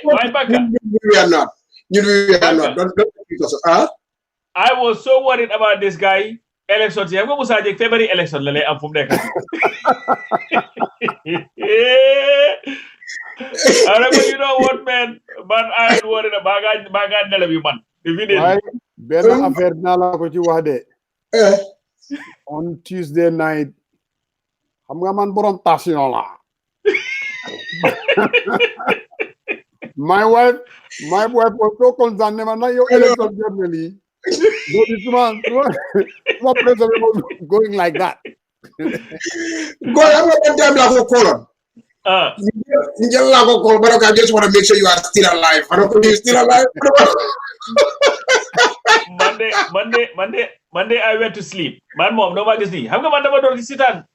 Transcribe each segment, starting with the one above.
why Baka? We are not. We are not. Don't because I was so worried about this guy. Elections. I'm going to say February election. I'm from there. You know what, man? But I ain't worried about Bagan Nelavi, man. Why? Ben affair nala ko ci wax de. On Tuesday night, xam nga man borom passion la. My wife was so concerned. Na your election journey. But this man, what president was going like that? Go, I'm not going to call. I just want to make sure you are still alive. I don't think you're still alive. Monday, I went to sleep. Man, mom, no magazine. How come I never do sit down?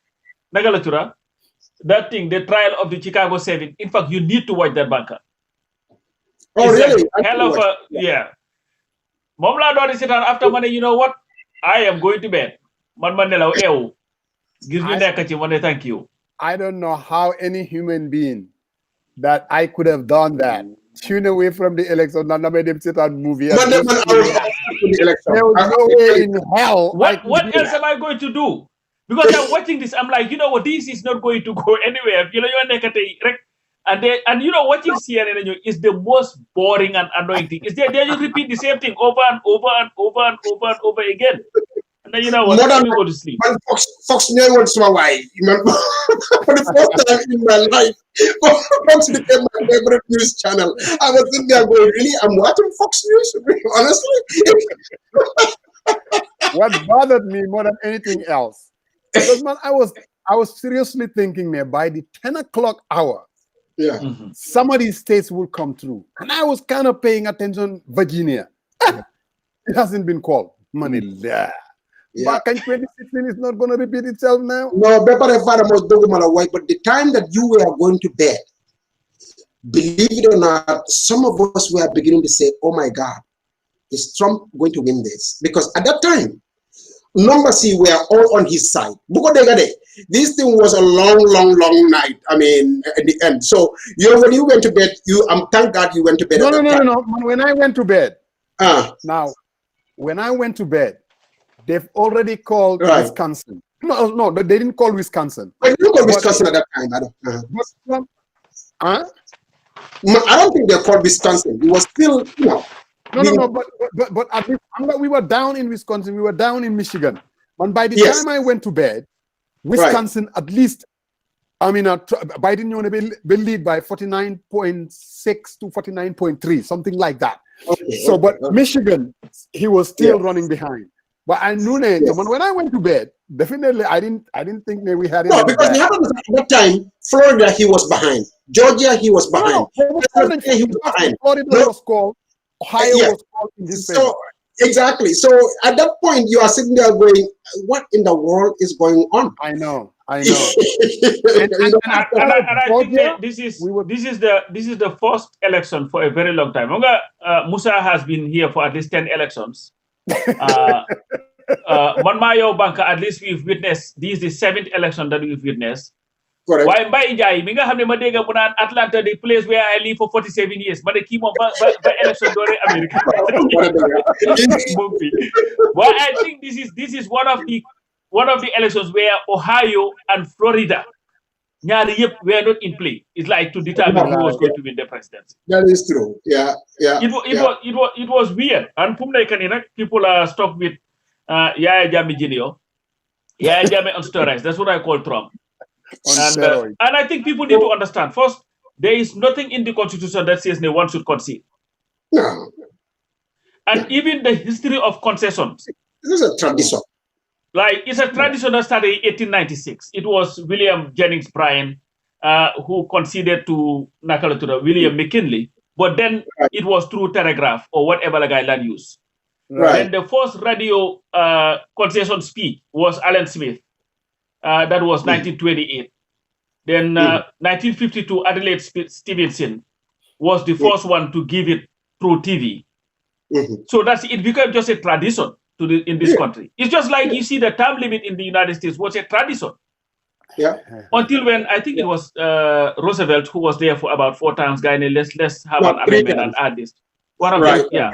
Nagalatura. That thing, the trial of the Chicago 7. In fact, you need to watch that, Banker. Oh, it's really? Hell of a, yeah. Mom, la do sit down after Monday. You know what? I am going to bed. Man, Mandela, give me that. Thank you. I don't know how any human being that I could have done that. Tune away from the election and made him sit and movie. There was no way in hell. What else am I going to do? Because I'm watching this, I'm like, you know what, this is not going to go anywhere. You know, and you know, watching CNN is the most boring and annoying thing. Is they just repeat the same thing over and over and over and over and over again. And then, you know what, let me go to sleep. Fox News wants my wife. For the first time in my life, Fox became my favorite news channel. I was in there going, really? I'm watching Fox News? Honestly? What bothered me more than anything else, because man, I was seriously thinking, man, by the 10 o'clock hour, some of these states will come through. And I was kind of paying attention, Virginia. It hasn't been called. Money there. Back in 2016 is not going to repeat itself now. No, but the time that you were going to bed, believe it or not, some of us were beginning to say, oh my God, is Trump going to win this? Because at that time, numbers were all on his side. This thing was a long night. I mean, at the end. So when you went to bed, thank God you went to bed. No. When I went to bed, when I went to bed, they've already called Wisconsin. No, they didn't call Wisconsin. They didn't call Wisconsin at that time. I don't think they called Wisconsin. It was still, No, but at least we were down in Wisconsin. We were down in Michigan. And by the time I went to bed, Wisconsin at least, I mean, Biden will lead by 49.6 to 49.3, something like that. But Michigan, he was still running behind. But I knew when I went to bed, definitely I didn't think that we had it. No, because at that time, Florida he was behind. Georgia he was behind. Florida was called. Ohio was called in his favor. Exactly. So at that point, you are sitting there going, "What in the world is going on?" I know. and I think that this is the first election for a very long time. Musa has been here for at least 10 elections. Manmayo Banka, at least we've witnessed, this is the 7th election that we've witnessed. Correct. Why Mbai Jai, Minga Hamne Madega Bunan, Atlanta, the place where I live for 47 years, but they keep on by election Dore America. Well, I think this is one of the elections where Ohio and Florida were not in play. It's like to determine who was going to win the presidency. That is true. Yeah. It was weird. And people are stuck with Yaya Jammeh Jr. Yaya Jammeh on steroids. That's what I call Trump. And I think people need to understand. First, there is nothing in the Constitution that says no one should concede. No. And even the history of concessions. This is a tradition. Like, it's a tradition that started in 1896. It was William Jennings Bryan who conceded to William McKinley, but then it was through telegraph or whatever the guy used. And the first radio concession speech was Alan Smith. That was 1928. Then 1952, Adelaide Stevenson was the first one to give it through TV. So it became just a tradition in this country. It's just like you see the term limit in the United States was a tradition. Yeah. Until when I think it was Roosevelt who was there for about 4 times. Guy, let's have No, an 3 amendment and times. add this. One of Right. them, yeah.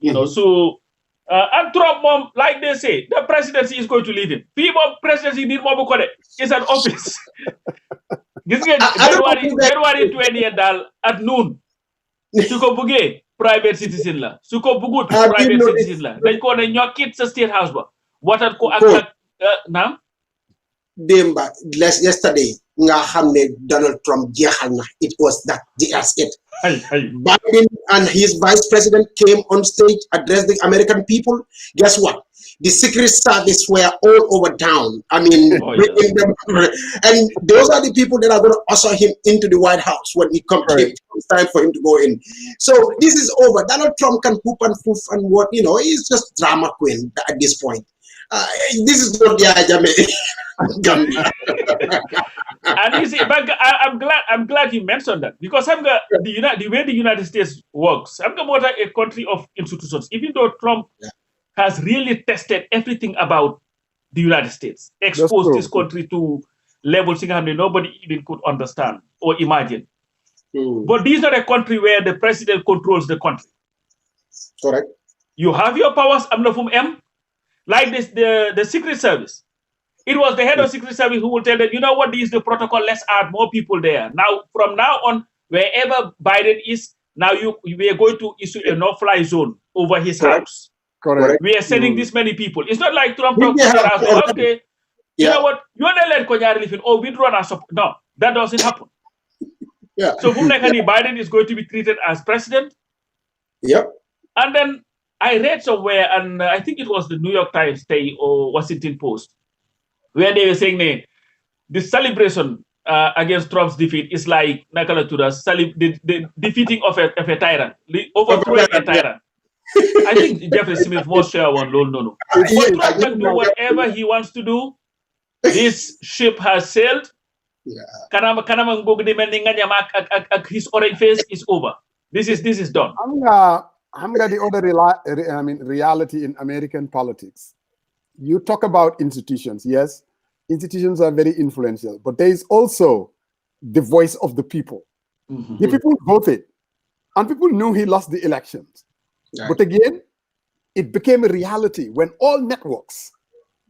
You know, so and Trump, mom, like they say, the presidency is going to leave him. People presidency need more because it's an office. January 20th at noon. Suko buge private citizen la. Suko bugut private citizen la. Dañ ko ne ñokit sa state house ba. Watat ko ak nam Demba yesterday nga xamne Donald Trump jeexal na. It was that's it. Biden and his vice president came on stage, addressed the American people. Guess what? The Secret Service were all over town. I mean, and those are the people that are going to usher him into the White House when it comes time for him to go in. So this is over. Donald Trump can poop and poof and what, you know, he's just drama queen at this point. This is not the And you see, but I'm glad you mentioned that, because the way the United States works, I'm more a country of institutions. Even though Trump has really tested everything about the United States, exposed this country to levels nobody even could understand or imagine. But this is not a country where the president controls the country. Correct. You have your powers, like this, the Secret Service. It was the head of Secret Service who will tell them, you know what, this is the protocol, let's add more people there. Now, from now on, wherever Biden is, now we are going to issue a no-fly zone over his house. Correct. We are sending this many people. It's not like Trump talks okay, you know what, you're not let Konyari live in, we draw our support. No, that doesn't happen. So Biden is going to be treated as president. And then I read somewhere, and I think it was the New York Times or Washington Post, where they were saying the celebration against Trump's defeat is like the defeating of a tyrant, overthrowing a tyrant. I think Jeffrey Smith was sure one. No. But Trump can do whatever he wants to do. This ship has sailed. His orange face is over. This is done. I'm got the other reality in American politics. You talk about institutions. Yes, institutions are very influential, but there is also the voice of the people. The people voted, and people knew he lost the elections. But again, it became a reality when all networks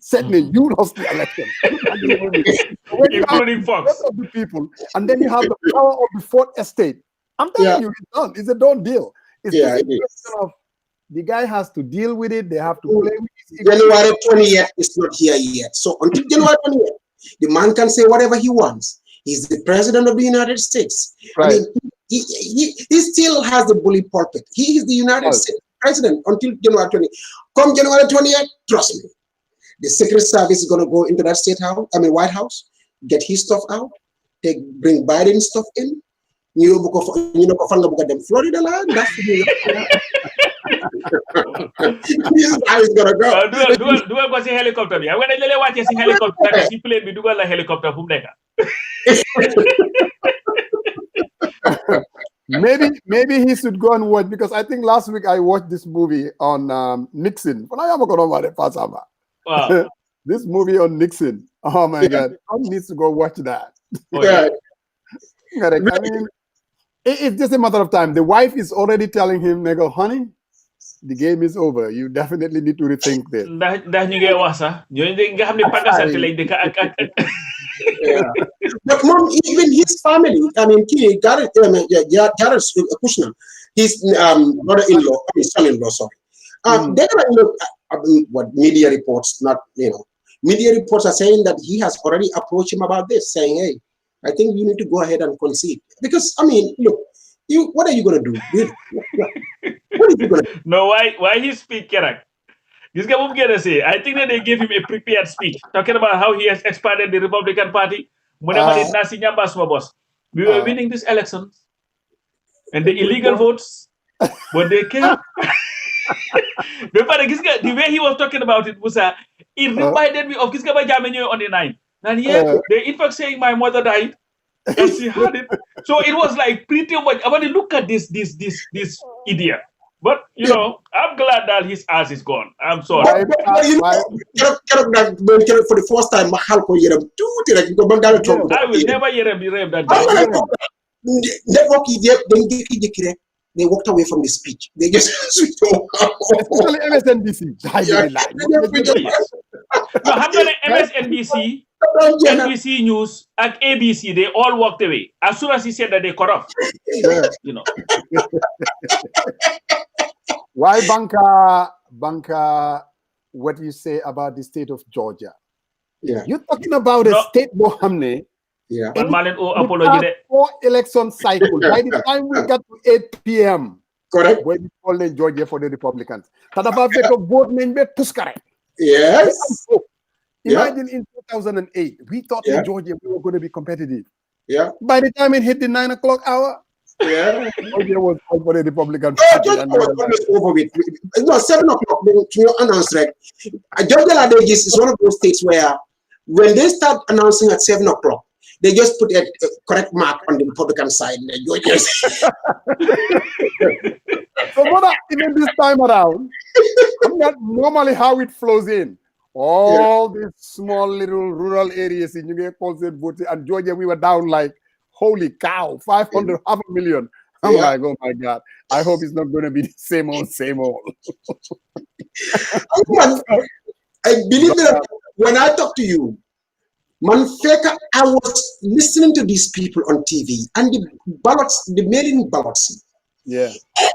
said, you lost the election. Including Fox. Of the people, and then you have the power of the fourth estate. I'm telling you, it's done. It's a done deal. It's just a question of the guy has to deal with it. They have to play with it. January 20th is not here yet. So until January 20th, the man can say whatever he wants. He's the president of the United States. Right. I mean, he still has the bully pulpit. He is the United States president until January 20th. Come January 20th, trust me. The Secret Service is going to go into that White House, get his stuff out, bring Biden's stuff in. You know, them Florida land. That's this is how it's gonna go. Dual go see helicopter. I'm gonna watch a helicopter. He played me. Dual helicopter. Maybe he should go and watch, because I think last week I watched this movie on Nixon. Wow. This movie on Nixon. Oh my God! Tom needs to go watch that. I mean, it's just a matter of time. The wife is already telling him, honey, the game is over. You definitely need to rethink this. But mom, even his family, I mean, Jared Kushner, his brother-in-law, son-in-law, sorry. They are, what media reports, media reports are saying that he has already approached him about this, saying, hey, I think you need to go ahead and concede. Because, I mean, look, what are you going to do? What are you going to do? No, why he speak, Kerr? This guy won't get to say. I think that they gave him a prepared speech, talking about how he has expanded the Republican Party. We were winning these elections, and the illegal votes, when they came. The way he was talking about it was, it reminded me of Kiska Jamenyo on the 9th. And they in fact saying my mother died, and she had it. So it was like pretty much. I want to look at this idiot. But you know, I'm glad that his ass is gone. I'm sorry. But you know, for the first time, I will never hear that guy. Network, they walked away from the speech. They just switched over. Especially MSNBC. Yes. No, how many MSNBC, NBC News, and ABC, they all walked away as soon as he said that they corrupt. You know. Why Banka, what do you say about the state of Georgia? Yeah. You're talking about a state, Mohammed. Yeah. But Malin apology. 4 election cycle. By the time we got to 8 p.m., correct, when we call in Georgia for the Republicans. Yes. Imagine in 2008, we thought in Georgia we were going to be competitive. Yeah. By the time it hit the 9 o'clock hour, Georgia was out for the Republican Party. Georgia was over with. No, 7 o'clock, to announce, right? Georgia is one of those states where when they start announcing at 7 o'clock, they just put a correct mark on the Republican side. So, brother, even this time around, not normally how it flows in. All these small little rural areas in New York, and Georgia, we were down like, holy cow, 500, 500,000. I'm like, oh my God. I hope it's not going to be the same old, same old. I believe that when I talk to you, Manfeka, I was listening to these people on TV and the ballots, the mail-in ballots. Yeah.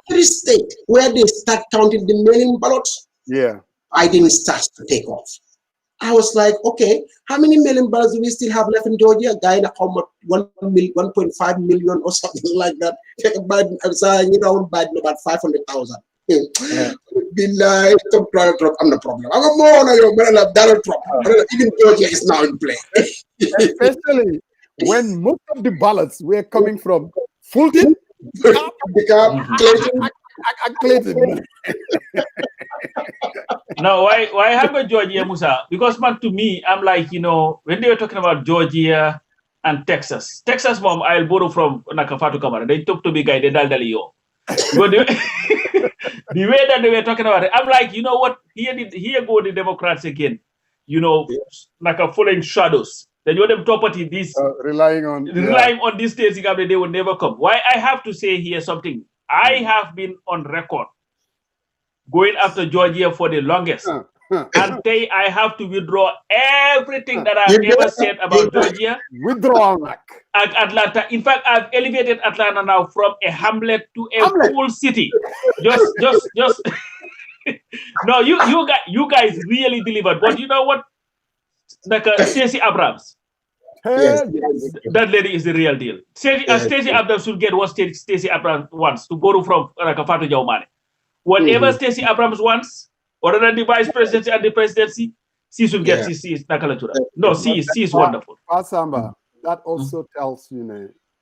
Every state where they start counting the mail-in ballots, Biden starts to take off. I was like, okay, how many mail-in ballots do we still have left in Georgia? A guy in how much 1.5 million or something like that. Biden, Biden about 500,000. Be like, Donald Trump, I'm the problem. I'm a more on Donald Trump. Even Georgia is now in play. Especially when most of the ballots were coming from Fulton, Clayton. Now, why have a Georgia, Musa? Because, man, to me, I'm like, when they were talking about Georgia and Texas, mom, I'll borrow from Nakafatu Kamara. They talk to me, guy, they daldaliyo. But the way that they were talking about it, I'm like, you know what? Here go the Democrats again. Like a following shadows. Then you them property this relying on these states, they will never come. Why I have to say here something. I have been on record going after Georgia for the longest. And I have to withdraw everything that I've ever said about Georgia. Withdraw Atlanta. In fact, I've elevated Atlanta now from a hamlet to a full city. Just. No, you guys really delivered. But you know what? Like Stacey Abrams. That lady is the real deal. Stacey Abrams should get what Stacey Abrams wants, to borrow from Fatu Jaumane. Whatever Stacey Abrams wants, other than the vice presidency and the presidency, she should get C is Nakalatura. No, C is wonderful. Samba, that also tells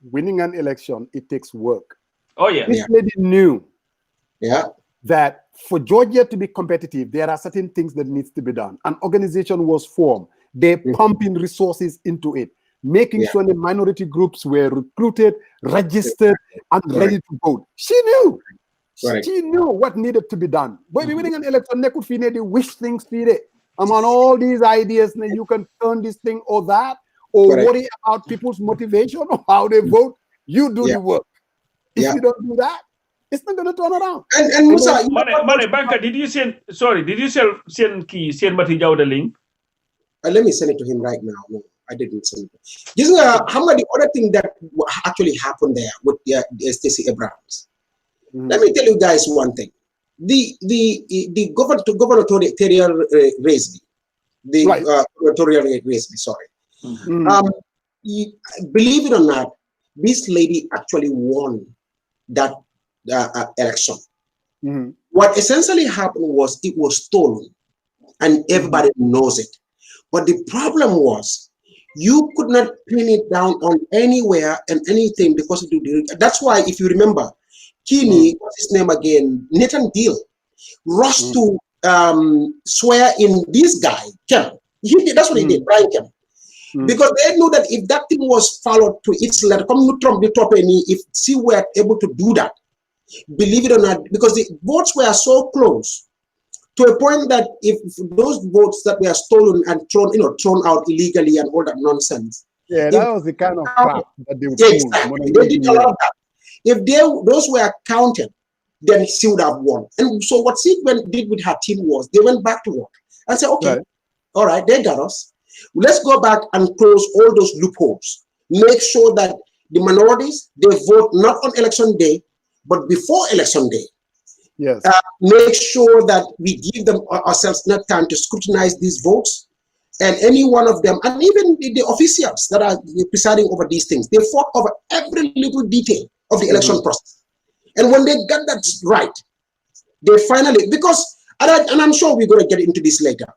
winning an election, it takes work. Oh yeah. This lady knew that for Georgia to be competitive, there are certain things that needs to be done. An organization was formed. They pumping resources into it, making sure the minority groups were recruited, registered, and ready to vote. She knew. She knew what needed to be done. But winning an election, they could feel they wish things feed it. I'm on all these ideas, and you can turn this thing or that, or worry about people's motivation or how they vote. You do the work. If you don't do that, it's not going to turn around. And Musa, Mane, Banka, did you send Matty Jaw the link? Let me send it to him right now. No, I didn't send it. How about the other thing that actually happened there with Stacey Abrams? Let me tell you guys one thing. The gubernatorial race, sorry. Believe it or not, this lady actually won that election. What essentially happened was it was stolen, and everybody knows it. But the problem was you could not pin it down on anywhere and anything because of that's why, if you remember, Kini, what's his name again? Nathan Deal rushed to swear in this guy, Kerr. That's what he did, Brian Kerr. Because they knew that if that thing was followed to its letter, come to Trump, if she were able to do that, believe it or not, because the votes were so close to a point that if those votes that were stolen and thrown out illegally and all that nonsense. Yeah, that was the kind of crap that they would pull. Exactly. They did a lot of that. If those were counted, then she would have won. And so what she did with her team was they went back to work and said, okay, all right, they got us. Let's go back and close all those loopholes. Make sure that the minorities, they vote not on election day, but before election day. Yes. Make sure that we give them ourselves enough time to scrutinize these votes, and any one of them, and even the officials that are presiding over these things, they fought over every little detail of the election process. And when they got that right, they finally, because, and I'm sure we're going to get into this later,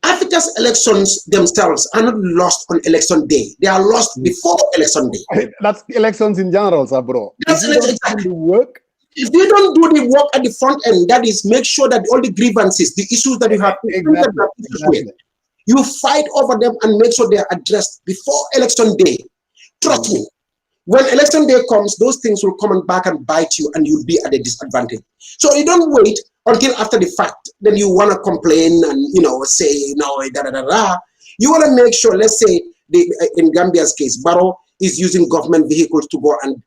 Africa's elections themselves are not lost on election day. They are lost before election day. That's elections in general, sir, bro. That's exactly the work. If you don't do the work at the front end, that is, make sure that all the grievances, the issues that you have, you fight over them and make sure they are addressed before election day. Trust me, when election day comes, those things will come back and bite you, and you'll be at a disadvantage. So you don't wait until after the fact, then you want to complain and say no, da da da da. You want to make sure. Let's say in Gambia's case, Barrow is using government vehicles to go and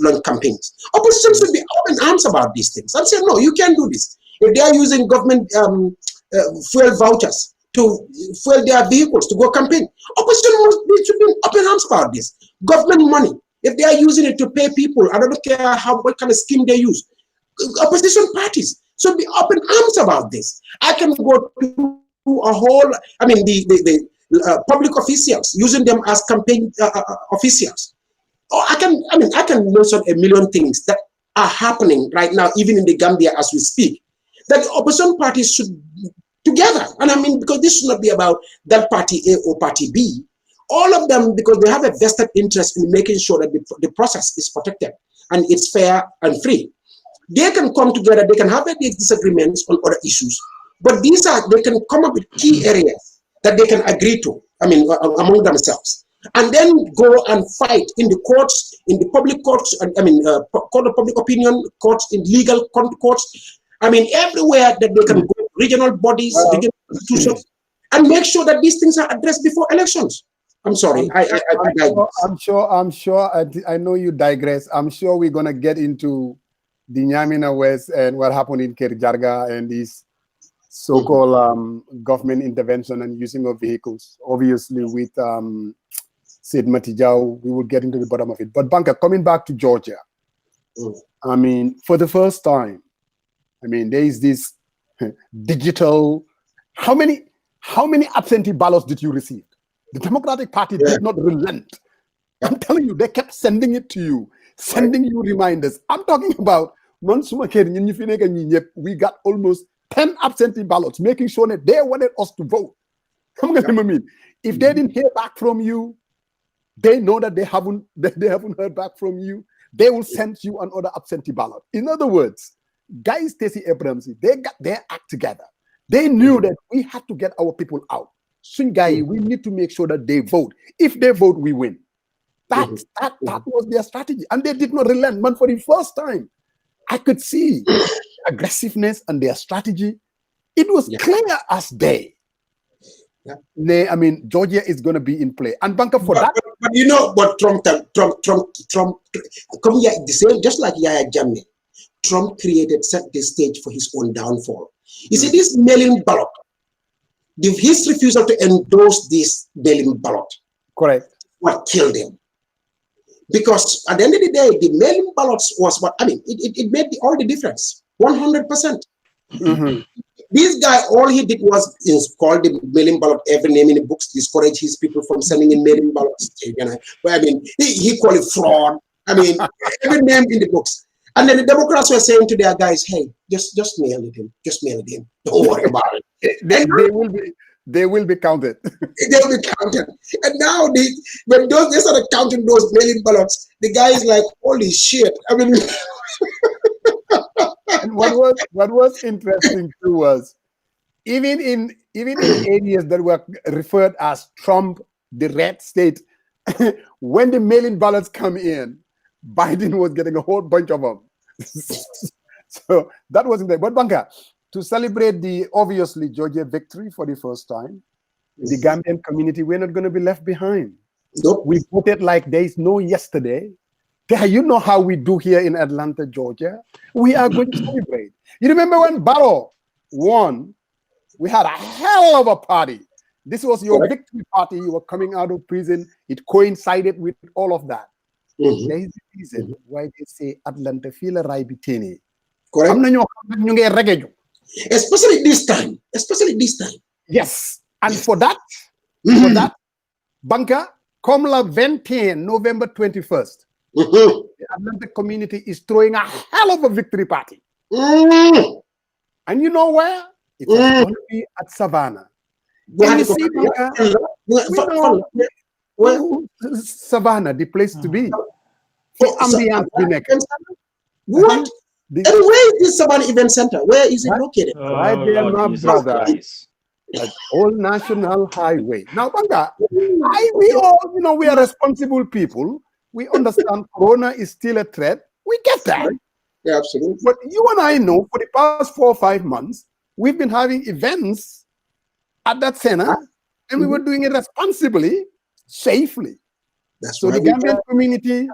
launch campaigns. Opposition should be open arms about these things. I'm saying no, you can't do this. If they are using government fuel vouchers to fuel their vehicles to go campaign, opposition should be open arms about this. Government money, if they are using it to pay people, I don't care what kind of scheme they use. Opposition parties should be open arms about this. I can go to a whole, the public officials, using them as campaign officials. Or I can mention a million things that are happening right now, even in the Gambia as we speak, that the opposition parties should together. And because this should not be about that party A or party B. All of them, because they have a vested interest in making sure that the process is protected and it's fair and free. They can come together, they can have these disagreements on other issues, but they can come up with key areas that they can agree to, among themselves, and then go and fight in the courts, in the public courts, court of public opinion, courts, in legal courts, everywhere that they can go, regional bodies, regional institutions, and make sure that these things are addressed before elections. I'm sorry, I'm sure, I know you digress. I'm sure we're going to get into the Niamina West and what happened in Kerr, Jarga, and these so-called government intervention and using of vehicles. Obviously, with Sait Matty Jaw, we will get into the bottom of it. But Banka, coming back to Georgia, for the first time, there is this digital. How many absentee ballots did you receive? The Democratic Party did not relent. I'm telling you, they kept sending it to you, sending you reminders. I'm talking about we got almost 10 absentee ballots, making sure that they wanted us to vote. If they didn't hear back from you, they know that they haven't heard back from you. They will send you another absentee ballot. In other words, guys, Stacey Abrams, they got their act together. They knew that we had to get our people out. Sungai, we need to make sure that they vote. If they vote, we win. That was their strategy. And they did not relent. Man, for the first time, I could see aggressiveness and their strategy. It was clear as day. Georgia is going to be in play. And Banka for that. But Trump, come here, the same, just like Yahya Jammeh, Trump set the stage for his own downfall. You see, this mail-in ballot, his refusal to endorse this mail-in ballot, correct, what killed him. Because at the end of the day, the mail-in ballots was it made all the difference, 100%. This guy, all he did was call the mail-in ballot every name in the books, discourage his people from sending in mail-in ballots. He called it fraud. Every name in the books. And then the Democrats were saying to their guys, hey, just mail it in. Just mail it in. Don't worry about it. They will be counted. They will be counted. And now when they started counting those mail-in ballots, the guy is like, holy shit. And what was interesting too was even in areas that were referred as Trump, the red state, when the mail-in ballots come in, Biden was getting a whole bunch of them. So that wasn't there. But Banka, to celebrate the obviously Georgia victory for the first time, the Gambian community, we're not going to be left behind. Nope. We voted like there is no yesterday. You know how we do here in Atlanta, Georgia. We are going to celebrate. You remember when Barrow won? We had a hell of a party. This was your victory party. You were coming out of prison. It coincided with all of that. There is a reason why they say Atlanta feel a raibitini. Correct. Especially this time. Yes. And for that, Banka, come la 20, November 21st, the Atlanta community is throwing a hell of a victory party. And you know where? It's going to be at Savannah. When you see Banka, Savannah, the place to be. For ambiance, What? And where is this Savannah Event Center? Where is it located? Right there, my brother. At Old National Highway. Now, Banka, we all, we are responsible people. We understand Corona is still a threat. We get that. Yeah, absolutely. But you and I know for the past 4 or 5 months, we've been having events at that center, and we were doing it responsibly, safely. So the Gambian community,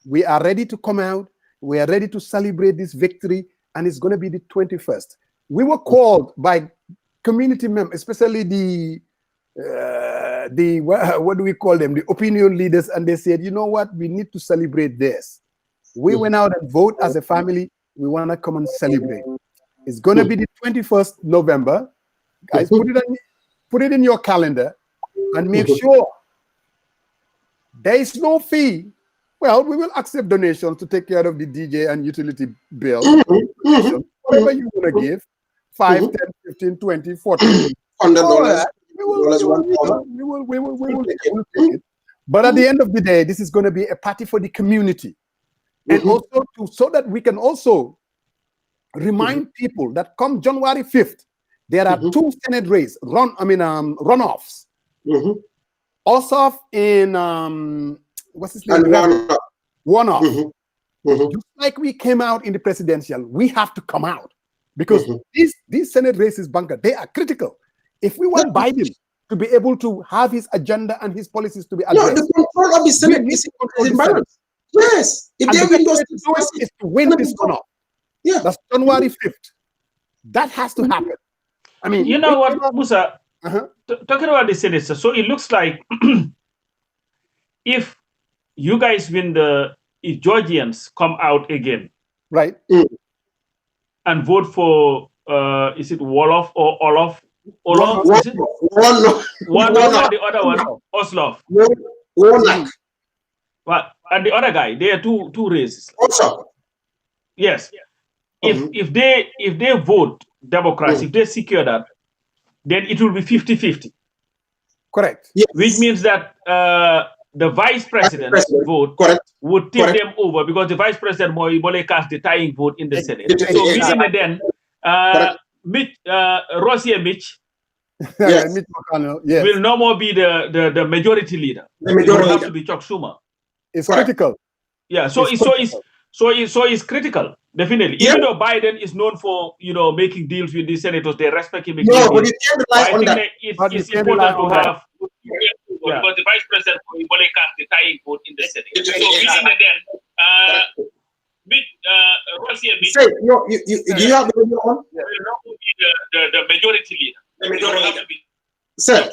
we are ready to come out. We are ready to celebrate this victory, and it's going to be the 21st. We were called by community members, especially the what do we call them? The opinion leaders, and they said, you know what? We need to celebrate this. We went out and vote as a family. We want to come and celebrate. It's going to be the 21st November. Guys, put it in your calendar and make sure there is no fee. Well, we will accept donations to take care of the DJ and utility bill. Whatever you want to give, 5, 10, 15, 20, 40. $100. We will take it. But at the end of the day, this is going to be a party for the community. And also so that we can also remind people that come January 5th, there are 2 Senate races, runoffs. Ossoff in what's his name? One-off. Just like we came out in the presidential, we have to come out because these Senate races, Banka, they are critical. If we want Biden to be able to have his agenda and his policies to be addressed, the control of the Senate is environment. Yes, if they win those is to win this runoff. Yeah, that's January 5th. That has to happen. I mean, you know what, Musa? Talking about the Senate, so it looks like if you guys win if Georgians come out again, right, and vote for is it Wolof or Olof? Olof, is it? One or the other one, Oslof. Well, and the other guy, there are two races. Also, yes. If they vote Democrats, if they secure that, then it will be 50-50. Correct. Yes. Which means that the vice president vote would take them over because the vice president will cast the tying vote in the Senate. So within then, Rosier Mitch Mitch McConnell, will no more be the majority leader. It will have to be Chuck Schumer. It's critical. Yeah, so it's critical, definitely. Yeah. Even though Biden is known for making deals with the senators, they respect him. No, but you can't rely on that. It's important to have because the vice president will cast the tying vote in the Senate. So within then, Rosier Mitch do you have the video on? Will not be the majority leader. The majority leader. Sir,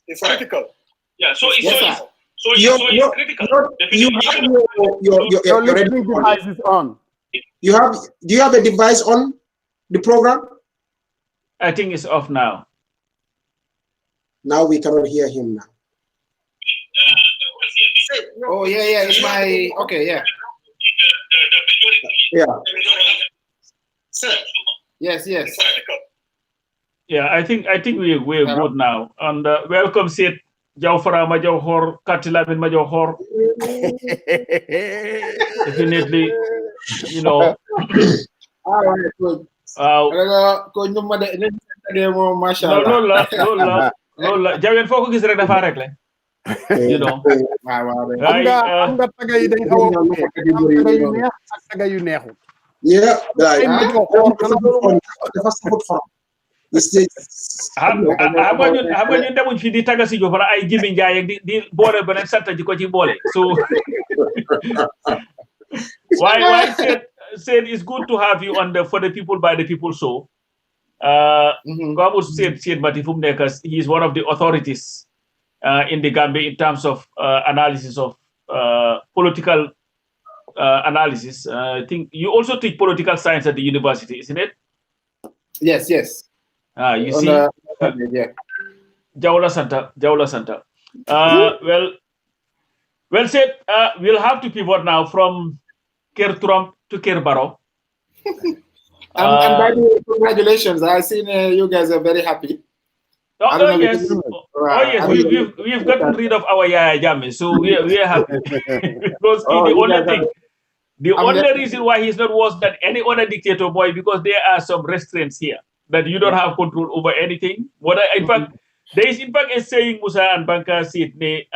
it's critical. Yeah, so it's critical. Your listening device is on. Do you have a device on the program? I think it's off now. Now we cannot hear him now. Oh yeah, it's my yeah. Yeah. Sir. Yes. Yeah, I think we're good now. And welcome, Sait Jaw Farama Jaw Hor Katilamin Majo Hor. Definitely, All right, good. Lola. Jawen foko gis rek dafa rek le. Nga taga yi dañ xaw a taga yu neexut. Yeah, like, xam nga ñu demuñ fi di taga si jof wala ay Jimi Njaay ak di boole beneen sarta ji ko ci boole so why said it's good to have you on the for the people by the people show. Sait Matty fu mu nekk he is one of the authorities in the Gambia in terms of analysis of political analysis. I think you also teach political science at the university, isn't it? Yes. You see, yeah. Jawla Santa. Well said. We'll have to pivot now from Kerr Trump to Kerr Barrow. And by the way, congratulations! I've seen you guys are very happy. Yes. We've gotten rid of our Yaya Jammeh, so we are happy because the only reason why he's not worse than any other dictator, boy, because there are some restraints here that you don't have control over anything. In fact, there is a saying Musa and Banka Sydney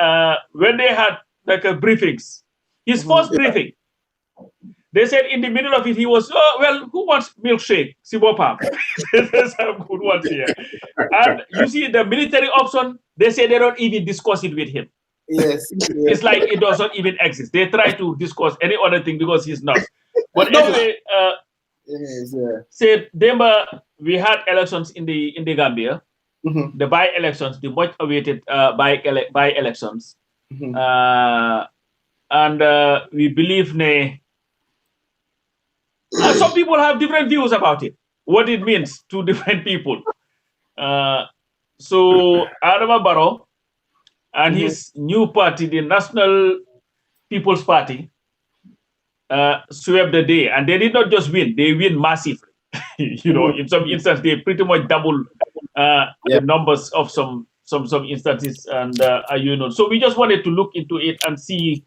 when they had like a briefings, his first briefing. They said in the middle of it, he was, who wants milkshake? Sibopam. There's some good ones here. And you see the military option, they say they don't even discuss it with him. Yes. It's like it doesn't even exist. They try to discuss any other thing because he's not. But anyway, said Demba, we had elections in the Gambia, the by-elections, the much awaited by-elections. And we believe some people have different views about it, what it means to different people. So Adama Barrow and his new party, the National People's Party, swept the day. And they did not just win, they win massively. In some instances, they pretty much double the numbers of some instances. And, so we just wanted to look into it and see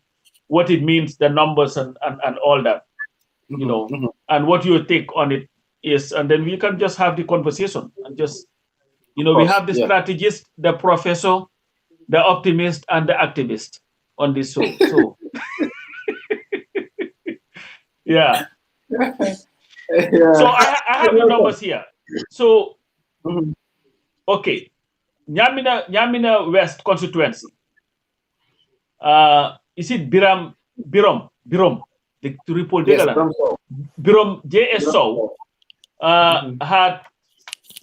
what it means, the numbers and all that. And what your take on it is, and then we can just have the conversation and just, we have the strategist, the professor, the optimist, and the activist on this show. So, yeah. So I have the numbers here. So, okay, Niamina West constituency. Is it Birom? To report Birom JS Sow had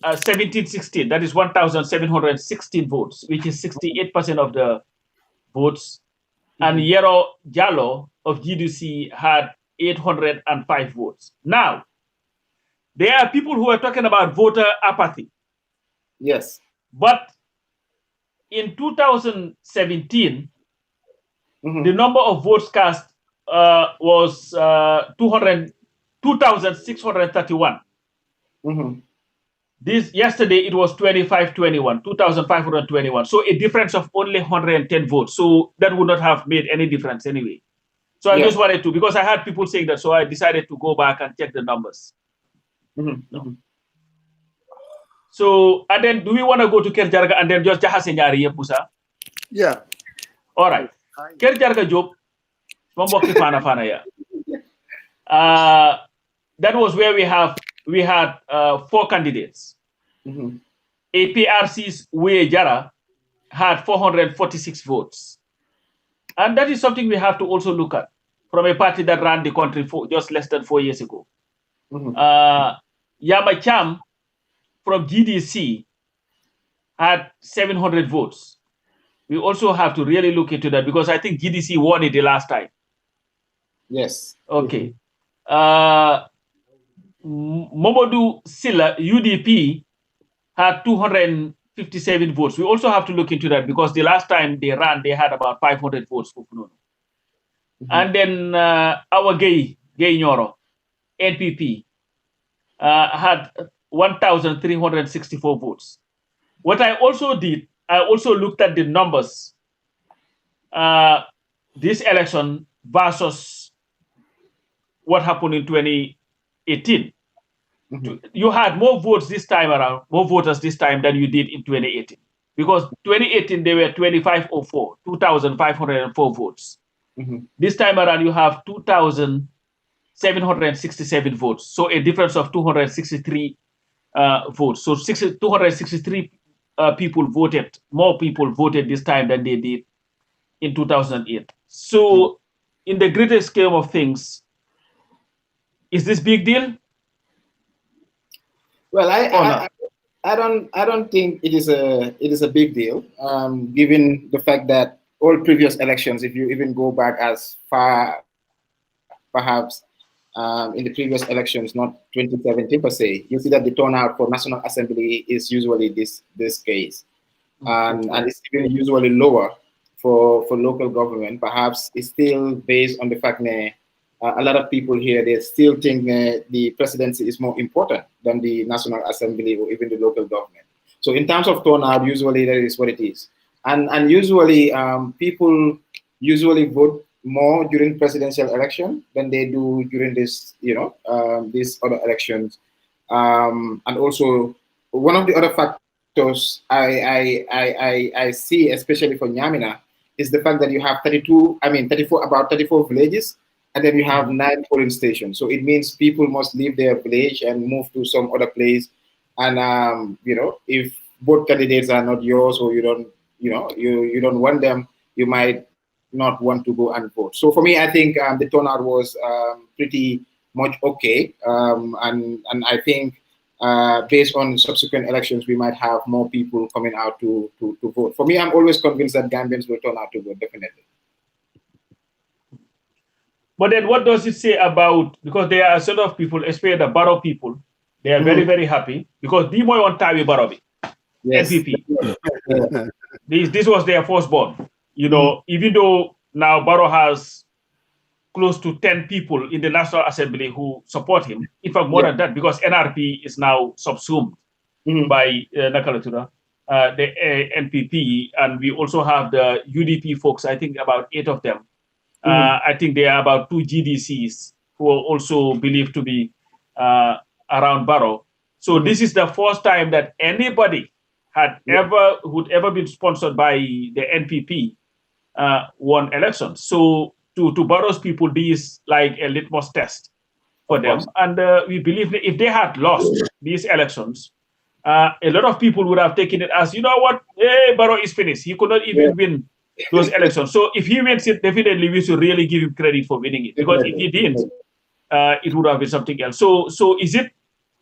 1716, that is 1,716 votes, which is 68% of the votes. And Yero Jallo of GDC had 805 votes. Now, there are people who are talking about voter apathy. Yes. But in 2017, the number of votes cast was 2,631. Yesterday it was 2,521. So a difference of only 110 votes. So that would not have made any difference anyway. So I just wanted to, because I had people saying that, so I decided to go back and check the numbers. So, and then do we want to go to Kerr Jarga and then just Jahase Nyari Musa? Yeah. All right. Kerr Jarga Job. That was where we had 4 candidates. APRC's Weye Jara had 446 votes. And that is something we have to also look at from a party that ran the country for just less than 4 years ago. Yama Cham from GDC had 700 votes. We also have to really look into that because I think GDC won it the last time. Yes. Okay. Momodu Silla, UDP, had 257 votes. We also have to look into that because the last time they ran, they had about 500 votes. And then our Gay Nyoro, NPP, had 1,364 votes. What I also did, I also looked at the numbers this election versus what happened in 2018. You had more votes this time around, more voters this time than you did in 2018. Because 2018, they were 2,504 votes. This time around, you have 2,604 767 votes. So a difference of 263 votes. So 263 people voted, more people voted this time than they did in 2008. So in the greater scale of things, is this big deal? Well, I don't think it is a big deal, given the fact that all previous elections, if you even go back as far, perhaps in the previous elections, not 2017 per se, you see that the turnout for National Assembly is usually this case, and it's even usually lower for local government. Perhaps it's still based on the fact that a lot of people here, they still think the presidency is more important than the National Assembly or even the local government. So in terms of turnout, usually that is what it is. And usually people usually vote more during presidential election than they do during this, these other elections. And also one of the other factors I see, especially for Niamina, is the fact that you have 34 villages, and then you have 9 polling stations. So it means people must leave their village and move to some other place. And if both candidates are not yours, or you don't want them, you might not want to go and vote. So for me, I think the turnout was pretty much okay, and I think based on subsequent elections, we might have more people coming out to vote. For me, I'm always convinced that Gambians will turn out to vote, definitely. But then what does it say about, because there are a lot of people, especially the Barrow people, they are very, very happy because the boy on time Barrow, yes. NPP. This was their firstborn. Even though now Barrow has close to 10 people in the National Assembly who support him, in fact, more than that, because NRP is now subsumed by Nakalatura, the NPP, and we also have the UDP folks, I think about 8 of them. I think there are about 2 GDCs who are also believed to be around Barrow. So this is the first time that anybody would ever been sponsored by the NPP won elections. So to Barrow's people, this is like a litmus test for them. And we believe that if they had lost these elections, a lot of people would have taken it as, hey, Barrow is finished. He could not even win those elections. So if he wins it, definitely we should really give him credit for winning it. Because if he didn't, it would have been something else. So is it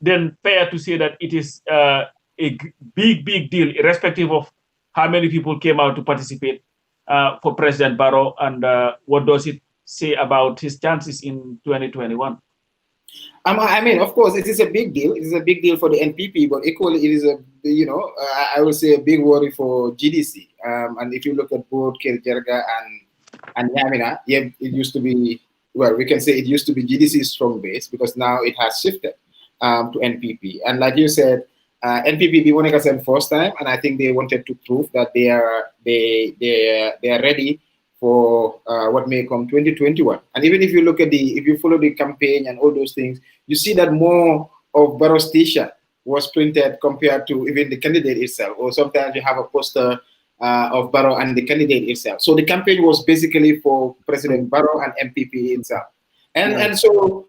then fair to say that it is a big deal, irrespective of how many people came out to participate for President Barrow, and what does it say about his chances in 2021? I mean, of course, it is a big deal. It is a big deal for the NPP, but equally, it is I would say a big worry for GDC. And if you look at both Kerr, Jarga, and Niamina, it used to be, well, we can say it used to be GDC's strong base, because now it has shifted to NPP. And like you said, NPP won it first time, and I think they wanted to prove that they are ready for what may come 2021. And even if you look at if you follow the campaign and all those things, you see that more of Barrow's T-shirt was printed compared to even the candidate itself. Or sometimes you have a poster of Barrow and the candidate itself. So the campaign was basically for President Barrow and MPP himself. And so,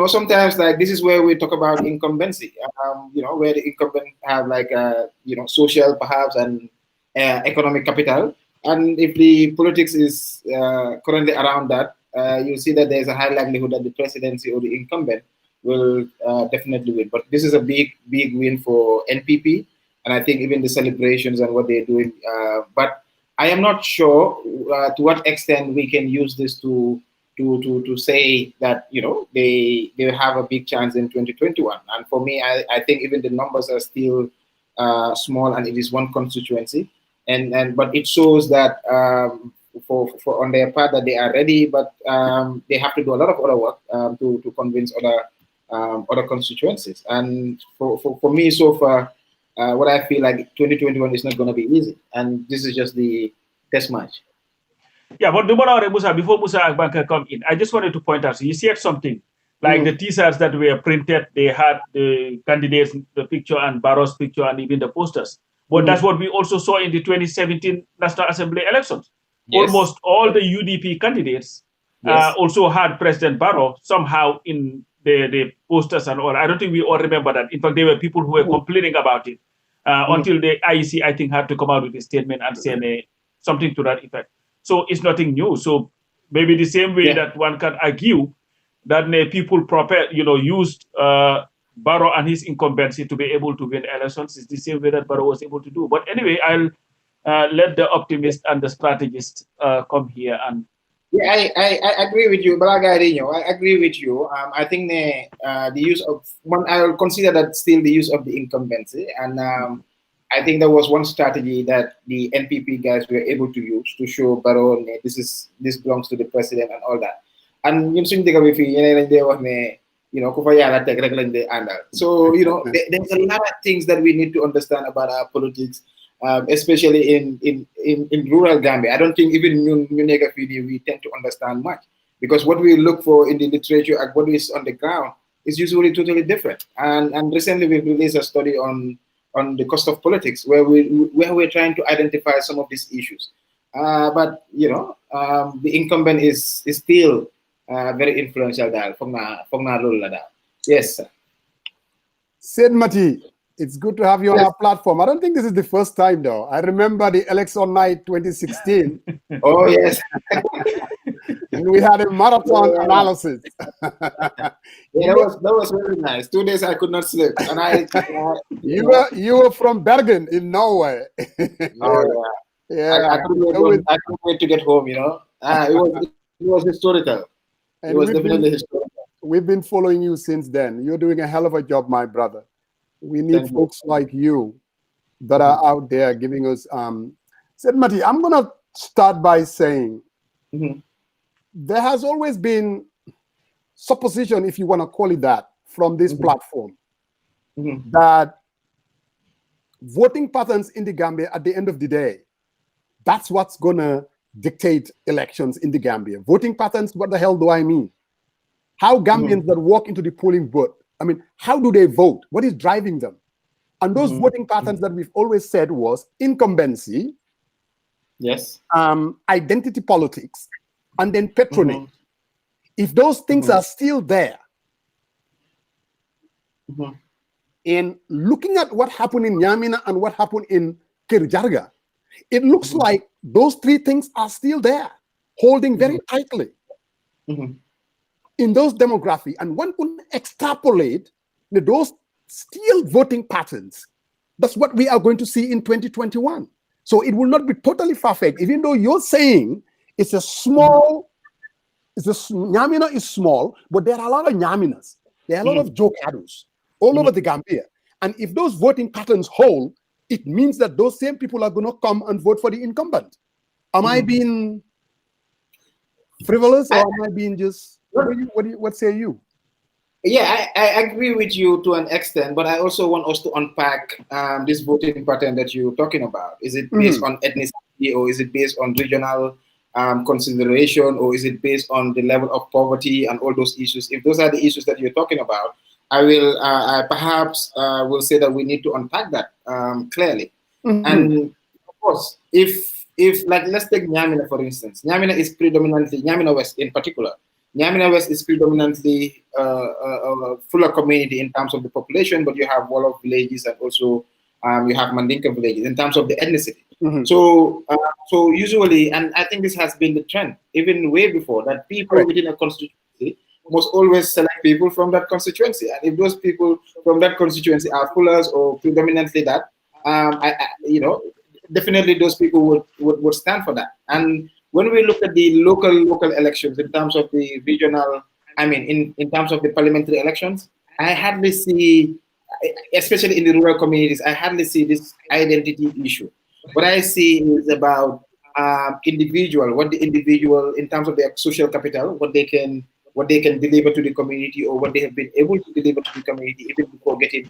sometimes like this is where we talk about incumbency, where the incumbent have like, social perhaps and economic capital. And if the politics is currently around that, you see that there's a high likelihood that the presidency or the incumbent will definitely win. But this is a big win for NPP. And I think even the celebrations and what they're doing. But I am not sure to what extent we can use this to say that, they have a big chance in 2021. And for me, I think even the numbers are still small, and it is one constituency. But it shows that for on their part that they are ready, but they have to do a lot of other work to convince other constituencies. And for me, so far, what I feel like 2021 is not going to be easy, and this is just the test match. Yeah, but before Musa Agbanka come in, I just wanted to point out, so you said something like the T-shirts that were printed, they had the candidates, the picture and Barrow's picture, and even the posters. But that's what we also saw in the 2017 National Assembly elections. Yes. Almost all the UDP candidates also had President Barrow somehow in the posters and all. I don't think we all remember that. In fact, there were people who were complaining about it until the IEC, I think, had to come out with a statement and say something to that effect. So it's nothing new. So maybe the same way that one can argue that people used Barrow and his incumbency to be able to win elections is the same way that Barrow was able to do. But anyway, I'll let the optimist and the strategist come here. And I agree with you, Balagarinho. I agree with you. I think the use of I will consider that still the use of the incumbency, and I think there was one strategy that the NPP guys were able to use to show Barrow this belongs to the president and all that. And so there's a lot of things that we need to understand about our politics. Especially in rural Gambia. I don't think even we tend to understand much, because what we look for in the literature and what is on the ground is usually totally different. And recently we've released a study on the cost of politics, where we're trying to identify some of these issues. But the incumbent is still very influential. Yes, sir. Sait Matty, it's good to have you on our platform. I don't think this is the first time, though. I remember the election night 2016. Oh, yes. And we had a marathon analysis. That was really nice. 2 days I could not sleep. And you were from Bergen in Norway. I couldn't wait to get home, It was historical. And it was definitely historical. We've been following you since then. You're doing a hell of a job, my brother. We need folks like you that are out there giving us. Sait Matty, I'm going to start by saying there has always been supposition, if you want to call it that, from this platform, that voting patterns in the Gambia at the end of the day, that's what's going to dictate elections in the Gambia. Voting patterns, what the hell do I mean? How Gambians that walk into the polling booth, how do they vote? What is driving them? And those voting patterns that we've always said was incumbency, identity politics, and then patronage. If those things are still there, in looking at what happened in Niamina and what happened in Kerr, Jarga, it looks like those three things are still there, holding very tightly. In those demographics, and one can extrapolate those still voting patterns. That's what we are going to see in 2021. So it will not be totally far-fetched, even though you're saying it's a small, Niamina is small, but there are a lot of Niaminas. There are a lot of Jokados all over the Gambia. And if those voting patterns hold, it means that those same people are going to come and vote for the incumbent. Am I being frivolous, or am I being just... What say you? Yeah, I agree with you to an extent, but I also want us to unpack this voting pattern that you're talking about. Is it based on ethnicity, or is it based on regional consideration, or is it based on the level of poverty and all those issues? If those are the issues that you're talking about, I will perhaps will say that we need to unpack that clearly. And of course, if like, let's take Niamina for instance. Niamina is predominantly, Niamina West in particular, Niamina West is predominantly a fuller community in terms of the population, but you have Wolof villages and also you have Mandinka villages in terms of the ethnicity. So usually, and I think this has been the trend, even way before, that people within a constituency must always select people from that constituency. And if those people from that constituency are fullers or predominantly that, definitely those people would stand for that. And when we look at the local elections in terms of the regional, in terms of the parliamentary elections, I hardly see, especially in the rural communities, I hardly see this identity issue. What I see is about what the individual, in terms of their social capital, what they can deliver to the community, or what they have been able to deliver to the community even before getting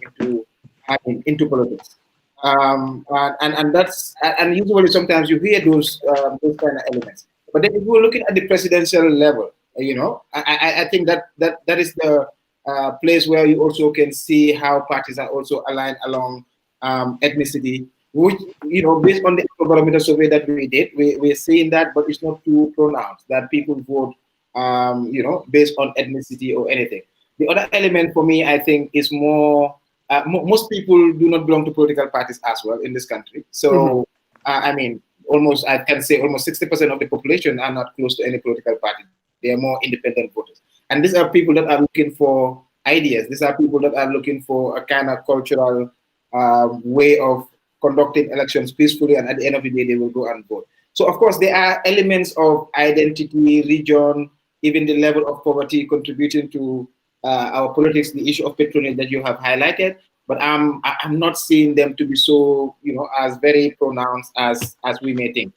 into politics. And that's, and usually sometimes you hear those kind of elements. But then if we're looking at the presidential level, I think that is the place where you also can see how parties are also aligned along ethnicity, which, based on the barometer survey that we did, we're seeing that, but it's not too pronounced that people vote based on ethnicity or anything. The other element for me, I think, is more. Most people do not belong to political parties as well in this country. So, I mean, I can say almost 60% of the population are not close to any political party. They are more independent voters. And these are people that are looking for ideas. These are people that are looking for a kind of cultural way of conducting elections peacefully, and at the end of the day, they will go and vote. So, of course, there are elements of identity, region, even the level of poverty contributing to our politics, the issue of patronage that you have highlighted. But I'm not seeing them to be so, as very pronounced as we may think.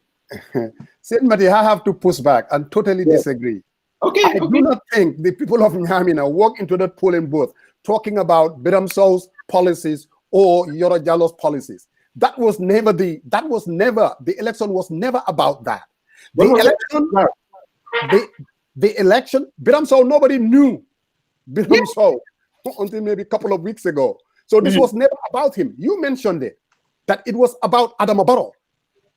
Sait Matty, I have to push back and totally disagree. I do not think the people of Niamina walk into that polling booth talking about Biram Sow's policies or Yoro Jallo's policies. The election was never about that. The election, Biram Sow, nobody knew Biram Sow until maybe a couple of weeks ago. So this was never about him. You mentioned it, that it was about Adama Barrow.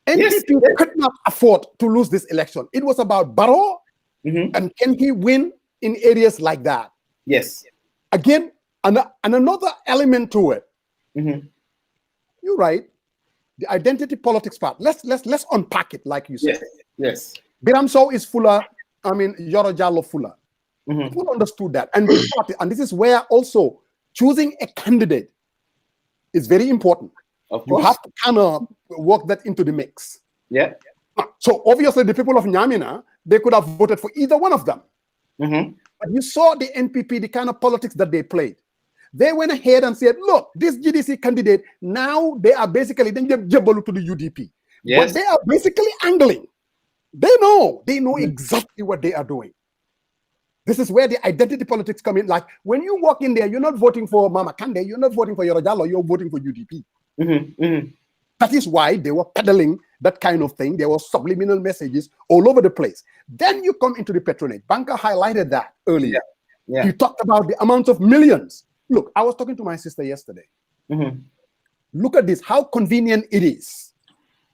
NPP could not afford to lose this election. It was about Barrow, and can he win in areas like that? Yes. Again, and another element to it. You're right. The identity politics part. Let's unpack it, like you said. Yes. Biram Sow is fuller. Yoro Jallo fuller. People understood that, and this is where also choosing a candidate is very important. You have to kind of work that into the mix. Yeah. So obviously, the people of Niamina, they could have voted for either one of them. But you saw the NPP, the kind of politics that they played. They went ahead and said, look, this GDC candidate, now they are basically, then to the UDP. Yes. But they are basically angling. They know exactly what they are doing. This is where the identity politics come in. Like when you walk in there, you're not voting for Mama Kande, you're not voting for Yorojalo, you're voting for UDP. That is why they were peddling that kind of thing. There were subliminal messages all over the place. Then you come into the patronage. Banker highlighted that earlier. Yeah. He talked about the amount of millions. Look, I was talking to my sister yesterday. Look at this, how convenient it is.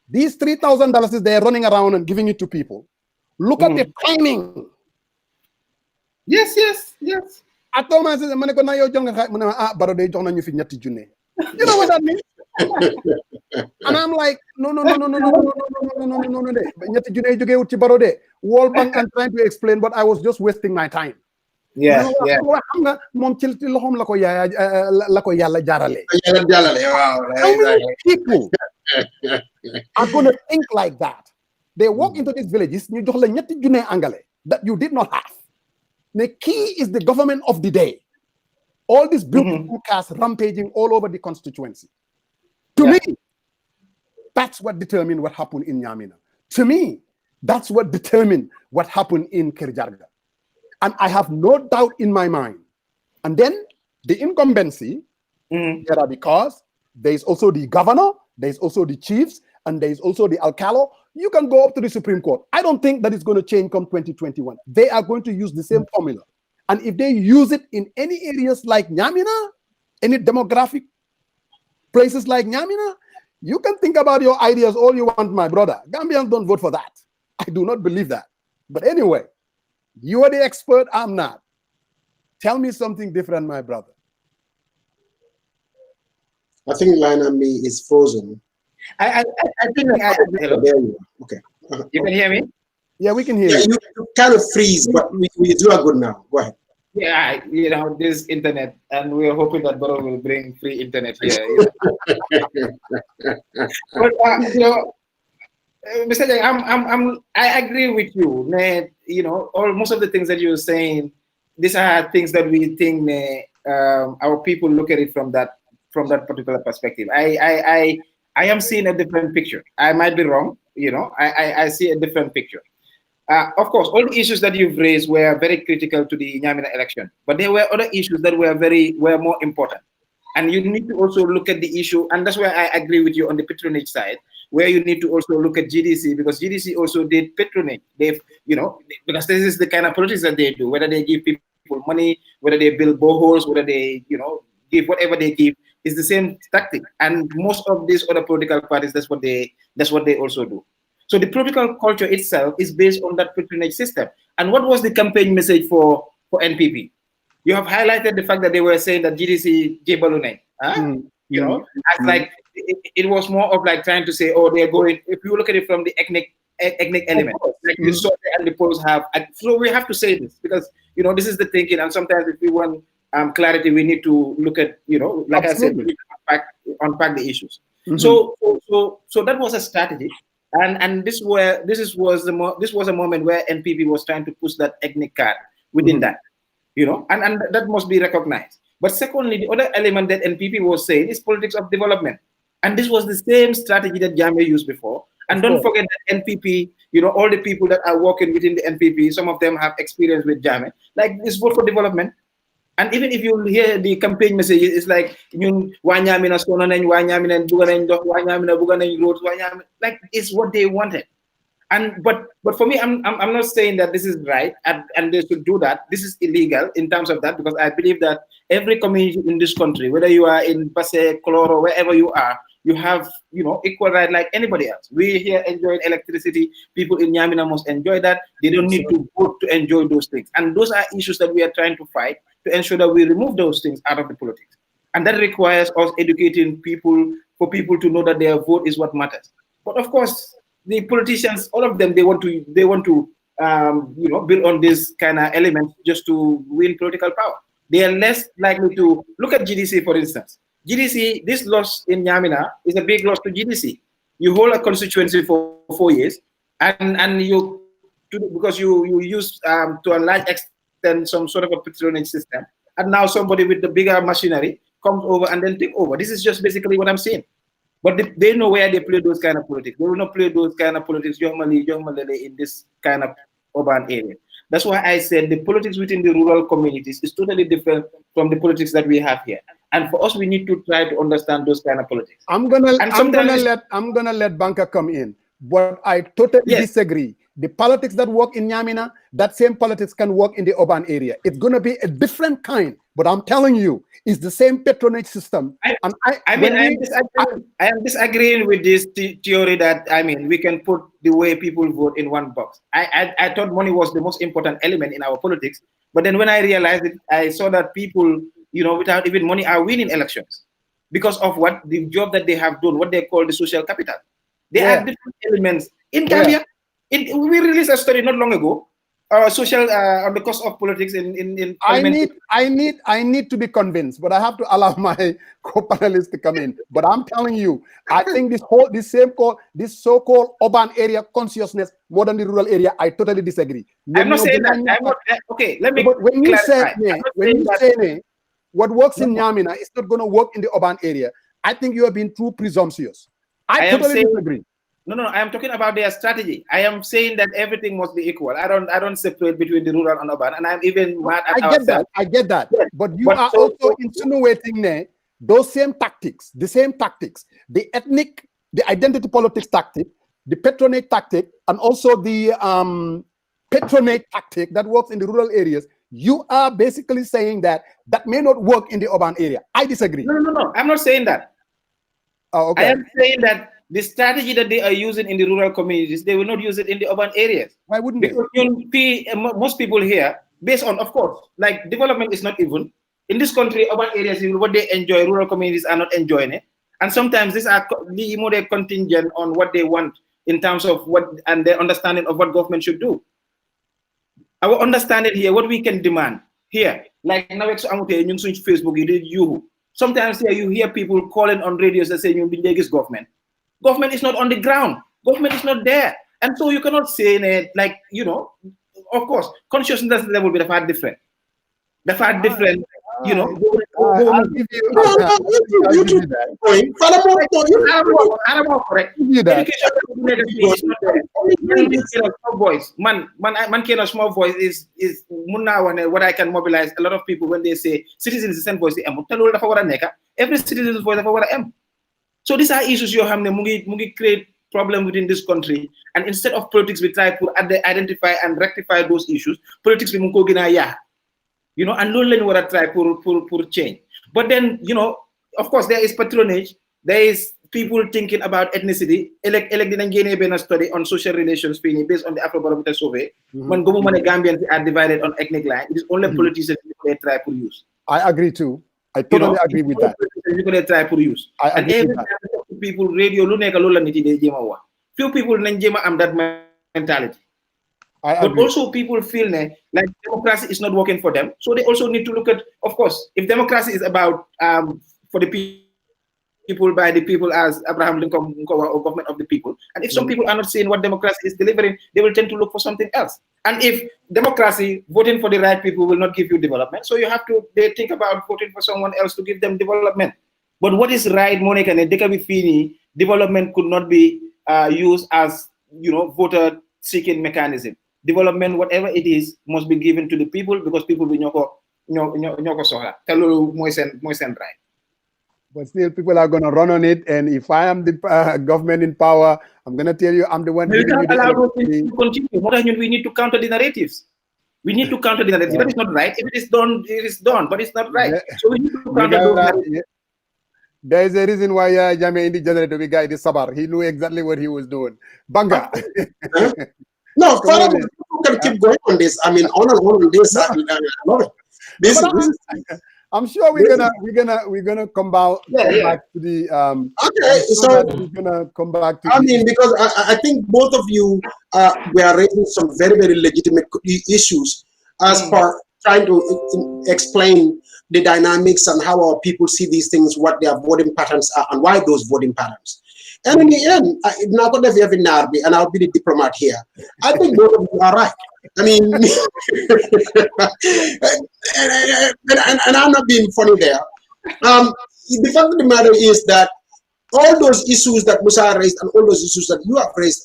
These $3,000 they're running around and giving it to people. Look at the timing. Yes. I told my sister, you know what that means? And I'm like, no. World Bank, I'm trying to explain, but I was just wasting my time. Yeah. How many people are going to think like that? They walk into these villages that you did not have. The key is the government of the day. All these beautiful cars rampaging all over the constituency. To me, that's what determined what happened in Niamina. To me, that's what determined what happened in Kerr. And I have no doubt in my mind. And then the incumbency, there are because there's also the governor, there's also the chiefs, and there's also the alcalo. You can go up to the Supreme Court. I don't think that it's going to change come 2021. They are going to use the same formula. And if they use it in any areas like Niamina, any demographic places like Niamina, you can think about your ideas all you want, my brother. Gambians don't vote for that. I do not believe that. But anyway, you are the expert, I'm not. Tell me something different, my brother. I think line on me is frozen. I think hello? There you are. Okay. You can hear me? Yeah, we can hear you. You kind of freeze, but we do are good now. Go ahead. Yeah, this internet, and we're hoping that Borough will bring free internet here. But Mr. Jai, I agree with you. Most of the things that you're saying, these are things that we think our people look at it from that particular perspective. I am seeing a different picture. I might be wrong. I see a different picture. Of course, all the issues that you've raised were very critical to the Niamina election, but there were other issues that were more important. And you need to also look at the issue, and that's where I agree with you on the patronage side, where you need to also look at GDC, because GDC also did patronage. They've, because this is the kind of politics that they do, whether they give people money, whether they build boreholes, whether they, give whatever they give, is the same tactic. And most of these other political parties, that's what they also do. So the political culture itself is based on that patronage system. And what was the campaign message for NPP? You have highlighted the fact that they were saying that GDC Jebalune, you know, as like it was more of like trying to say, oh, they're going. If you look at it from the ethnic element, like you saw and the polls have. So we have to say this because you know this is the thinking, and sometimes if we want clarity, we need to look at like Absolutely. I said, unpack the issues. So that was a strategy. And this was a moment where NPP was trying to push that ethnic card within that, and that must be recognized. But secondly, the other element that NPP was saying is politics of development, and this was the same strategy that Jammeh used before. And don't forget that NPP, all the people that are working within the NPP, some of them have experience with Jammeh. Like this vote for development. And even if you hear the campaign messages, it's like like it's what they wanted. And but for me, I'm not saying that this is right and they should do that. This is illegal in terms of that, because I believe that every community in this country, whether you are in Basse, Coloro, wherever you are, you have equal right like anybody else. We here enjoy electricity. People in Niamina must enjoy that. They don't need to vote to enjoy those things. And those are issues that we are trying to fight to ensure that we remove those things out of the politics. And that requires us educating people, for people to know that their vote is what matters. But of course, the politicians, all of them, they want to build on this kind of element just to win political power. They are less likely to look at GDC, for instance. GDC, this loss in Niamina is a big loss to GDC. You hold a constituency for 4 years, and because you use to a large extent some sort of a patronage system, and now somebody with the bigger machinery comes over and then take over. This is just basically what I'm saying. But they know where they play those kind of politics. They will not play those kind of politics in this kind of urban area. That's why I said the politics within the rural communities is totally different from the politics that we have here. And for us, we need to try to understand those kind of politics. I'm gonna let Banka come in, but I totally disagree. The politics that work in Niamina, that same politics can work in the urban area. It's gonna be a different kind, but I'm telling you, it's the same patronage system. I am disagreeing with this theory that we can put the way people vote in one box. I thought money was the most important element in our politics, but then when I realized it, I saw that people, without even money, are winning elections because of what the job that they have done, what they call the social capital. There are different elements in Gambia. We released a study not long ago, social on the cost of politics in I need to be convinced, but I have to allow my co-panelists to come in. But I'm telling you, I think this so-called urban area consciousness more than the rural area, I totally disagree. I'm not saying that. Okay, let me. But when you say what works in Niamina is not going to work in the urban area, I think you have been too presumptuous. I totally disagree. No, I am talking about their strategy. I am saying that everything must be equal. I don't separate between the rural and urban, and I'm even mad at ourselves. I get that. Yes. But you are also insinuating those same tactics, the identity politics tactic, the patronage tactic, and also the patronage tactic that works in the rural areas. You are basically saying that may not work in the urban area. I disagree. No. I'm not saying that. Oh, okay. I am saying that the strategy that they are using in the rural communities, they will not use it in the urban areas. Why wouldn't they? Most people here, based on, of course, like development is not even. In this country, urban areas, what they enjoy, rural communities are not enjoying it. And sometimes these are more contingent on what they want in terms of and their understanding of what government should do. Our understanding here, what we can demand here, like now Facebook, sometimes here you hear people calling on radios that say government. Government is not on the ground. Government is not there. And so you cannot say of course, consciousness level will be far different. The far different, I'll give you small voice. Man can a small voice is what I can mobilize a lot of people when they say citizens is the same voice. Every citizen's voice of So these are issues you have to create problem within this country. And instead of politics, we try to identify and rectify those issues. Politics we munko gina and no what I try for change. But then, of course, there is patronage, there is people thinking about ethnicity. Elect dinañ génnee benn study on social relations fii based on the Afrobarometer survey. Man gëmuma ne Gambians are divided on ethnic line. It is only politicians who try to use. I agree too. I totally agree with that. You could try to use. And every time people radio lu nekk loolu la nit yi day jéem a wax. Few people nañ jéem a am that mentality. But also people feel like democracy is not working for them. So they also need to look at, of course, if democracy is about for the people, by the people, as Abraham Lincoln or government of the people. And if some people are not seeing what democracy is delivering, they will tend to look for something else. And if democracy, voting for the right people will not give you development, so you have to they think about voting for someone else to give them development. But what is right, Monica, and development could not be used as, voter seeking mechanism. Development, whatever it is, must be given to the people because people will nyoko sohla. Tell more right. But still, people are going to run on it. And if I am the government in power, I'm going to tell you I'm the one. We can't allow those things to continue. We need to counter the narratives. We need to counter the narrative. That is not right. If it is done, it is done. But it's not right. Yeah. So we need to counter those narratives. There is a reason why Jame in the generator, the guy, the Sabar, he knew exactly what he was doing. Banga. No, people can keep going on this. I mean, on this. I love it. I'm sure we're gonna come back to the okay. So we're gonna come back to. I mean, because I think both of you were raising some very, very legitimate issues as per trying to explain the dynamics and how our people see these things, what their voting patterns are, and why those voting patterns. And in the end, now going to have an army, and I'll be the diplomat here. I think both of you are right. I mean, and I'm not being funny there. The fact of the matter is that all those issues that Musa raised and all those issues that you have raised,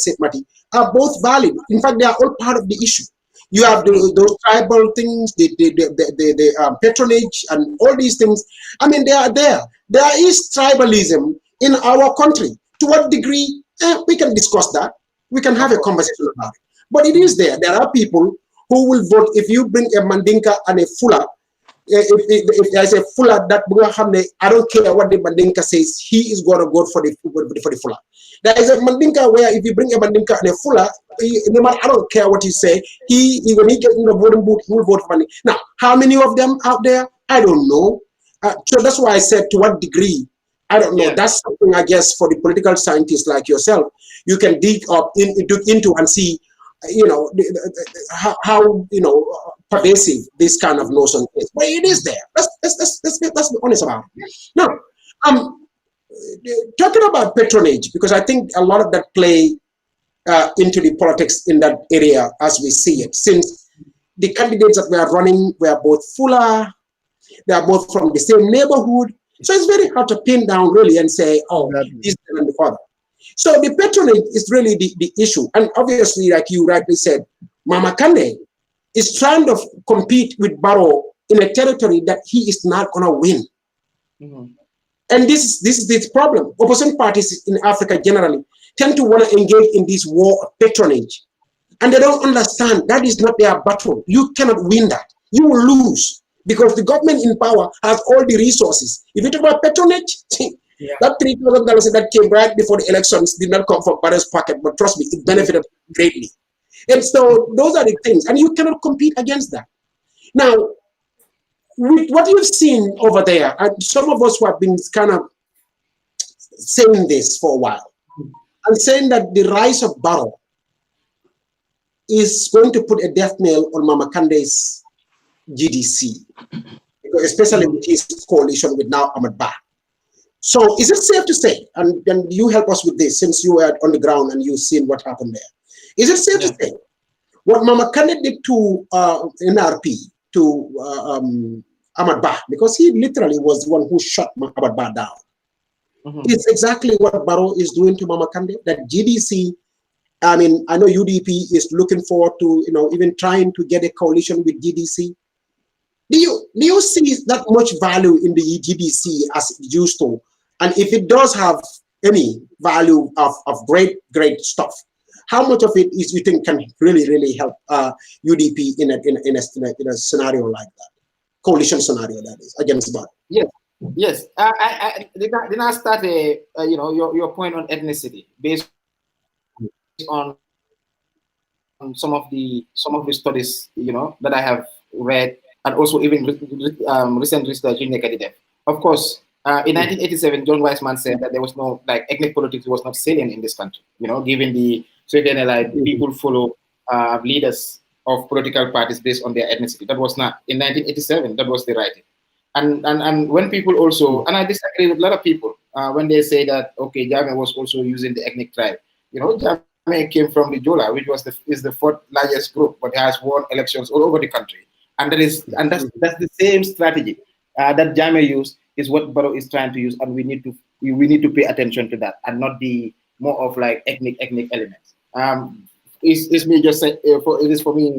Sait Matty, are both valid. In fact, they are all part of the issue. You have those tribal things, the patronage, and all these things. I mean, they are there. There is tribalism in our country. To what degree? We can discuss that. We can have a conversation about it. But it is there. There are people who will vote. If you bring a Mandinka and a Fula, if there's a Fula that I don't care what the Mandinka says, he is going to vote for the Fula. There is a Mandinka where if you bring a Mandinka and a Fula, no matter, I don't care what you say, when he gets in the voting booth, he will vote for Mandinka. Now, how many of them out there? I don't know. So that's why I said to what degree. I don't know. Yeah. That's something, I guess, for the political scientists like yourself, you can dig into and see, how pervasive this kind of notion is. But it is there. Let's be honest about it. Now, talking about patronage, because I think a lot of that play into the politics in that area as we see it, since the candidates that were running were both Fula, they are both from the same neighborhood. So it's very hard to pin down really and say, oh, this and the father. So the patronage is really the issue. And obviously, like you rightly said, Mama Kande is trying to compete with Barrow in a territory that he is not going to win. And this is the problem. Opposition parties in Africa generally tend to want to engage in this war of patronage. And they don't understand that is not their battle. You cannot win that. You will lose. Because the government in power has all the resources. If you talk about patronage, that $3,000 that came right before the elections did not come from Barrow's pocket, but trust me, it benefited greatly. And so those are the things, and you cannot compete against that. Now, with what you've seen over there, and some of us who have been kind of saying this for a while, and saying that the rise of Barrow is going to put a death knell on Mama Kande's GDC, especially with his coalition with now Ahmad Bah. So is it safe to say, and you help us with this since you were on the ground and you've seen what happened there, is it safe to say what Mama Kande did to NRP, to Ahmad Bah, because he literally was the one who shot Ahmad Bah down, it's exactly what Barrow is doing to Mama Kande, that GDC, I mean, I know UDP is looking forward to, even trying to get a coalition with GDC. Do you see that much value in the GDC as it used to? And if it does have any value of great stuff, how much of it is you think can really help UDP in a scenario like that, coalition scenario that is against Barrow? Yes, Yes, did I start your point on ethnicity based on some of the studies that I have read, and also even recent research in Nekadidef. Of course, in 1987, John Weissman said that there was no ethnic politics was not salient in this country. Given the certain people follow leaders of political parties based on their ethnicity. That was not in 1987. That was the writing. And when people also, and I disagree with a lot of people when they say that okay, Jammeh was also using the ethnic tribe. Jammeh came from the Jola, which is the fourth largest group, but has won elections all over the country, and that's the same strategy that Jammeh used is what Barrow is trying to use, and we need to pay attention to that and not be more of ethnic elements. It's me just say, it is for me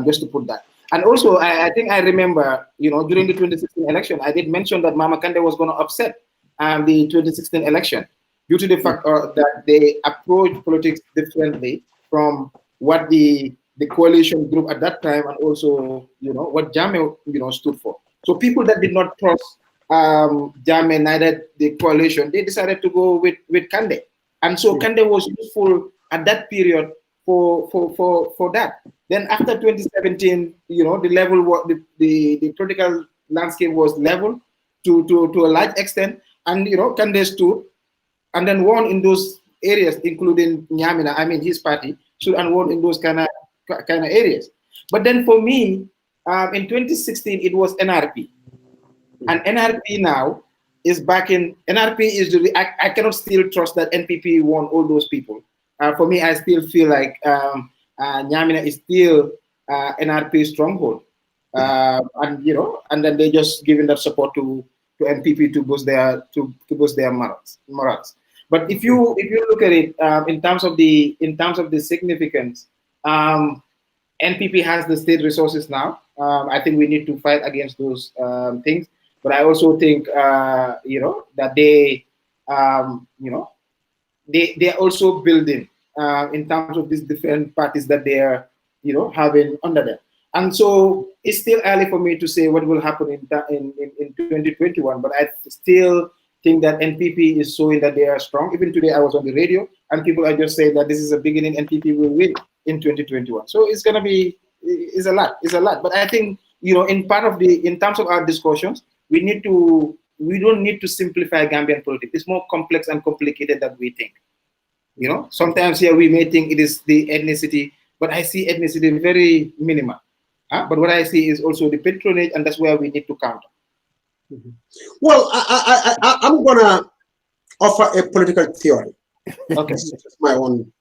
just to put that. And also, I think I remember, during the 2016 election, I did mention that Mama Kande was going to upset the 2016 election due to the fact that they approach politics differently from what the coalition group at that time, and also, what Jammeh, stood for. So people that did not trust Jammeh, neither the coalition, they decided to go with Kande. And so Kande was useful at that period for that. Then after 2017, the level was the political landscape was level to a large extent, and Kande stood and then won in those areas, including Niamina. I mean, his party stood and won in those kind of areas. But then for me, in 2016, it was NRP, and NRP now is back in. NRP is I cannot still trust that NPP won all those people. For me, I still feel like Niamina is still NRP stronghold, and then they just giving that support to NPP to boost their morals. But if you look at it in terms of the significance, NPP has the state resources now. I think we need to fight against those things. But I also think that they are also building in terms of these different parties that they are having under them. And so it's still early for me to say what will happen in 2021, but I still think that NPP is showing that they are strong. Even today I was on the radio and people are just saying that this is a beginning, NPP will win in 2021. So it's going to be, it's a lot. But I think, in terms of our discussions, we don't need to simplify Gambian politics. It's more complex and complicated than we think. Sometimes here we may think it is the ethnicity, but I see ethnicity very minimal. But what I see is also the patronage, and that's where we need to counter. Mm-hmm. Well, I'm going to offer a political theory. Okay. It's my own.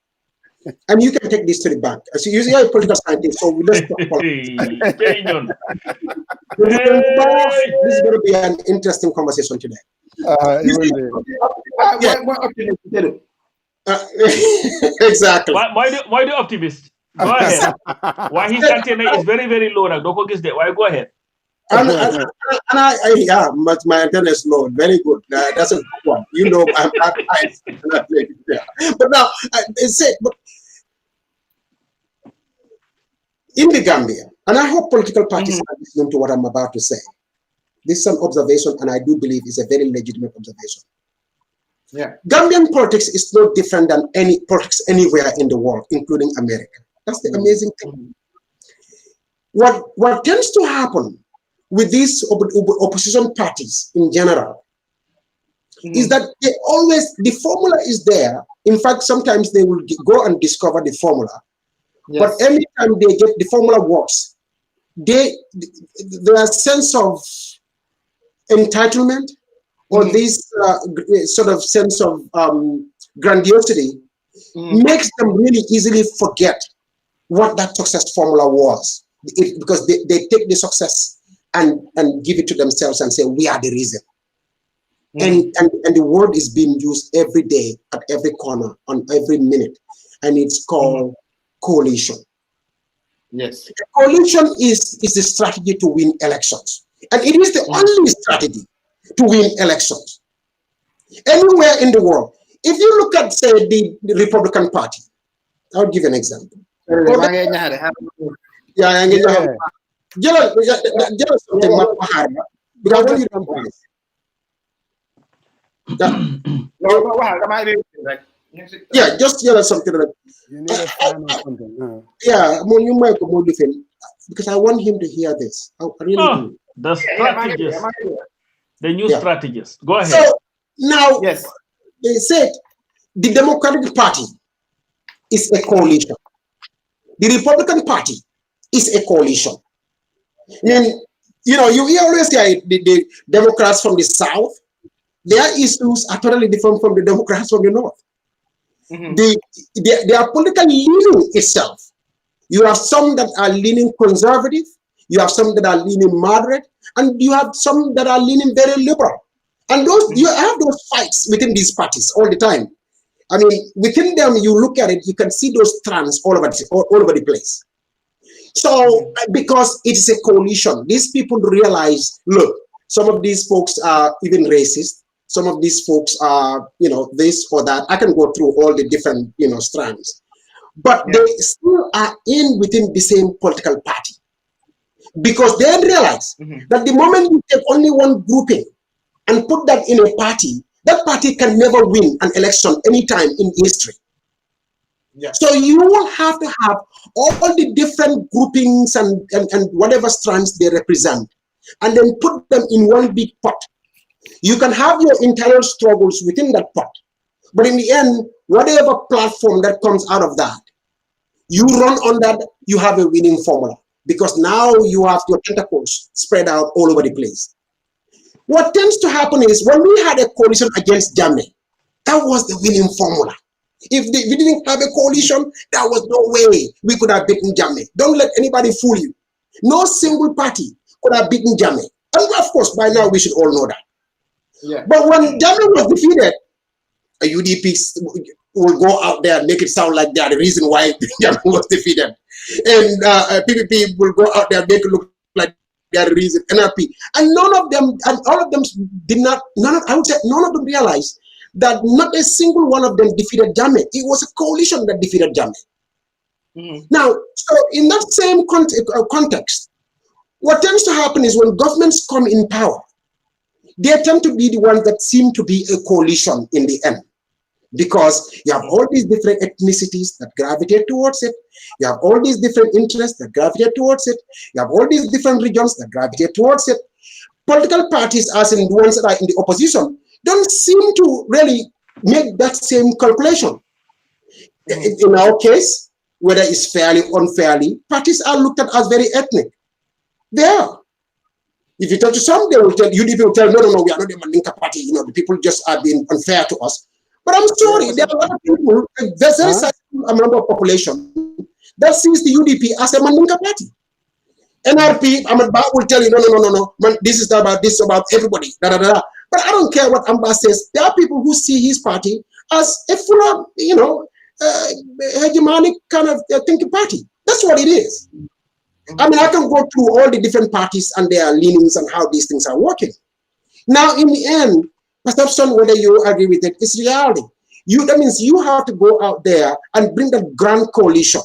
And you can take this to the bank. So you're a political scientist, so let's talk politics. This is going to be an interesting conversation today. Exactly. Why the optimist? Go ahead. Why his antenna is very, very low. Why go ahead? My antenna is low. Very good. That's a good one. I'm not high. But now, but in the Gambia, and I hope political parties are listening to what I'm about to say. This is an observation, and I do believe it's a very legitimate observation. Yeah. Gambian politics is no different than any politics anywhere in the world, including America. That's the amazing thing. What tends to happen with these opposition parties in general is that the formula is there. In fact, sometimes they will go and discover the formula. Yes. But every time they get the formula works, their sense of entitlement or this sort of sense of grandiosity makes them really easily forget what that success formula was, because they take the success and give it to themselves and say, we are the reason. And the word is being used every day, at every corner, on every minute, and it's called coalition. Yes. Coalition is the strategy to win elections, and it is the only strategy to win elections anywhere in the world. If you look at, say, the Republican Party, I'll give you an example. Yeah, just something like. You need a fan or something. Yeah, you might go more different because I want him to hear this. I really do. The strategist, the new strategist. Go ahead. So now, they said the Democratic Party is a coalition. The Republican Party is a coalition. And, you always hear the Democrats from the South, their issues are totally different from the Democrats from the North. Their political leaning itself. You have some that are leaning conservative, you have some that are leaning moderate, and you have some that are leaning very liberal. And you have those fights within these parties all the time. I mean, within them, you look at it, you can see those strands all over the place. So, because it is a coalition, these people realize, look, some of these folks are even racist. Some of these folks are, this or that. I can go through all the different, strands. But they still are within the same political party. Because they realize that the moment you take only one grouping and put that in a party, that party can never win an election anytime in history. So you will have to have all the different groupings and whatever strands they represent, and then put them in one big pot. You can have your internal struggles within that pot, but in the end, whatever platform that comes out of that, you run on that, you have a winning formula, because now you have your tentacles spread out all over the place. What tends to happen is when we had a coalition against Jammeh, that was the winning formula. If we didn't have a coalition, there was no way we could have beaten Jammeh. Don't let anybody fool you. No single party could have beaten Jammeh. And of course, by now we should all know that. But when Jammeh was defeated, a UDP will go out there and make it sound like they are the reason why Jammeh was defeated. And PPP will go out there and make it look like they are the reason, NRP. And none of them, and all of them did not, I would say none of them realized that not a single one of them defeated Jammeh. It was a coalition that defeated Jammeh. Now, so in that same context, what tends to happen is when governments come in power, they tend to be the ones that seem to be a coalition in the end. Because you have all these different ethnicities that gravitate towards it. You have all these different interests that gravitate towards it. You have all these different regions that gravitate towards it. Political parties, as in the ones that are in the opposition, don't seem to really make that same calculation. In our case, whether it's fairly or unfairly, parties are looked at as very ethnic. They are. If you talk to some, they will tell, UDP will tell, no, we are not a Mandinka party. The people just are being unfair to us. But I'm sorry, there are a lot of people, there's a very sizable amount of population that sees the UDP as a Mandinka party. NRP, Ahmed Ba will tell you, no, man, this is about everybody, But I don't care what Amba says. There are people who see his party as a full, hegemonic kind of thinking party. That's what it is. I mean, I can go through all the different parties and their leanings and how these things are working. Now, in the end, perception, whether you agree with it, is reality. That means you have to go out there and bring the grand coalition.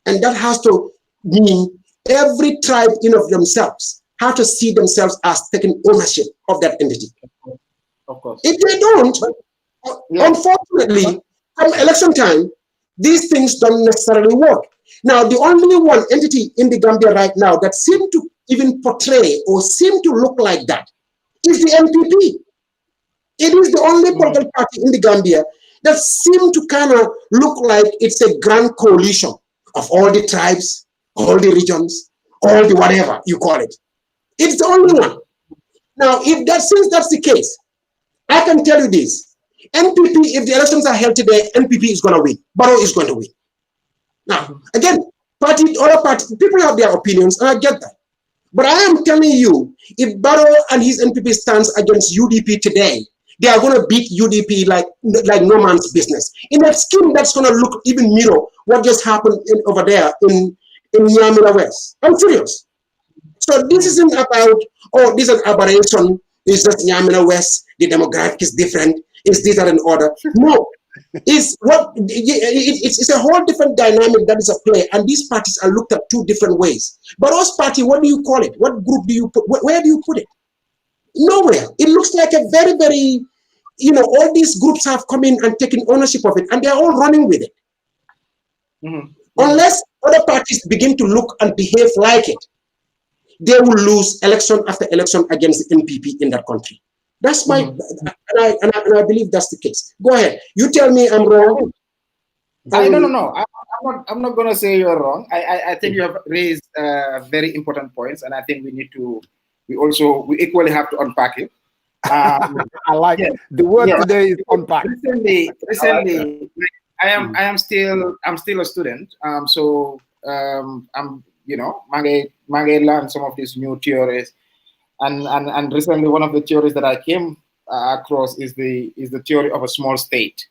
And that has to mean every tribe in of themselves have to see themselves as taking ownership of that entity. Of course. If they don't, unfortunately, come election time, these things don't necessarily work. Now, the only one entity in the Gambia right now that seem to even portray or seem to look like that is the NPP. It is the only political party in the Gambia that seem to kind of look like it's a grand coalition of all the tribes, all the regions, all the whatever you call it. It's the only one. Now, since that's the case, I can tell you this. NPP, if the elections are held today, NPP is going to win. Barrow is going to win. Now, again, other parties, people have their opinions, and I get that. But I am telling you, if Barrow and his NPP stands against UDP today, they are going to beat UDP like no man's business. In a scheme that's going to look even mirror what just happened over there in Niamina West. I'm serious. So this isn't about, this is an aberration, it's just Niamina West, the demographic is different, it's this and an order. No. It's a whole different dynamic that is at play, and these parties are looked at two different ways. But us party, what do you call it? What group do you put? Where do you put it? Nowhere. It looks like a very, very you know, all these groups have come in and taken ownership of it, and they're all running with it. Unless other parties begin to look and behave like it, they will lose election after election against the NPP in that country. That's my, and I believe that's the case. Go ahead. You tell me I'm wrong. No. I'm not going to say you're wrong. I think you have raised very important points, and I think we equally have to unpack it. I like it. The word today is unpack. Recently, I'm still a student. I'm learn some of these new theories, and recently one of the theories that I came across is the theory of a small state.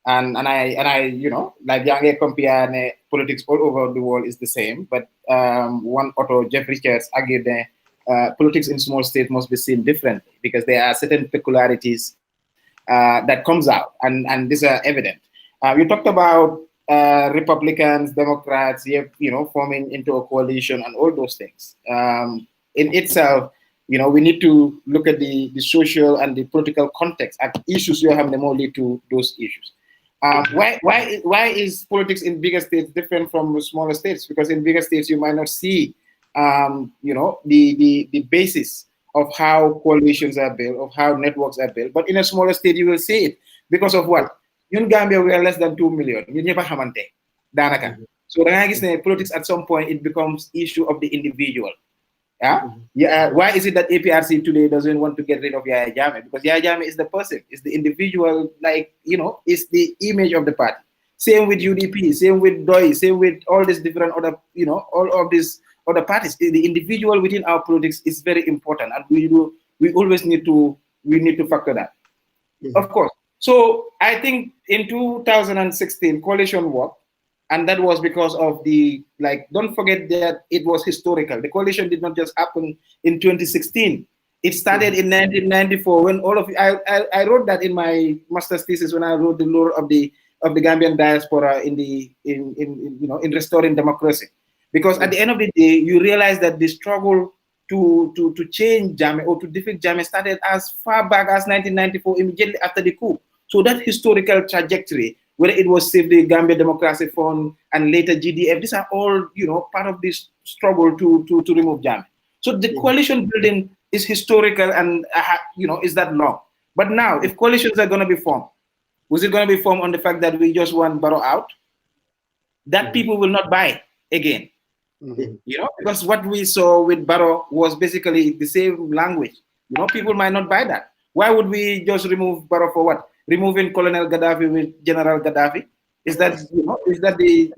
And I you know, like Jange compare politics all over the world is the same, but one author, Jeff Richards, argued that politics in small states must be seen differently because there are certain peculiarities that comes out, and these are evident. You talked about Republicans, Democrats, you know, forming into a coalition and all those things. In itself, you know, we need to look at the social and the political context and issues you have more lead to those issues. Why is politics in bigger states different from smaller states? Because in bigger states you might not see, you know, the basis of how coalitions are built, of how networks are built. But in a smaller state you will see it because of what? In Gambia we are less than 2 million. So politics at some point it becomes issue of the individual. Why is it that APRC today doesn't want to get rid of Yaya Jammeh? Because Yaya Jammeh is the person, is the individual, like, you know, is the image of the party. Same with UDP, same with DOI, same with all these different other, you know, all of these other parties. The individual within our politics is very important, and we always need to factor that. Of course. So I think in 2016 coalition worked. And that was because of the, like, don't forget that it was historical. The coalition did not just happen in 2016. It started in 1994 when all of I wrote that in my master's thesis when I wrote the lore of the Gambian diaspora in restoring democracy. Because at the end of the day, you realize that the struggle to change Jammeh or to defeat Jammeh started as far back as 1994, immediately after the coup. So that historical trajectory, whether it was Save the Gambia Democracy Fund and later GDF, these are all, you know, part of this struggle to remove Jammeh. So the coalition building is historical and, you know, is that long. But now, if coalitions are going to be formed, was it going to be formed on the fact that we just want Barrow out? That people will not buy again. You know, because what we saw with Barrow was basically the same language. You know, people might not buy that. Why would we just remove Barrow for what? Removing Colonel Gaddafi with General Gaddafi? Is that, you know, is that the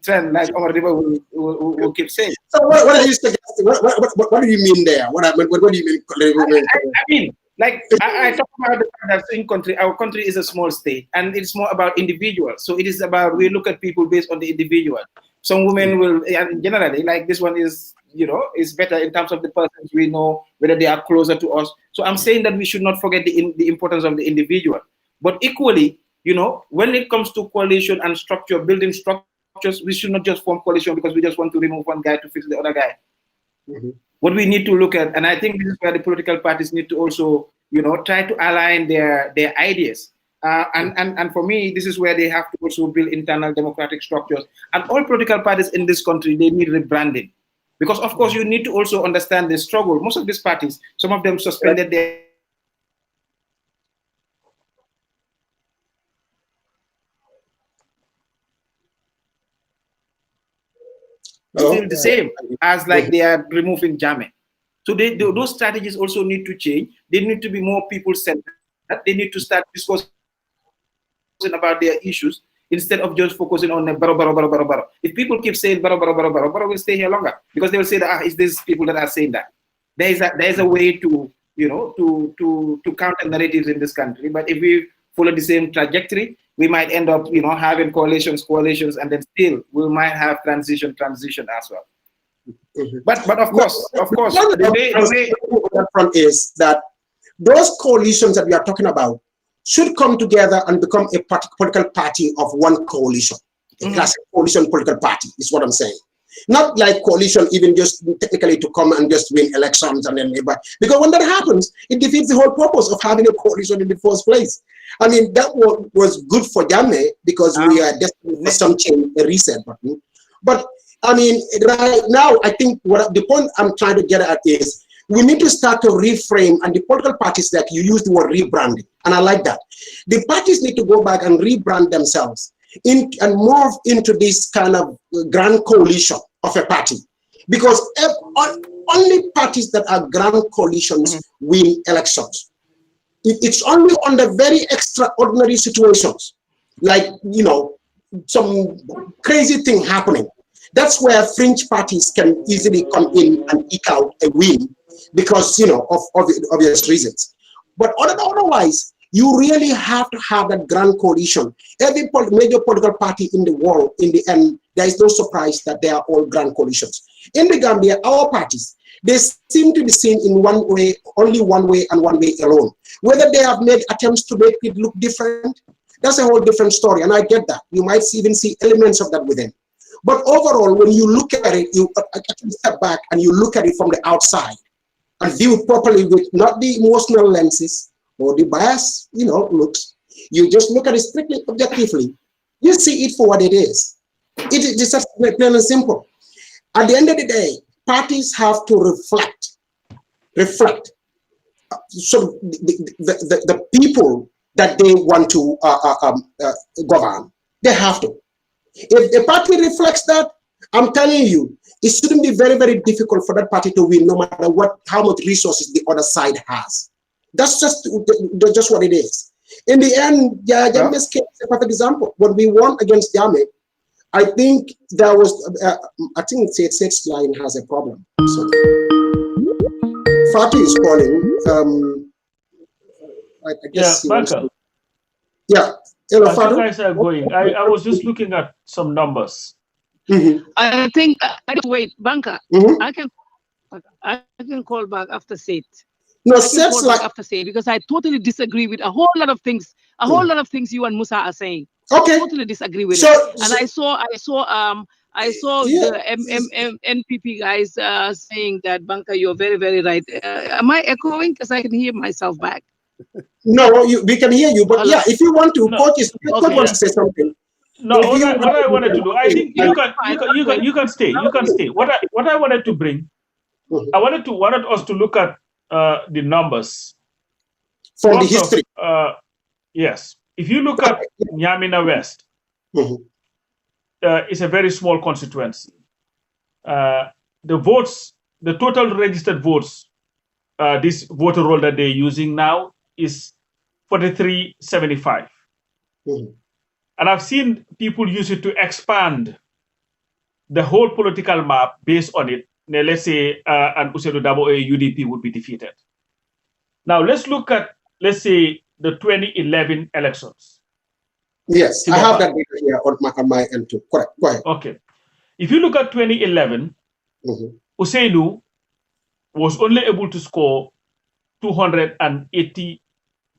trend like Omar Riba will keep saying? So what are you suggesting? What do you mean there? What do you mean? I mean, like I talk about the fact that our country is a small state, and it's more about individuals. So it is about, we look at people based on the individual. Some women will, and generally, like this one is, you know, is better in terms of the persons we know, whether they are closer to us. So I'm saying that we should not forget the importance of the individual. But equally, you know, when it comes to coalition and structure, building structures, we should not just form coalition because we just want to remove one guy to fix the other guy. What we need to look at, and I think this is where the political parties need to also, you know, try to align their ideas. And for me, this is where they have to also build internal democratic structures. And all political parties in this country, they need rebranding. Because, of course, you need to also understand the struggle. Most of these parties, some of them suspended their still the same as like they are removing Jammeh. So those strategies also need to change. They need to be more people-centered. They need to start discussing about their issues instead of just focusing on the baro. If people keep saying baro will stay here longer because they will say that it's these people that are saying that. There is a way to, you know, to counter narratives in this country. But if we follow the same trajectory, we might end up, you know, having coalitions, and then still we might have transition as well. But of course, the way that front is that those coalitions that we are talking about should come together and become a political party of one coalition. A classic coalition political party is what I'm saying. Not like coalition, even just technically to come and just win elections and then because when that happens, it defeats the whole purpose of having a coalition in the first place. I mean, that was good for Jammeh because we are destined for some change, a reset button. But I mean, right now, I think the point I'm trying to get at is we need to start to reframe, and the political parties that you use the word rebranding, and I like that. The parties need to go back and rebrand themselves and morph into this kind of grand coalition of a party, because only parties that are grand coalitions win elections. It's only under very extraordinary situations, like, you know, some crazy thing happening. That's where fringe parties can easily come in and eke out a win because, you know, of obvious reasons. But otherwise, you really have to have that grand coalition. Every major political party in the world, in the end, there is no surprise that they are all grand coalitions. In the Gambia, our parties, they seem to be seen in one way, only one way and one way alone. Whether they have made attempts to make it look different, that's a whole different story, and I get that. You might even see elements of that within. But overall, when you look at it, you actually step back and you look at it from the outside and view it properly with not the emotional lenses or the bias, you know, looks. You just look at it strictly objectively. You see it for what it is. It is just plain and simple. At the end of the day, parties have to reflect. So the people that they want to govern, they have to. If a party reflects that, I'm telling you, it shouldn't be very, very difficult for that party to win, no matter how much resources the other side has. That's just what it is. In the end, Jammeh's case is a perfect example. When we won against Jammeh, I think there was, I think Sait's line has a problem. So, Fatu is calling. I guess yeah. Hello, as you guys are going, I was just looking at some numbers. I think wait, Banker. I can call back after Sait. No, Sait's like after Sait, because I totally disagree with a whole lot of things. A whole lot of things you and Musa are saying. Okay. I totally disagree with it. And I saw the NPP guys saying that, Banker, you're very, very right. Am I echoing? Because I can hear myself back. No, we can hear you, but yeah, if you want to, Coach wants to say something. No, what I wanted to do, I think you can stay. You can stay. What I wanted to bring, I wanted us to look at the numbers from the history. Yes, if you look at Niamina West, it's a very small constituency. The votes, the total registered votes, this voter roll that they're using now is 4375. And I've seen people use it to expand the whole political map based on it. Now, let's say an Ousainou Darboe UDP would be defeated. Now let's look at, let's say, the 2011 elections. Yes, I have that data here on my end too. Correct. Go ahead. Okay. If you look at 2011, Ousainou was only able to score 280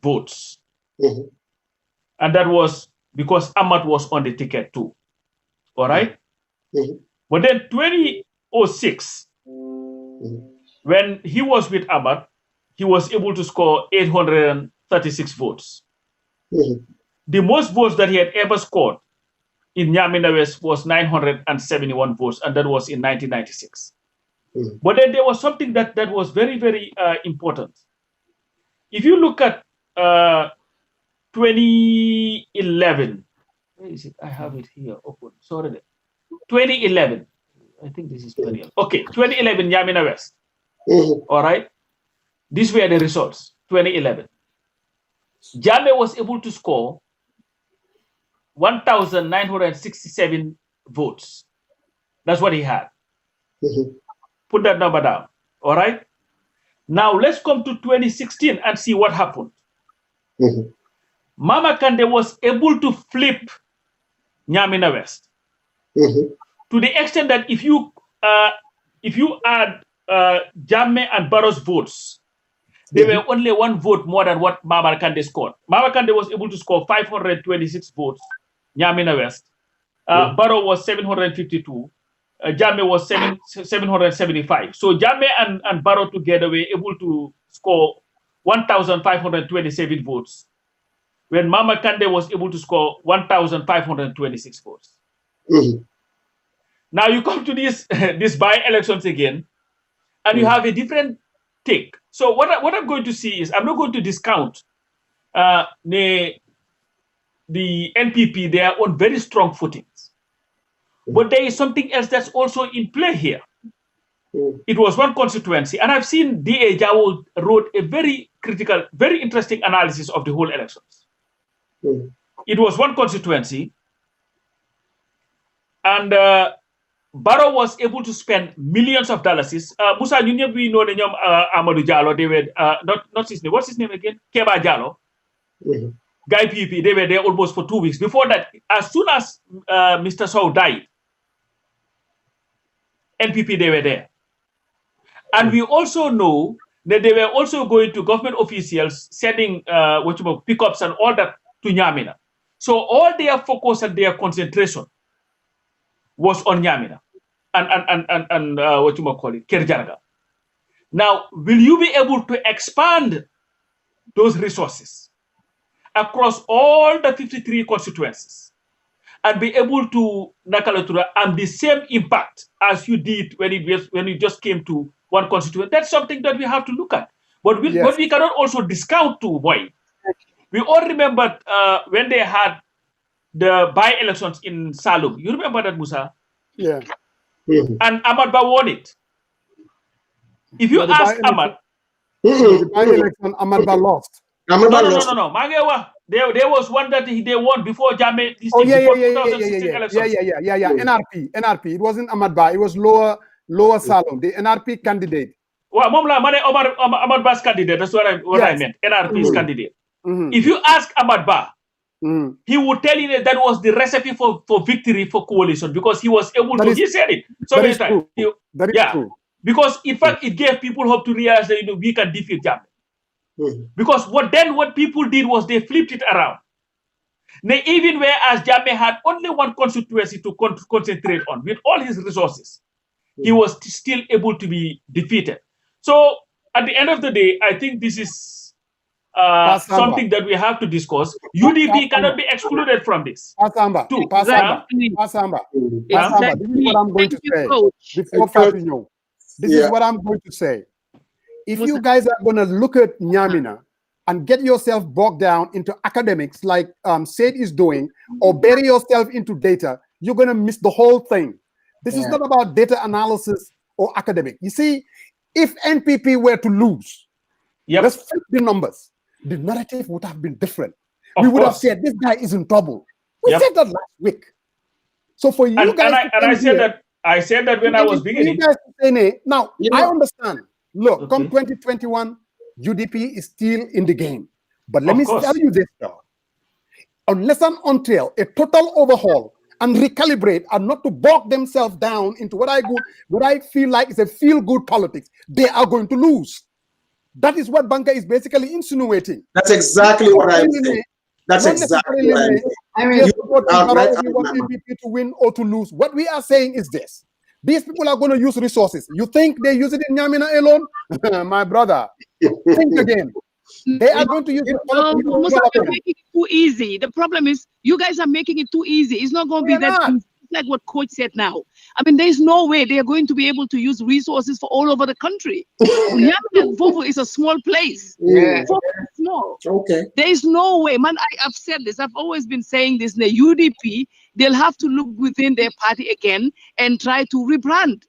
votes. And that was because Ahmad was on the ticket too. All right? But then 2006, when he was with Ahmad, he was able to score 836 votes. The most votes that he had ever scored in Niamina West was 971 votes, and that was in 1996. But then there was something that was very, very important. If you look at 2011, where is it? I have it here open. Sorry. 2011. I think this is 2011. Okay, 2011 Niamina West. All right. These were the results. 2011. Jammeh was able to score 1,967 votes. That's what he had. Put that number down. All right. Now let's come to 2016 and see what happened. Mama Kandeh was able to flip Niamina West to the extent that if you add Jammeh and Barrow's votes, they were only one vote more than what Mama Kandeh scored. Mama Kandeh was able to score 526 votes, Niamina West. Barrow was 752. Jammeh was 775. So Jammeh and Barrow together were able to score 1,527 votes, when Mama Kande was able to score 1,526 votes. Now you come to these by-elections again, and you have a different take. So what I'm going to see is, I'm not going to discount the NPP. They are on very strong footings. But there is something else that's also in play here. It was one constituency, and I've seen D.A. Jaw wrote a very critical, very interesting analysis of the whole elections. It was one constituency, and Barrow was able to spend millions of dollars. Musa, we know the name Amadou Jallo. They were not his name. What's his name again? Keba Jallo. Guy PP. They were there almost for 2 weeks. Before that, as soon as Mr. Sow died, NPP, they were there. And we also know that they were also going to government officials, sending pickups and all that to Niamina. So all their focus and their concentration was on Niamina and Kerr Jarga. Now, will you be able to expand those resources across all the 53 constituencies and be able to have the same impact as you did when it just came to one constituency? That's something that we have to look at. But we cannot also discount too, boy. We all remember when they had the by-elections in Salum. You remember that, Musa? Yeah. And Ahmad Ba won it. If you ask Ahmad, the by-election, Ahmad Ba lost. No. Mangewa, there was one that they won before Jammeh. Yeah. NRP. It wasn't Ahmad Ba. It was lower Salom. The NRP candidate. Well, Ahmad Ba's candidate. That's what I meant. NRP's candidate. If you ask Ahmad Ba, he would tell you that was the recipe for victory for coalition, because he was able to. He said it so many times. That is true. Because in fact, it gave people hope to realize that we can defeat Jammeh. Because what people did was they flipped it around. Now, even whereas Jammeh had only one constituency to concentrate on with all his resources, he was still able to be defeated. So at the end of the day, I think this is something that we have to discuss. UDP cannot be excluded from this. Pasamba. This is what I'm going to say. Before Fatou, this is what I'm going to say. If you guys are going to look at Niamina and get yourself bogged down into academics like Sait is doing, or bury yourself into data, you're going to miss the whole thing. This is not about data analysis or academic. You see, if NPP were to lose, let's flip the numbers. The narrative would have been different. We would have said, this guy is in trouble. We said that last week. So for you guys, I said that when I was beginning. You guys say, now, I understand. Look, come 2021, UDP is still in the game. But let me tell you this, though. Unless and until a total overhaul and recalibrate and not to bog themselves down into what I feel like is a feel-good politics, they are going to lose. That is what Banka is basically insinuating. That's exactly what I'm saying. That's exactly what I'm saying. I mean, you want NPP to win or to lose. What we are saying is this. These people are going to use resources. You think they use it in Niamina alone? My brother, think again. They are going to use it. Musa, you're making it too easy. The problem is you guys are making it too easy. It's not going to be that easy. Like what Coach said now. I mean, there's no way they are going to be able to use resources for all over the country. Vovo is a small place. Vovo is small. There is no way. Man, I've said this. I've always been saying this. The UDP, they'll have to look within their party again and try to rebrand.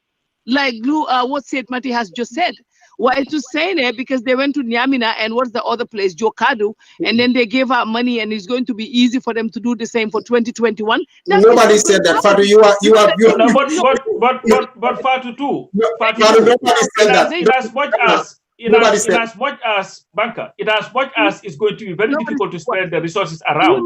Like what Sait Matty has just said. Why to say that? Because they went to Niamina and what's the other place, Jokadu, and then they gave out money, and it's going to be easy for them to do the same for 2021. Nobody said that. Fatu, you are. No, but Fatu too. Nobody said that. As much as Banka, as much as it's going to be very difficult to spread the resources around.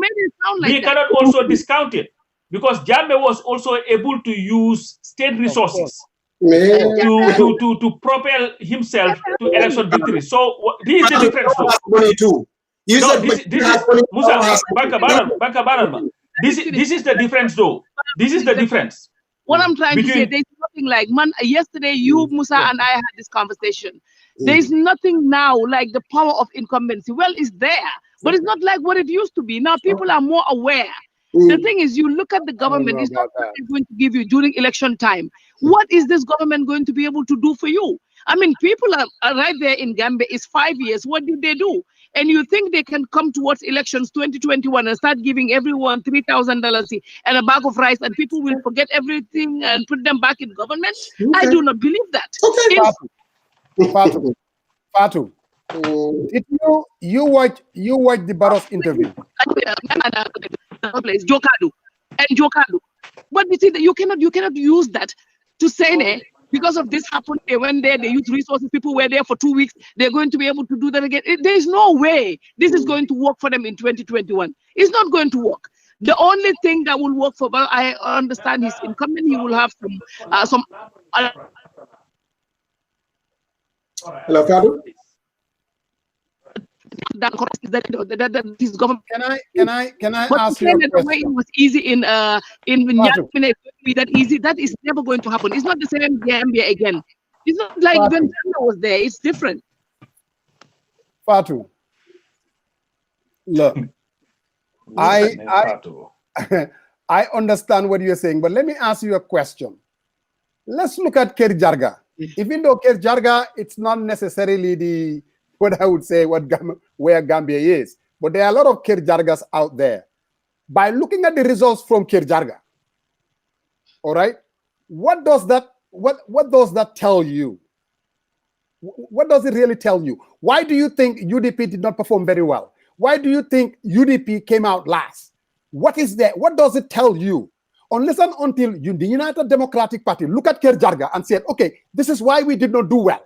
We cannot also discount it, because Jammeh was also able to use state resources to propel himself to election victory. So this is the difference. Money too. You said this is Musa Banka. This is the difference, though. This is the difference. What I'm trying to say, there's nothing like, man, yesterday you, Musa, and I had this conversation. There is nothing now like the power of incumbency. Well, it's there, but it's not like what it used to be. Now people are more aware. The thing is, you look at the government, it's not what they're going to give you during election time. What is this government going to be able to do for you? I mean, people are right there in Gambia. It's 5 years. What did they do? And you think they can come towards elections 2021 and start giving everyone $3,000 and a bag of rice and people will forget everything and put them back in government? I do not believe that. Fatu, did you watch the Barros interview? Jokadu. But you see that you cannot use that to say because of this happened, they went there, they used resources, people were there for 2 weeks, they're going to be able to do that again. There is no way this is going to work for them in 2021. It's not going to work. The only thing that will work for, well, I understand he's incumbent, he will have some Hello, Fadu? that his government. Can I ask you a question? The way it was easy in Niamina, that easy. That is never going to happen. It's not the same Gambia again. It's not like when Jarga was there. It's different. Fatu, look, I understand what you're saying, but let me ask you a question. Let's look at Kerr Jarga. Even though Kerr Jarga, it's not necessarily what I would say where Gambia is, but there are a lot of Kerr Jargas out there. By looking at the results from Kerr Jarga, all right, what does that tell you? What does it really tell you? Why do you think UDP did not perform very well? Why do you think UDP came out last? What is there? What does it tell you? Unless and until the United Democratic Party look at Kerr Jarga and said, okay, this is why we did not do well.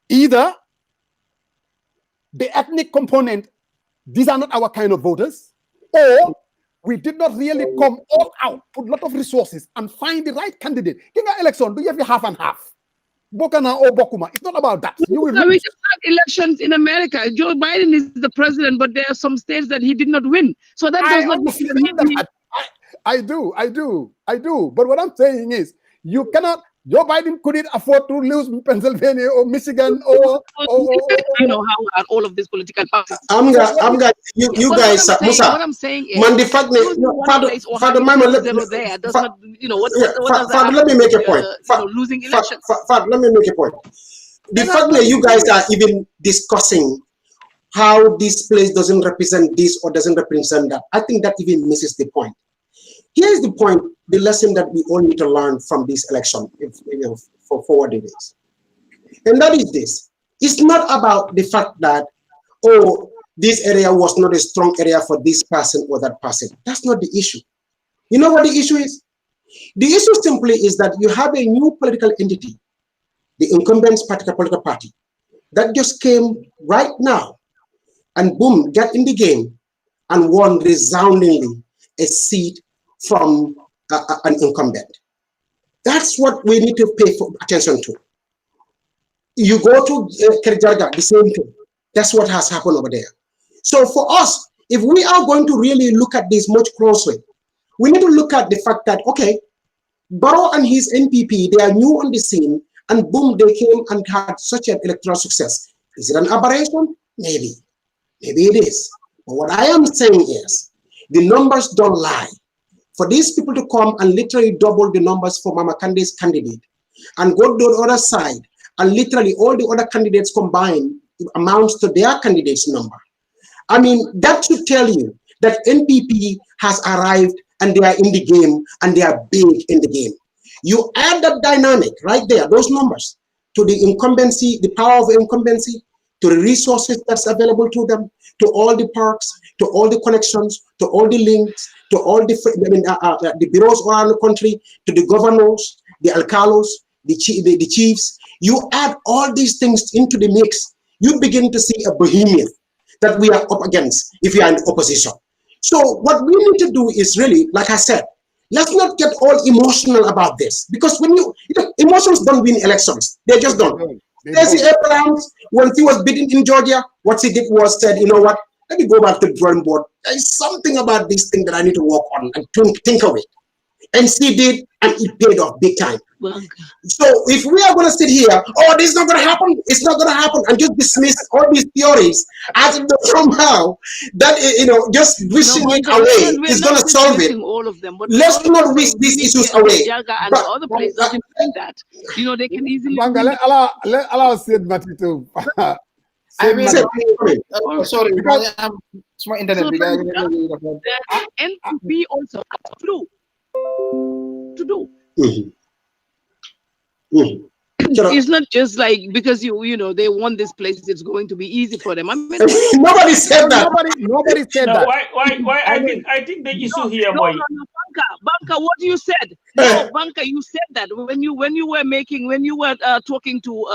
Either the ethnic component, these are not our kind of voters, or we did not really come all out, put a lot of resources and find the right candidate. Give an election, do you have half and half? Bokana or Bokuma. It's not about that. You will we just had elections in America. Joe Biden is the president, but there are some states that he did not win. So that does not mean I do. But what I'm saying is, you cannot. Joe Biden couldn't afford to lose Pennsylvania or Michigan or you know how are all of these political parties. I'm got you guys. What I'm saying is, man, the fact let me make a point. Losing elections. Let me make a point. The fact that you guys are even discussing how this place doesn't represent this or doesn't represent that, I think that even misses the point. Here's the point, the lesson that we all need to learn from this election, for forward it is. And that is this. It's not about the fact that, oh, this area was not a strong area for this person or that person. That's not the issue. You know what the issue is? The issue simply is that you have a new political entity, the incumbent political party, that just came right now and boom, got in the game and won resoundingly a seat from an incumbent. That's what we need to pay attention to. You go to Kerr Jarga, the same thing. That's what has happened over there. So for us, if we are going to really look at this much closely, we need to look at the fact that, okay, Barrow and his NPP, they are new on the scene, and boom, they came and had such an electoral success. Is it an aberration? Maybe. Maybe it is. But what I am saying is, the numbers don't lie. For these people to come and literally double the numbers for Mama Kandi's candidate and go to the other side and literally all the other candidates combined amounts to their candidate's number. I mean, that should tell you that NPP has arrived and they are in the game and they are big in the game. You add that dynamic right there, those numbers, to the incumbency, the power of incumbency, to the resources that's available to them, to all the parks, to all the connections, to all the links, to all the bureaus around the country, to the governors, the alcalos, the chiefs. You add all these things into the mix, you begin to see a behemoth that we are up against if you are in opposition. So what we need to do is really, like I said, let's not get all emotional about this, because when emotions don't win elections, they just don't. Stacey Abrams, when she was beaten in Georgia, what she did was said, you know what, let me go back to the drawing board. There is something about this thing that I need to work on and think of it. And she did, and it paid off big time. So if we are going to sit here, oh, this is not going to happen, it's not going to happen, and just dismiss all these theories as if somehow that, just wishing it away is going to solve it. All of them, but let's not wish these issues away. Jarga and the other places that they can easily. Allow Sait Matty to. I mean, sorry, because it's my internet. NPP also has to do. It's not just like because they want this place, it's going to be easy for them. I mean, nobody said that. Nobody said that. Why? I think the issue here, no, Banka, what you said? No, Banka, you said that when you were talking to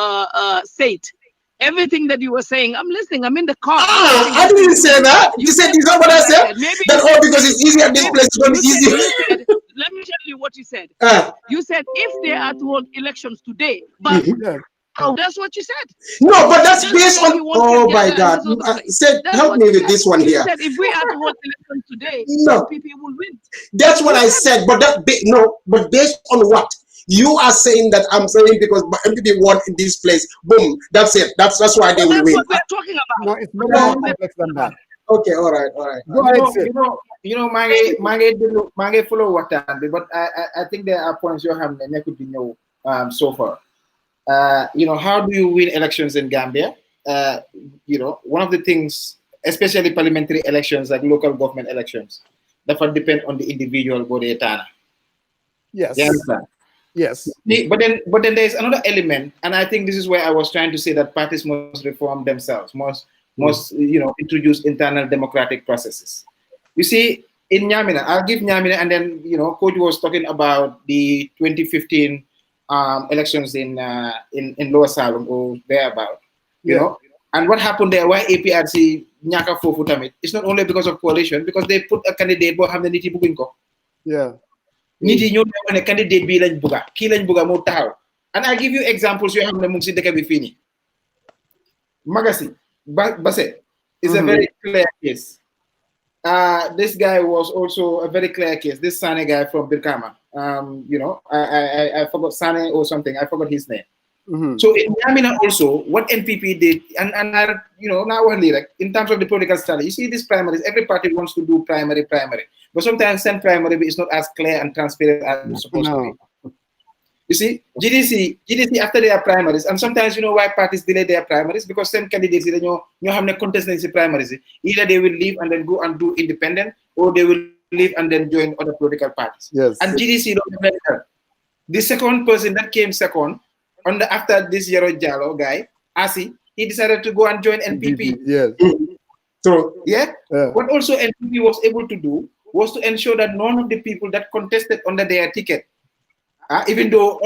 Sait. Everything that you were saying, I'm listening. I'm in the car. I didn't say that. You said, is that what I said? That because it's easier, this place is going to be easier. Let me tell you what you said. You said if they are to hold elections today, but that's what you said. No, but that's based on. Oh my God! Help me with this one here. You said if we are to hold elections today, people will win. That's what I said. But but based on what? You are saying that I'm saying because MPP won in this place. Boom. That's it. That's why they will win. That's what we're talking about. No, it's more complex than that. Okay, all right. Go ahead, Mange follow what but I think there are points you have that could be so far. How do you win elections in Gambia? One of the things, especially parliamentary elections like local government elections, that would depend on the individual body. Yes. You understand? Yes. But then there's another element, and I think this is where I was trying to say that parties must reform themselves, must introduce internal democratic processes. You see, in Niamina, I'll give Niamina, and then Coach was talking about the 2015 elections in Lower Salom or thereabout. You know, and what happened there? Why APRC nyaka fofu tamit? It's not only because of coalition, because they put a candidate bo hamne niti buguñ ko. Yeah. Niti ñoo ne candidate bi lañ buga, ki lañ buga mo taxaw. And I give you examples yo xamne mu ngi ci dëkk bi fini. Magasi Basse is a very clear case. This guy was also a very clear case. This Sane guy from Birkama. I forgot Sane or something. I forgot his name. So in Niamina also, what NPP did, and now only like in terms of the political strategy, you see these primaries, every party wants to do primary, but sometimes some primary is not as clear and transparent as it's supposed to be. You see, GDC after their primaries, and sometimes why parties delay their primaries, because some candidates you have no contestants in primaries. Either they will leave and then go and do independent, or they will leave and then join other political parties. Yes. And GDC, the second person that came second, after this Jarga Jallow guy, Asi, he decided to go and join NPP. Yes. So what also NPP was able to do was to ensure that none of the people that contested under their ticket, even though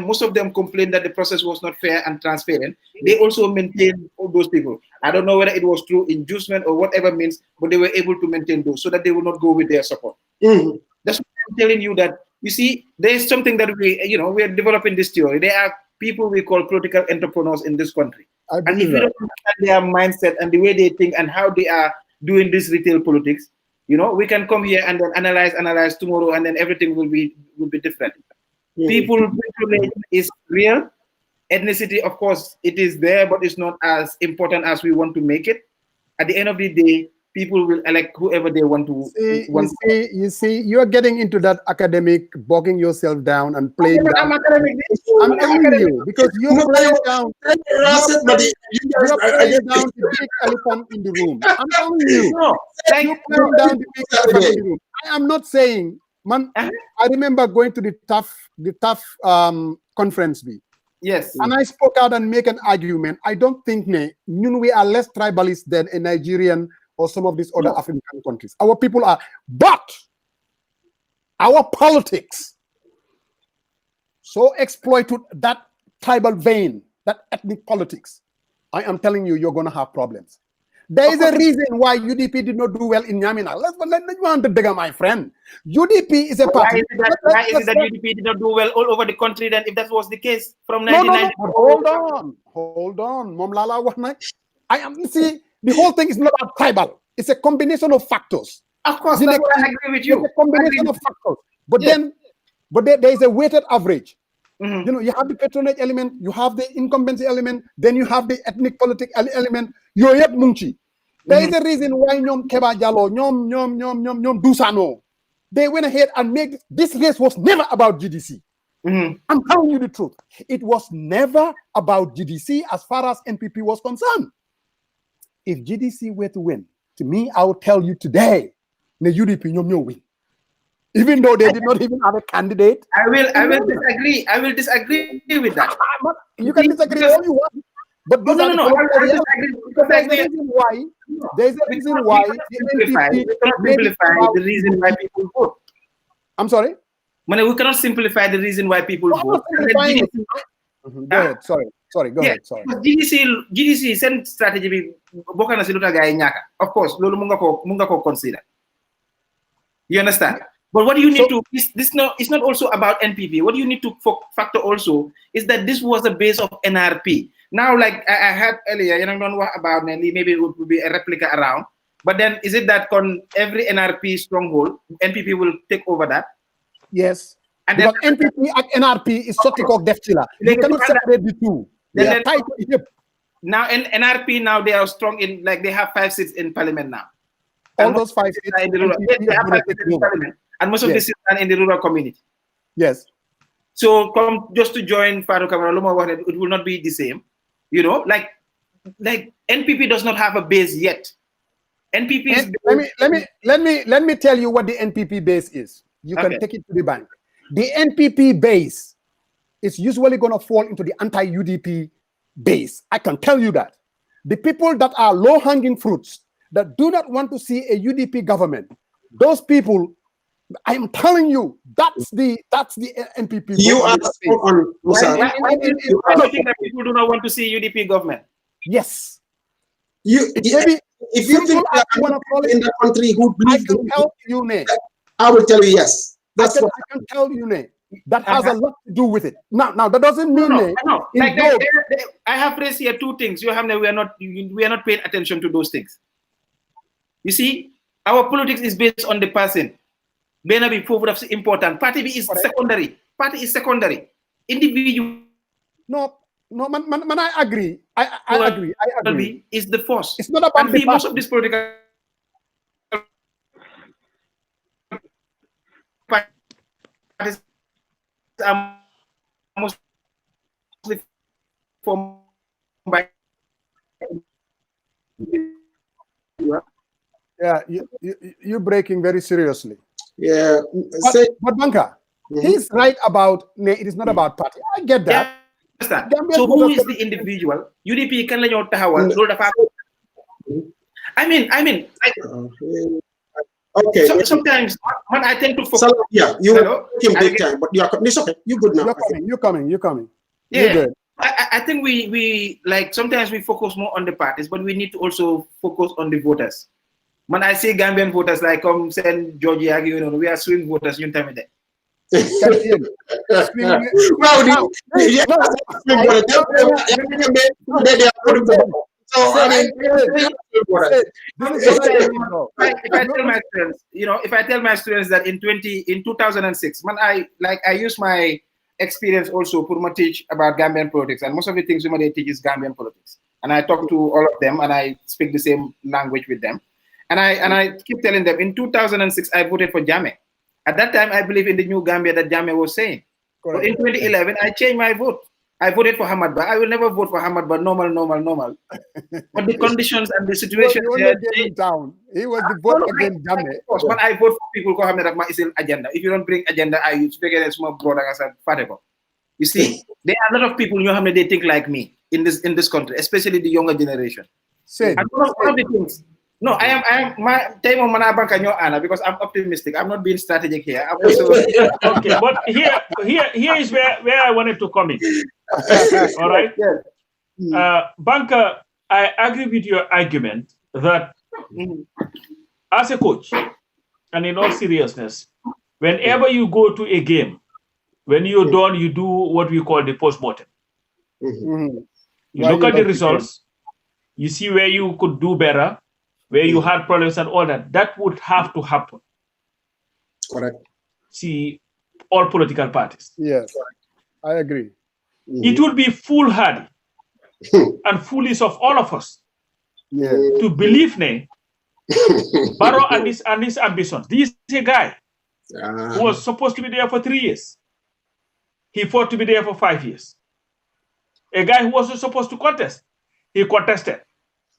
most of them complained that the process was not fair and transparent, they also maintained all those people. I don't know whether it was through inducement or whatever means, but they were able to maintain those so that they would not go with their support. That's what I'm telling you, that you see, there is something that we are developing this theory. There are people we call political entrepreneurs in this country. And if you don't understand their mindset and the way they think and how they are doing this retail politics, we can come here and then analyze tomorrow, and then everything will be different. People is real. Ethnicity, of course, it is there, but it's not as important as we want to make it. At the end of the day, people will elect whoever they want to. You see, you're getting into that academic, bogging yourself down and playing down. I'm telling you, because you're playing down. You're playing down the big elephant in the room. I'm telling you. You're playing down the big elephant in the room. I am not saying, man. I remember going to the tough conference. Yes. And I spoke out and make an argument. I don't think we are less tribalist than a Nigerian or some of these other African countries. Our people are, but our politics so exploited that tribal vein, that ethnic politics. I am telling you, you're going to have problems. There is a reason why UDP did not do well in Niamina. Let's want to dig, my friend. UDP is a party. Why is it that UDP did not do well all over the country then, if that was the case from 1990? No. Hold on. Mom Lala, see, the whole thing is not about tribal. It's a combination of factors. Of course, that's why I agree with you. It's a combination of factors. But there is a weighted average. You know, you have the patronage element, you have the incumbency element, then you have the ethnic politic element. There is a reason why Nyom Keba Jalo, Nyom Dusano, they went ahead and made this race was never about GDC. I'm telling you the truth. It was never about GDC as far as NPP was concerned. If GDC were to win, to me, I will tell you today, the UDP Nyom win. Even though they did not even have a candidate. I will disagree. I will disagree with that. You can disagree all you want. But no. I disagree because there's a reason why. There's a reason why. We cannot simplify the reason why people vote. I'm sorry? We cannot simplify the reason why people vote. Go ahead. Sorry. Go ahead. Sorry. GDC send strategy bokk na ci luta gaay ñaka. Of course, lolu mu nga ko consider. You understand? But what you need to it's not also about NPP. What you need to factor also is that this was the base of NRP. Now, like I heard earlier, you don't know about maybe it would be a replica around. But then is it that every NRP stronghold, NPP will take over that? Yes. And because NPP and NRP is Sotikok Defchila. You cannot separate the two. They are tied to the hip. Now NRP now they are strong in they have 5 seats in parliament now. All those 5 seats in the rural, they have 5 seats in parliament. And most of the seats are in the rural community. Yes. So just to join Farouk Kamara, it will not be the same. You know, like NPP does not have a base yet. NPP is let me tell you what the NPP base is. You can take it to the bank. The NPP base is usually going to fall into the anti-UDP base. I can tell you that. The people that are low-hanging fruits, that do not want to see a UDP government, those people, I am telling you, that's the NPP. You are on. Why do you think that people do not want to see UDP government? Yes. If you think that in the country who believe, I can help you, Ne. I will tell you yes. I can tell you, Ne. That has a lot to do with it. Now that doesn't mean I have raised here 2 things. We are not paying attention to those things. You see, our politics is based on the person. Benabi forward of important. Party B is secondary. Party is secondary. Individual. No, man, I agree. I agree. Is the force. It's not about the most of this political parties are mostly formed by. Yeah, you're breaking very seriously. Yeah, but Banka, he's right about it is not about party. I get that. Yeah, so who is the individual? UDP can let you tahawal. I mean, okay. So, sometimes when I tend to focus. You came big time, but it's okay. You're good now. You're coming. Yeah, I think we like sometimes we focus more on the parties, but we need to also focus on the voters. When I say Gambian voters, like send Georgia, we are swing voters. You tell me that. If I tell my students that in 2006, when I use my experience also to teach about Gambian politics, and most of the things they teach is Gambian politics, and I talk to all of them and I speak the same language with them. And I keep telling them, in 2006, I voted for Jammeh. At that time, I believe in the new Gambia that Jammeh was saying. But in 2011, I changed my vote. I voted for Hamad Ba. I will never vote for Hamad Ba. Normal. But the conditions and the situation. He was the vote against Jammeh. When I vote for people who have an agenda, if you don't bring agenda, I speak as small brother as a father. You see, there are a lot of people they think like me in this country, especially the younger generation. And one of the things. No, I am my time on Manabanga because I'm optimistic. I'm not being strategic here. I'm also okay, but here is where I wanted to come in. All right. Yes. Banker, I agree with your argument that as a coach, and in all seriousness, whenever you go to a game, when you're done, you do what we call the post-mortem. You look at the results, you see where you could do better, where you had problems and all that. That would have to happen. Correct. See, all political parties. Yes. I agree. It would be foolhardy and foolish of all of us to believe Barrow and his ambitions. This is a guy who was supposed to be there for 3 years. He fought to be there for 5 years. A guy who wasn't supposed to contest, he contested.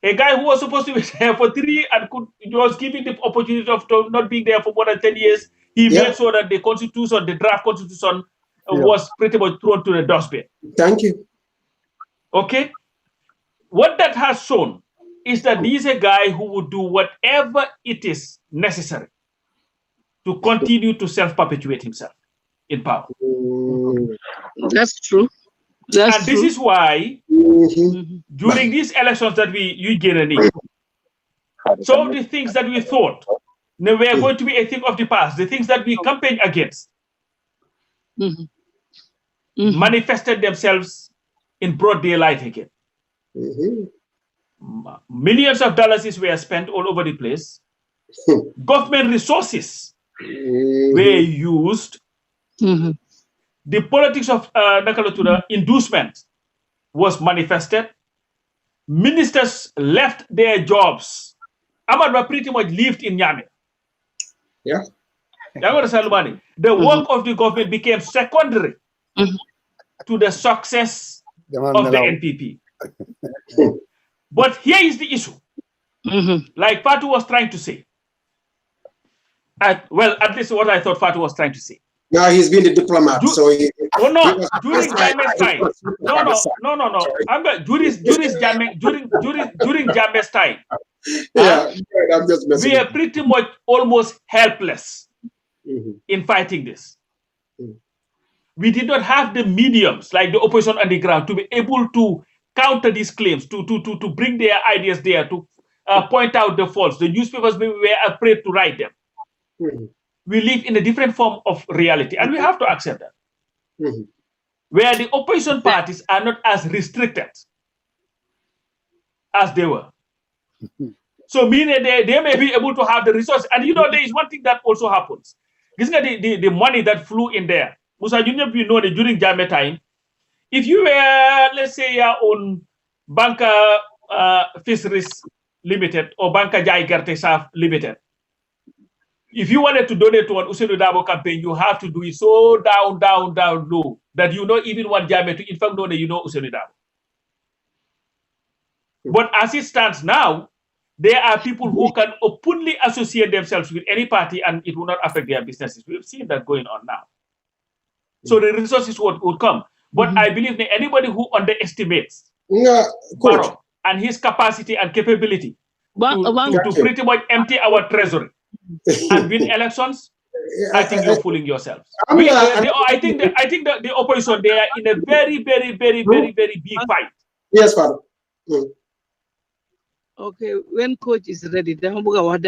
A guy who was supposed to be there for 3 and was given the opportunity of not being there for more than 10 years, he made sure that the constitution, the draft constitution, was pretty much thrown to the dustbin. Thank you. Okay? What that has shown is that he's a guy who would do whatever it is necessary to continue to self-perpetuate himself in power. That's true. That's this is why during these elections that you get some of the things that we thought were going to be a thing of the past, the things that we campaigned against, manifested themselves in broad daylight again. Millions of dollars were spent all over the place. Government resources were used. The politics of Nakalatura inducement was manifested. Ministers left their jobs. Amadwa pretty much lived in Niamina. Yeah. The work of the government became secondary to the success of the NPP. But here is the issue. Like Fatu was trying to say. At least what I thought Fatu was trying to say. Now he's been a diplomat, during Jammeh's time. No. During Jammeh's time. I'm just messing. We are pretty much almost helpless in fighting this. We did not have the mediums like the opposition on the ground to be able to counter these claims, to bring their ideas there, to point out the faults. The newspapers were afraid to write them. We live in a different form of reality, and we have to accept that. Where the opposition parties are not as restricted as they were. So meaning they may be able to have the resources. And there is one thing that also happens. Isn't it the money that flew in there? Musa, during Jammeh time, if you were, let's say, your own Banca Fisheries Limited or Banca Jai Gerte Saf Limited, if you wanted to donate to an Ousseynou Dabo campaign, you have to do it so down low that you don't even want Jammeh to in fact know that you know Ousseynou Dabo. But as it stands now, there are people who can openly associate themselves with any party and it will not affect their businesses. We've seen that going on now. So the resources would come. But I believe that anybody who underestimates Barrow and his capacity and capability to pretty much empty our treasury and win elections, I think you're fooling yourselves. I think the opposition, they are in a very, very, very, very, very big fight. Yes, Father. Okay, when coach is ready, go ahead.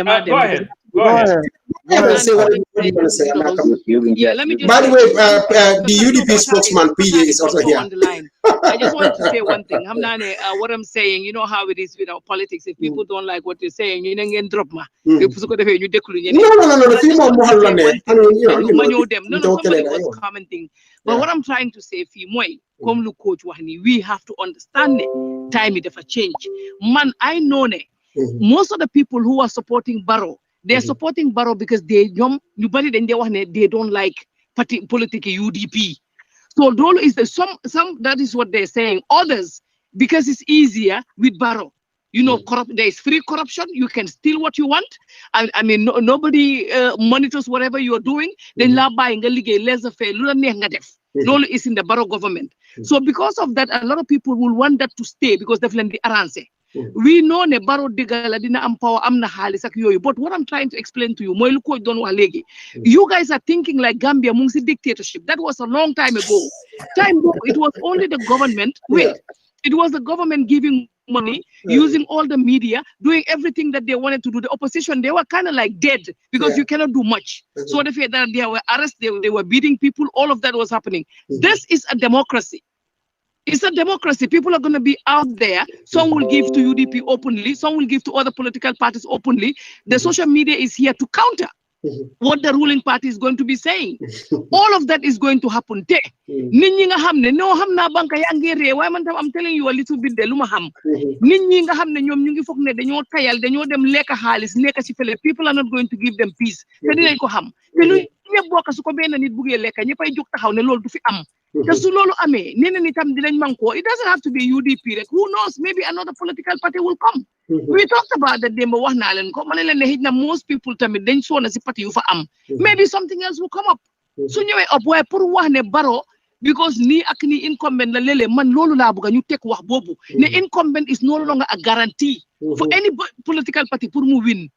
Say what you want to say. Let me just By the way, the UDP spokesman, PJ, is also here. On the line. I just wanted to say one thing. What I'm saying, you know how it is with our politics. If people don't like what you're saying, you don't drop ma. No. Somebody was commenting. But what I'm trying to say, coach, we have to understand it. Time it for change. Man, I know most of the people who are supporting Barrow, they're supporting Barrow because they don't like political UDP. So Dolo is some that is what they're saying. Others, because it's easier with Barrow. There is free corruption. You can steal what you want. I mean, nobody monitors whatever you are doing. Then la buying a laissez-faire. Dolo is in the Barrow government. So because of that, a lot of people will want that to stay because they've learned the arrange. We know ne Barrow digala dina empower amna halisak yoyu. But what I'm trying to explain to you, you guys are thinking like Gambia mungsi dictatorship. That was a long time ago. It was only the government. It was the government giving money, using all the media, doing everything that they wanted to do. The opposition, they were kind of like dead because you cannot do much. So the fact that they were arrested, they were beating people, all of that was happening. This is a democracy. It's a democracy. People are going to be out there. Some will give to UDP openly. Some will give to other political parties openly. The social media is here to counter. what the ruling party is going to be saying. All of that is going to happen. Nit ñi nga xamne no xamna banka ya ngi re way man tam I'm telling you a little bit de luma xam. Nit ñi nga xamne ñom ñu ngi fokk ne dañoo tayal dañoo dem lek xaalis nek ci fele, people are not going to give them peace. Te dinañ ko xam. Te lu ñepp bokk su ko ben nit buggé lek ñepay juk taxaw ne loolu du fi am. Te su loolu amé ñeneen itam dinañ manko. It doesn't have to be UDP rek. Who knows, maybe another political party will come. We talked about that demba wax na len ko mané len ne hitna most people tamit dañ sona ci parti yu fa am. Maybe something else will come up. Su ñëwé op way pour wax ne Baro because ni ak ni incumbent la lele man lolu la bëgg ñu tek wax bobu ne incumbent is no longer a guarantee for any political party pour mu win.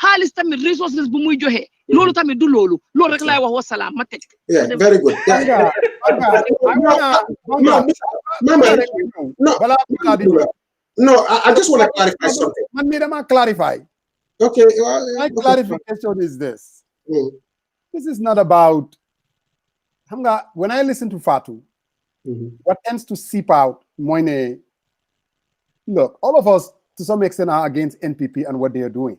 Xaalis tamit resources bu muy joxe lolu tamit du lolu rek lay wax wa salam ma tek. Yeah, very good. No, I just want to clarify something. Man, clarify. Okay. My clarification is this. This is not about. When I listen to Fatu, what tends to seep out, Moine, look, all of us to some extent are against NPP and what they are doing.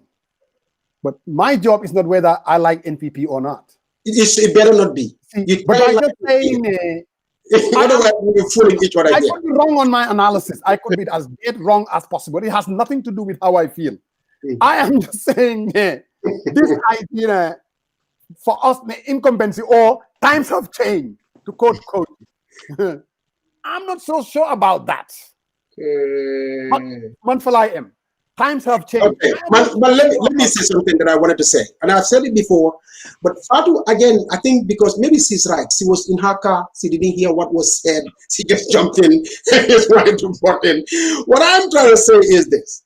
But my job is not whether I like NPP or not. It better not be. See, but I'm just saying, otherwise we're fooling each other. I could be wrong on my analysis. I could be as dead wrong as possible. It has nothing to do with how I feel. I am just saying this idea for us, the incumbency or times have changed, to quote. I'm not so sure about that. Manfalai M. Times have changed. Okay, but let me say something that I wanted to say. And I've said it before, but Fatu, again, I think because maybe she's right. She was in her car. She didn't hear what was said. She just jumped in and is trying to butt in. What I'm trying to say is this,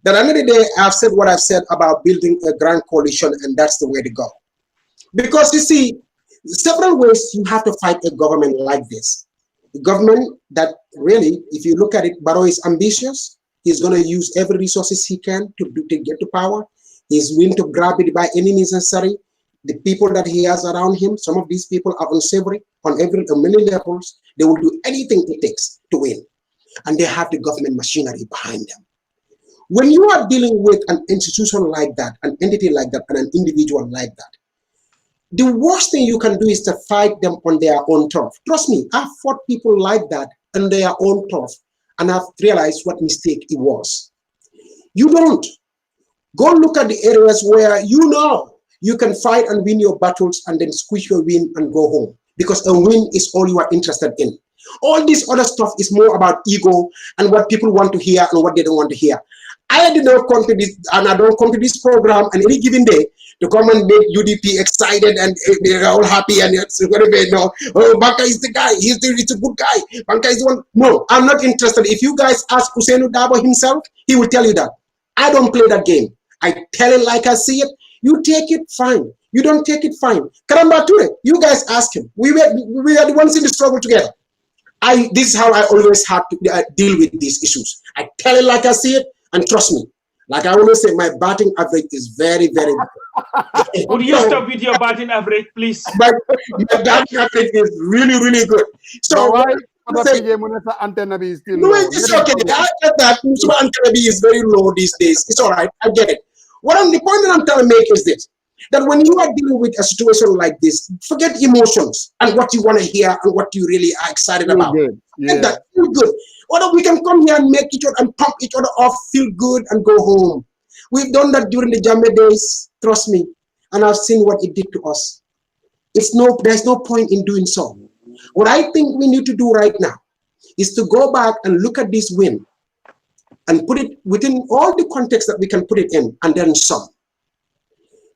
that another day I've said what I've said about building a grand coalition, and that's the way to go. Because you see, several ways you have to fight a government like this. The government that really, if you look at it, Barrow is ambitious. He's going to use every resources he can to get to power. He's willing to grab it by any means necessary. The people that he has around him, some of these people are unsavory on many levels. They will do anything it takes to win. And they have the government machinery behind them. When you are dealing with an institution like that, an entity like that, and an individual like that, the worst thing you can do is to fight them on their own turf. Trust me, I've fought people like that on their own turf, and I've realized what mistake it was. You don't. Go look at the areas where you know you can fight and win your battles and then squeeze your win and go home, because a win is all you are interested in. All this other stuff is more about ego and what people want to hear and what they don't want to hear. I did not come to this, and I don't come to this program on any given day to come and make UDP excited and they're all happy and it's whatever. No, oh, Banka is the guy. He's a good guy. Banka is the one. No, I'm not interested. If you guys ask Usainu Dabo himself, he will tell you that. I don't play that game. I tell it like I see it. You take it, fine. You don't take it, fine. Karamba Ture, you guys ask him. We are the ones in the struggle together. This is how I always have to deal with these issues. I tell it like I see it, and trust me, like I always say, my batting average is very, very good. Would you stop with your batting average, please? My batting average is really, really good. So why? No, it's okay. I get that. Musuba antenna is very low these days. It's all right. I get it. The point that I'm trying to make is this: that when you are dealing with a situation like this, forget emotions and what you want to hear and what you really are excited about. Good. Yeah. That feel good. Or we can come here and make each other and pump each other off, feel good, and go home. We've done that during the Jammeh days, trust me, and I've seen what it did to us. There's no point in doing so. What I think we need to do right now is to go back and look at this win and put it within all the context that we can put it in, and then some.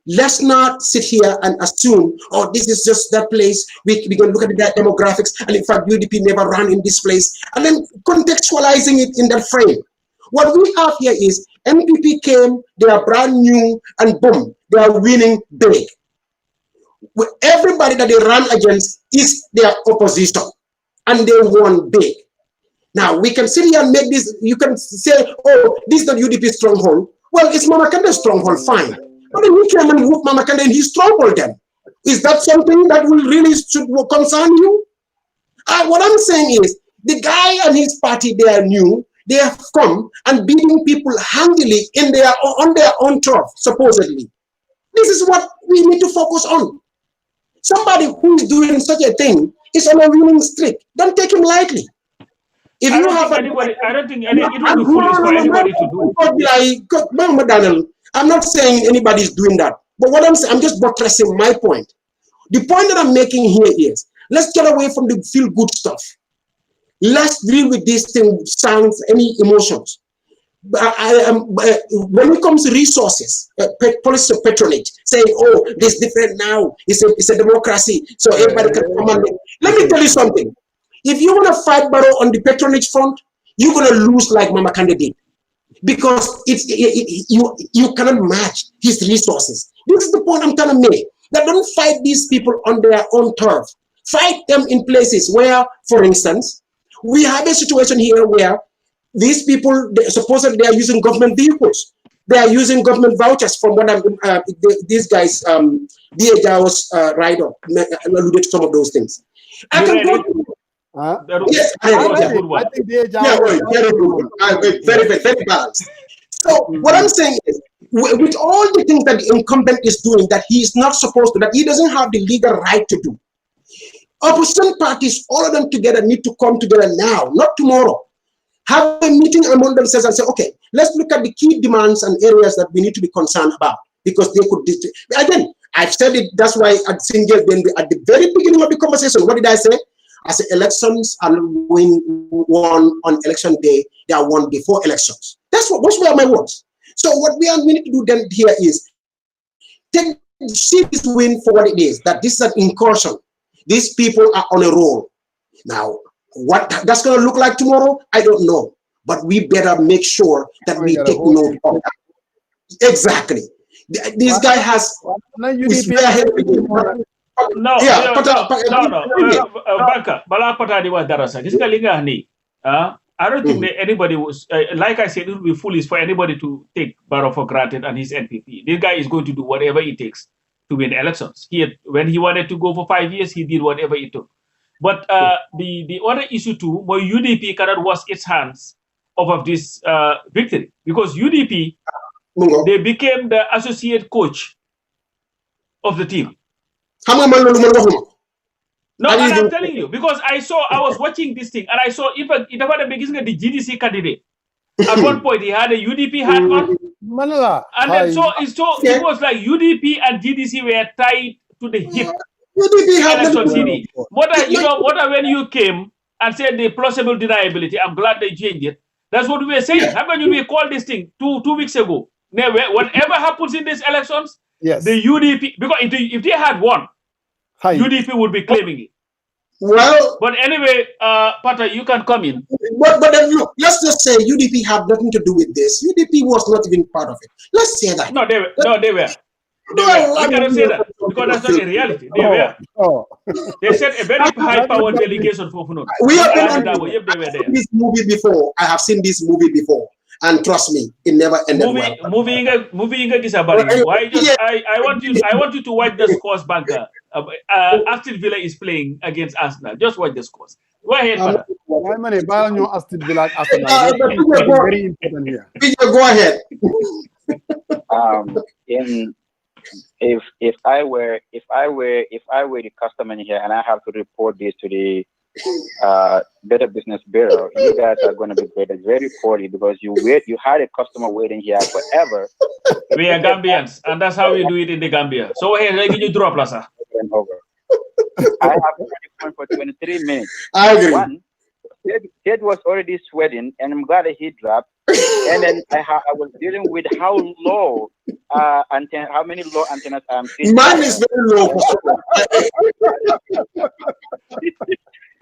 Let's not sit here and assume, oh, this is just that place. We're going to look at the demographics, and in fact, UDP never ran in this place, and then contextualizing it in that frame. What we have here is NPP came, they are brand new, and boom, they are winning big. Everybody that they ran against is their opposition, and they won big. Now, we can sit here and make this, you can say, oh, this is the UDP stronghold. Well, it's Mama Kande's stronghold, fine. But then we came and whoop Mama Kande in his stronghold then. Is that something that will really should concern you? What I'm saying is, the guy and his party, they are new, they have come and beating people handily on their own turf, supposedly. This is what we need to focus on. Somebody who is doing such a thing is on a winning streak. Don't take him lightly. If I you don't have think anybody. I don't think it would be foolish for anybody to do. I'm not saying anybody is doing that, but what I'm saying, I'm just buttressing my point. The point that I'm making here is, let's get away from the feel-good stuff. Let's deal with these things, sounds, any emotions. When it comes to resources, policy of patronage, saying, "Oh, this different now. It's a democracy, so everybody can come and." Let me tell you something. If you want to fight Barrow on the patronage front, you're going to lose like Mama Kande did, because you cannot match his resources. This is the point I'm trying to make. That don't fight these people on their own turf. Fight them in places where, for instance, we have a situation here where these people, supposedly they are using government vehicles. They are using government vouchers from what these guys, D.A. Jaw's writer alluded to some of those things. I can go to... Yes, I think D.A. Jaw very, very balanced. So what I'm saying is, with all the things that the incumbent is doing that he is not supposed to, that he doesn't have the legal right to do, opposition parties, all of them together, need to come together now, not tomorrow. Have a meeting among themselves and say, okay, let's look at the key demands and areas that we need to be concerned about, because they could. Again, I've said it. That's why at the very beginning of the conversation, what did I say? I said elections are won on election day. They are won before elections. Those were my words. So what we need to do then here is see this win for what it is. That this is an incursion. These people are on a roll. Now, what that's going to look like tomorrow, I don't know. But we better make sure that we take note of that. Exactly. This guy has... No. Baka, bala patadi wa darasa. This linga ni. I don't think that anybody was, like I said, it would be foolish for anybody to take Barrow for granted and his NPP. This guy is going to do whatever it takes to win elections. When he wanted to go for 5 years, he did whatever it took. But the other issue too, where UDP cannot wash its hands off of this victory, because UDP, they became the associate coach of the team. No, and I'm telling you, because I was watching this thing, and I saw even the GDC candidate. At one point, he had a UDP hat on. And then it was like UDP and GDC were tied to the hip. Election CD. When you came and said the plausible deniability, I'm glad they changed it. That's what we were saying. How can we call this thing 2 weeks ago? Whatever happens in these elections, the UDP, because if they had won, UDP would be claiming it. Well, but anyway, Pata, you can come in. But then look, let's just say UDP have nothing to do with this. UDP was not even part of it. Let's say that. No, they were. We cannot say that because that's not the reality. They were. They sent a very high-powered delegation for Funun. We have seen this movie before. I have seen this movie before. And trust me, it never ended well. Moving I want you to watch the scores, Banker. Aston Villa is playing against Arsenal. Just watch the scores. Go ahead, Father. Aston Villa, Arsenal. Very important here. Go ahead. If I were the customer here and I have to report this to the Better Business Bureau, you guys are going to be graded very poorly because you had a customer waiting here forever. We are Gambians, and that's how we do it in the Gambia. So hey, let you drop, Plaza. I have been for 23 minutes. I agree. One, Ted was already sweating, and I'm glad that he dropped. And then I was dealing with how many low antennas I'm seeing. Mine is very low.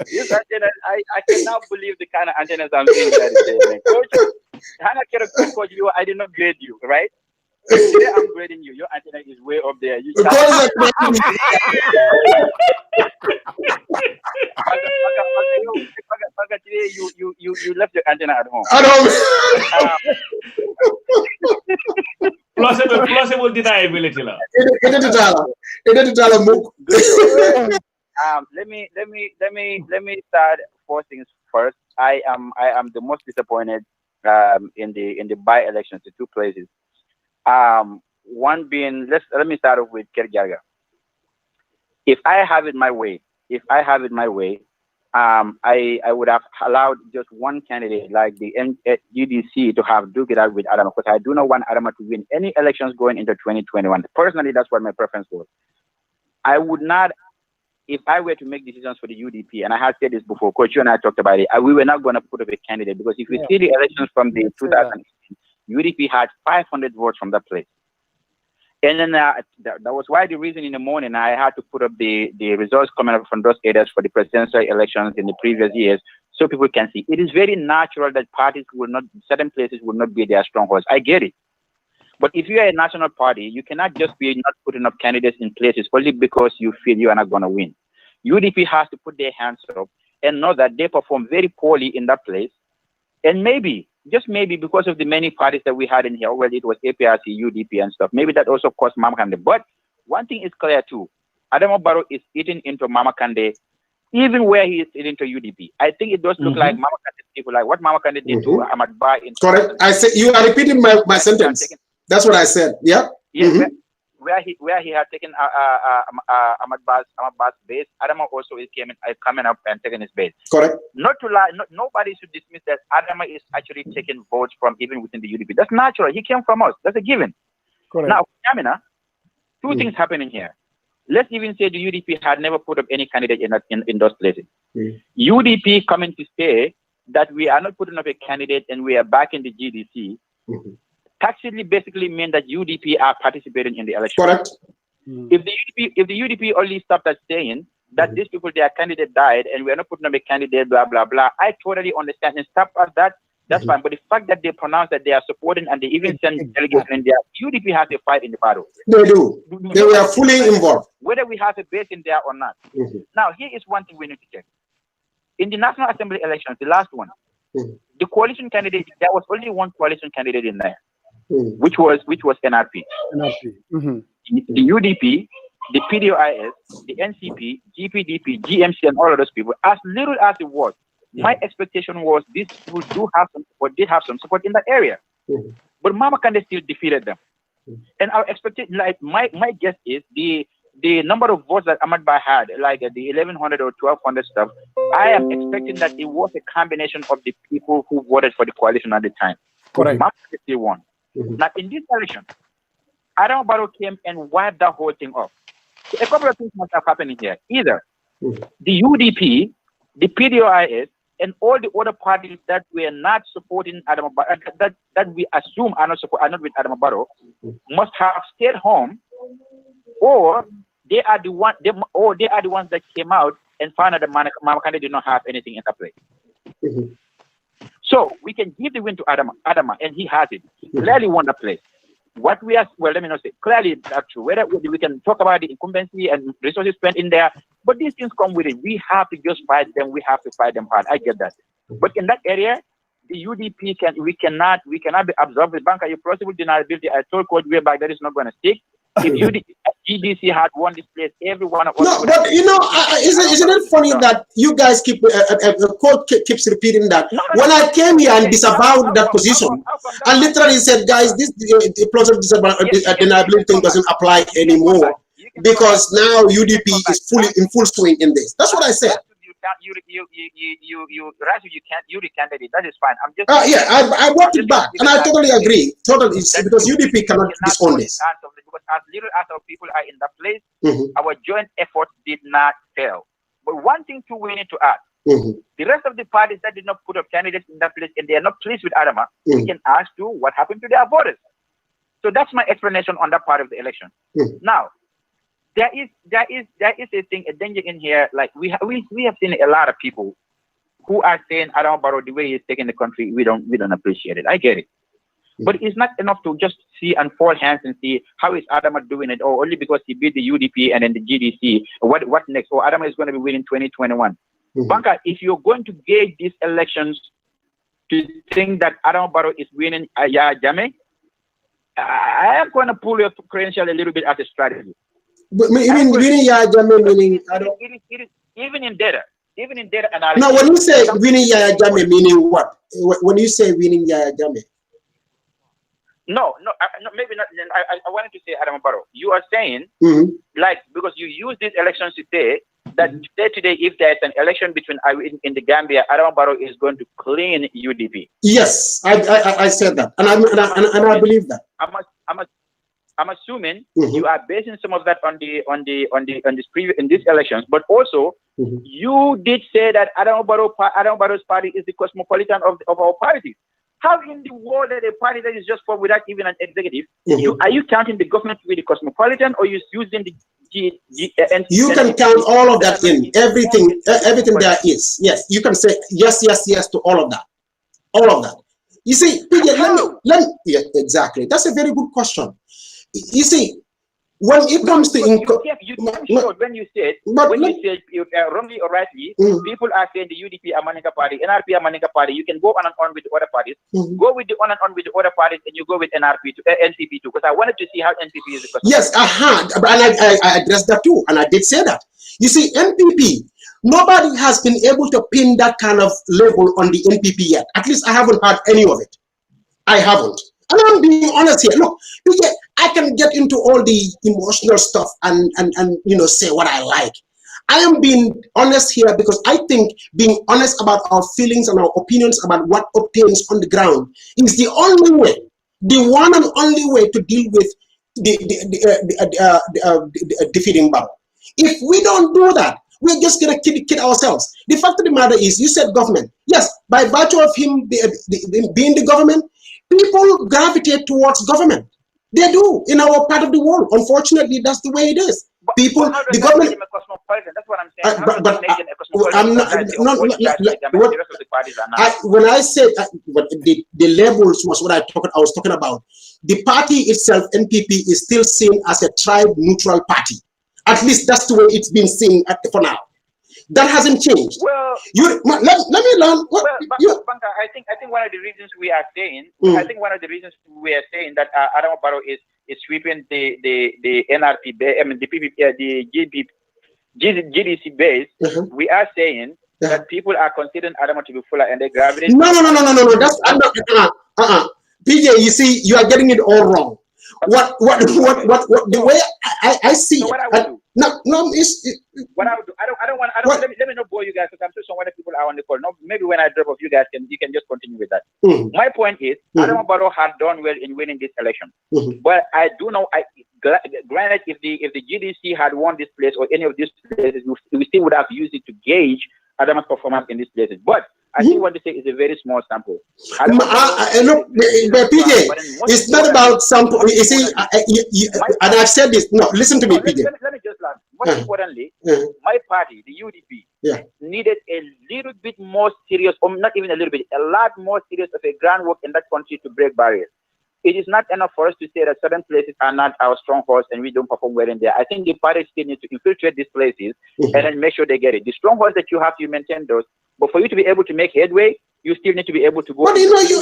This antenna, I cannot believe the kind of antennas I'm seeing that day. Coach, Coach, I did not grade you, right? Today I'm grading you. Your antenna is way up there. You left your antenna at home. Plausible deniability. Let me start 4 things first. I am the most disappointed in the by-elections to 2 places. One being, let me start off with Kerr Jarga. If I have it my way, I would have allowed just one candidate like the GDC to have duke it out with Adama, because I do not want Adama to win any elections going into 2021. Personally, that's what my preference was. I would not, if I were to make decisions for the UDP, and I had said this before, Coach, you and I talked about it, we were not going to put up a candidate, because if you see the elections from the 2018, UDP had 500 votes from that place. And then that was why the reason in the morning I had to put up the results coming up from those areas for the presidential elections in the previous years, so people can see. It is very natural that parties will not, certain places will not be their strongholds. I get it. But if you are a national party, you cannot just be not putting up candidates in places only because you feel you are not going to win. UDP has to put their hands up and know that they perform very poorly in that place. And maybe, just maybe, because of the many parties that we had in here, well, it was APRC, UDP and stuff, maybe that also caused Mama Kande. But one thing is clear too, Adama Barrow is eating into Mama Kande, even where he is eating to UDP. I think it does look like Mama Kande people, like what Mama Kande did to Ahmad Ba. Correct. I said, you are repeating my sentence. That's what I said. Yeah. Yes. Where he had taken Ahmad Ba's base, Adama also is coming up and taking his base. Correct. Not to lie, nobody should dismiss that Adama is actually taking votes from even within the UDP. That's natural. He came from us. That's a given. Correct. Now, Niamina, two things happening here. Let's even say the UDP had never put up any candidate in those places. UDP coming to say that we are not putting up a candidate and we are back in the GDC. Tacitly basically mean that UDP are participating in the election. Correct. If the UDP only stopped at saying that these people, their candidate died and we are not putting up a candidate, blah, blah, blah, I totally understand and stop at that. That's fine. But the fact that they pronounce that they are supporting and they even send delegates in there, UDP has a fight in the battle. They do. They were fully involved. Whether we have a base in there or not. Now, here is one thing we need to check. In the National Assembly elections, the last one, the coalition candidate, there was only one coalition candidate in there. Which was NRP. The UDP, the PDOIS, the NCP, GPDP, GMC, and all of those people, as little as it was, my expectation was these people do have some support, did have some support in that area. But Mama Kande still defeated them. And our expectation, like my guess is the number of votes that Ahmad Ba had, like the 1,100 or 1,200 stuff, I am expecting that it was a combination of the people who voted for the coalition at the time. Correct. Mama Kande still won. Now, in this election, Adama Barrow came and wiped that whole thing off. So a couple of things must have happened here. Either the UDP, the PDOIS, and all the other parties that were not supporting Adama Barrow, that we assume are not with Adama Barrow, must have stayed home, or they are the ones that came out and found out that Mama Kande did not have anything in that place. So we can give the win to Adama, and he has it. He clearly won the place. What we are, well, let me not say, clearly that's true. Whether we can talk about the incumbency and resources spent in there, but these things come with it. We have to just fight them. We have to fight them hard. I get that. But in that area, the UDP we cannot be absorbed with bank. Your plausible deniability. I told Coach way back that is not going to stick. If GDC had won this place, every one of us. No, but isn't it funny that you guys keep the court keeps repeating that? When I came here and disavowed that position, I literally said, guys, this the plausible deniability thing doesn't apply anymore because now UDP is in full swing in this. That's what I said. You recanted it. That is fine. I'm just I walked it back, and I totally agree. Totally, because UDP cannot disown this. Because as little as our people are in that place, our joint efforts did not fail. But one thing too, we need to add: the rest of the parties that did not put up candidates in that place and they are not pleased with Adama, we can ask too what happened to their voters. So that's my explanation on that part of the election. Now, there is a danger in here. Like we have seen a lot of people who are saying Adama Barrow, the way he's taking the country, we don't appreciate it. I get it. But it's not enough to just see and fold hands and see how is Adama doing it, or only because he beat the UDP and then the GDC. What next? Or Adama is going to be winning 2021. Banka, if you're going to gauge these elections to think that Adama Barrow is winning Yaya Jammeh, I am going to pull your credential a little bit as a strategy. But even winning Yaya Jammeh meaning it is even in data analysis. No, when you say winning Yaya Jammeh meaning what? When you say winning Yaya Jammeh. No, maybe not. I wanted to say Adam Barrow. You are saying, like, because you use these elections to say that today, if there's an election between in the Gambia, Adam Barrow is going to clean UDP. Yes, I said that, and I believe that. I'm assuming you are basing some of that on these elections, but also you did say that Adam Barrow's party is the cosmopolitan of our parties. How in the world that a party that is just formed without even an executive, are you counting the government to be the cosmopolitan, or you using the you can count all of that in everything there is. Yes, you can say yes to all of that. You see, yeah, exactly. That's a very good question. You see, when it comes to income, when you said wrongly or rightly, people are saying the UDP are Maninka party, NRP are Maninka party. You can go on and on with the other parties. Go with the on and on with the other parties, and you go with NRP to NPP too. Because I wanted to see how NPP is. Yes, and I addressed that too, and I did say that. You see, NPP, nobody has been able to pin that kind of label on the NPP yet. At least I haven't heard any of it. I haven't. And I'm being honest here. Look, I can get into all the emotional stuff and say what I like. I am being honest here because I think being honest about our feelings and our opinions about what obtains on the ground is the only way, the one and only way to deal with the defeating Barrow. If we don't do that, we're just gonna kid ourselves. The fact of the matter is, you said government. Yes, by virtue of him being the government, people gravitate towards government. They do in our part of the world. Unfortunately, that's the way it is. People, the government. That's what I'm saying. When I said the labels was what I was talking about. The party itself, NPP, is still seen as a tribe-neutral party. At least that's the way it's been seen for now. That hasn't changed. Well, let me learn. Banka, I think one of the reasons we are saying, that Adam Barrow is sweeping the NRP, the PPP, the GDC base. We are saying that people are considering Adam to be fuller and they gravitate. No. That's PJ. You see, you are getting it all wrong. What the way I see so what it. I would do. What I would do. I don't want. Let me not bore you guys because I'm sure some other people are on the call. No, maybe when I drop off, you can just continue with that. My point is, Adam Barrow had done well in winning this election, but I do know. Granted, if the GDC had won this place or any of these places, we still would have used it to gauge Adam's performance in these places. But I think what they say is a very small sample. Look, PJ, it's not about sample. You see, and I've said this. No, listen to me, PJ. Let me just laugh. Most importantly, my party, the UDP, needed a little bit more serious, or not even a little bit, a lot more serious of a groundwork in that country to break barriers. It is not enough for us to say that certain places are not our strongholds and we don't perform well in there. I think the party still needs to infiltrate these places and then make sure they get it. The strongholds that you have, you maintain those. But for you to be able to make headway, you still need to be able to go. But you are so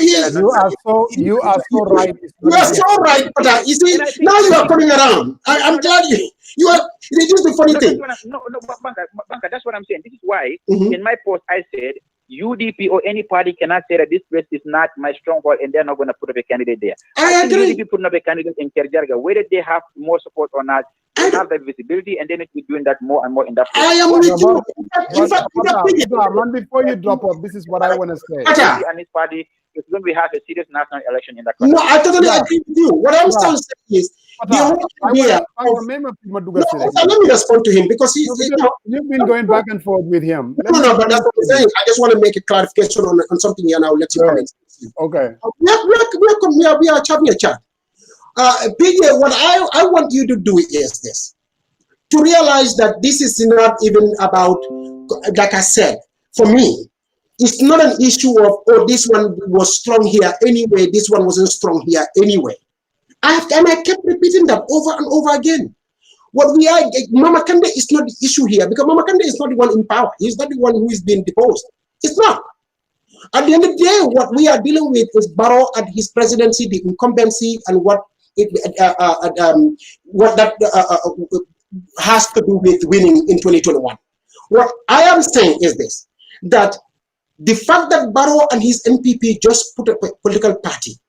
right. You are so right, but you see, now you are coming around. I'm telling you, it is the funny thing. Banka, that's what I'm saying. This is why in my post I said UDP or any party cannot say that this place is not my stronghold and they're not going to put up a candidate there. I agree. UDP putting up a candidate in Kerr, Jarga, whether they have more support or not, they have that visibility and they need to be doing that more and more in that place. I am with you. Before you drop off, this is what I want to say. And his party is going to have a serious national election in that country. No, I totally agree with you. What I'm still saying is, the whole idea let me respond to him because you've been going back and forth with him. No, but that's what I'm saying. I just want to make a clarification on something here and I'll let you comment. Okay. We are having a chat. PJ, what I want you to do is this. To realize that this is not even about, like I said, for me, it's not an issue of, oh, this one was strong here anyway, this one wasn't strong here anyway. I kept repeating that over and over again. Mama Kande is not the issue here because Mama Kande is not the one in power. He's not the one who is being deposed. It's not. At the end of the day, what we are dealing with is Barrow and his presidency, the incumbency, and what that has to do with winning in 2021. What I am saying is this, that the fact that Barrow and his NPP just put a political party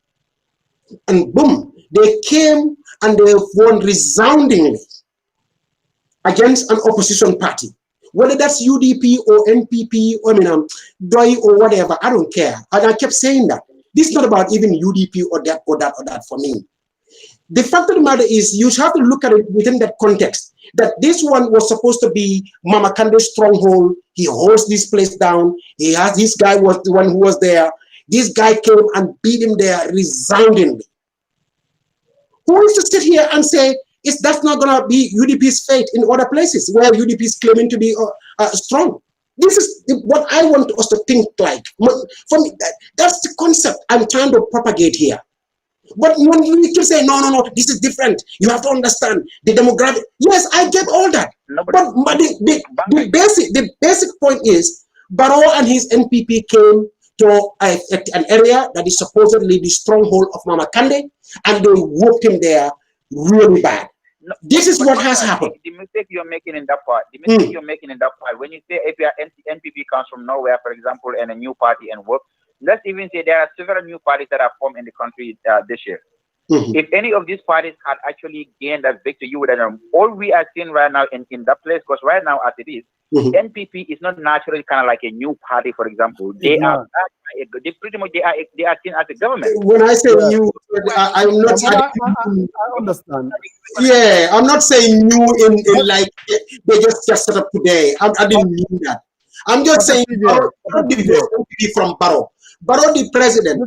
And boom, they came and they won resoundingly against an opposition party. Whether that's UDP or NPP or DOI or whatever, I don't care. And I kept saying that. This is not about even UDP or that or that or that for me. The fact of the matter is you have to look at it within that context, that this one was supposed to be Mama Kande's stronghold. He holds this place down. This guy was the one who was there. This guy came and beat him there resoundingly. Who is to sit here and say, that's not going to be UDP's fate in other places where UDP is claiming to be strong? This is what I want us to think like. For me, that's the concept I'm trying to propagate here. But when you keep saying, no, this is different. You have to understand the demographic. Yes, I get all that. But the basic point is, Barrow and his NPP came to an area that is supposedly the stronghold of Mama Kande, and they whooped him there really bad. No, this is what has happened. The mistake you're making in that part, when you say if your NPP comes from nowhere, for example, and a new party and work, let's even say there are several new parties that are formed in the country this year. If any of these parties had actually gained that victory, you would have known. All we are seeing right now in that place, because right now as it is, NPP is not naturally kind of like a new party, for example. They are pretty much they are seen as a government. When I say new, I'm not. I understand. Yeah, I'm not saying new in like they just set up today. I didn't mean that. I'm just saying from Barrow. Barrow, the president,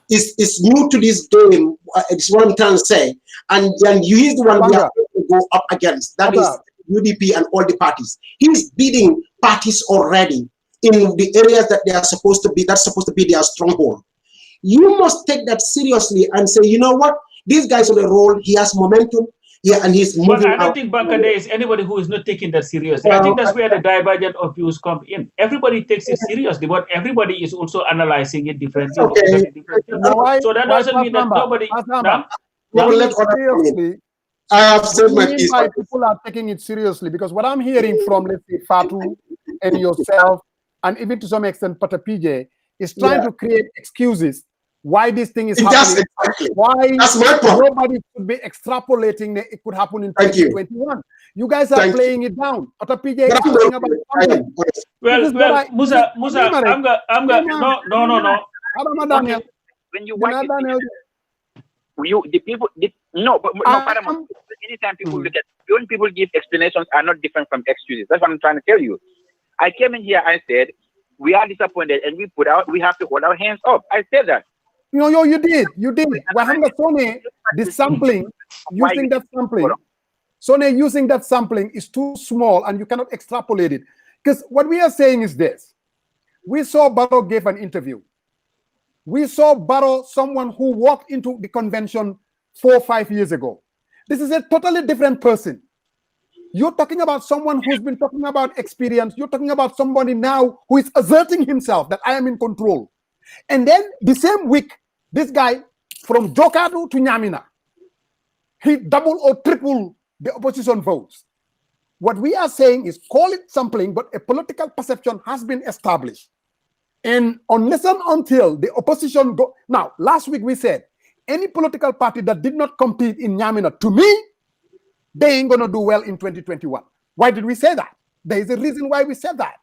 is new to this game. It's what I'm trying to say. And then he is the one we have to go up against. That is UDP and all the parties. He's beating parties already in the areas that they are supposed to be. That's supposed to be their stronghold. You must take that seriously and say, you know what? This guy's on a roll. He has momentum. Yeah, and he's moving. But I don't think back there is anybody who is not taking that seriously. I think that's where the divergence of views come in. Everybody takes it seriously, but everybody is also analyzing it differently. Okay. So that doesn't mean that nobody. Seriously, I have said my piece. People are taking it seriously, because what I'm hearing from, let's say, Fatu and yourself, and even to some extent Pata PJ, is trying to create excuses why this thing is happening. Exactly. Why that's my problem. Nobody should be extrapolating that it could happen in 2021. You guys are playing it down. Pata PJ is talking about something. Well, Musa, I'm gonna no. When you watch the people, anytime people look at, when people give explanations are not different from excuses. That's what I'm trying to tell you. I came in here, I said, we are disappointed and we have to hold our hands up. I said that. No, you did. Wahanga Sone, the sampling, using that sampling, Sone using that sampling is too small and you cannot extrapolate it. Because what we are saying is this. We saw Barrow gave an interview. We saw Barrow, someone who walked into the convention 4 or 5 years ago. This is a totally different person. You're talking about someone who's been talking about experience. You're talking about somebody now who is asserting himself that I am in control. And then the same week, this guy from Jokadu to Niamina, he double or triple the opposition votes. What we are saying is, call it sampling, but a political perception has been established. And unless and until the opposition go... Now, last week we said, any political party that did not compete in Niamina, to me, they ain't going to do well in 2021. Why did we say that? There is a reason why we said that.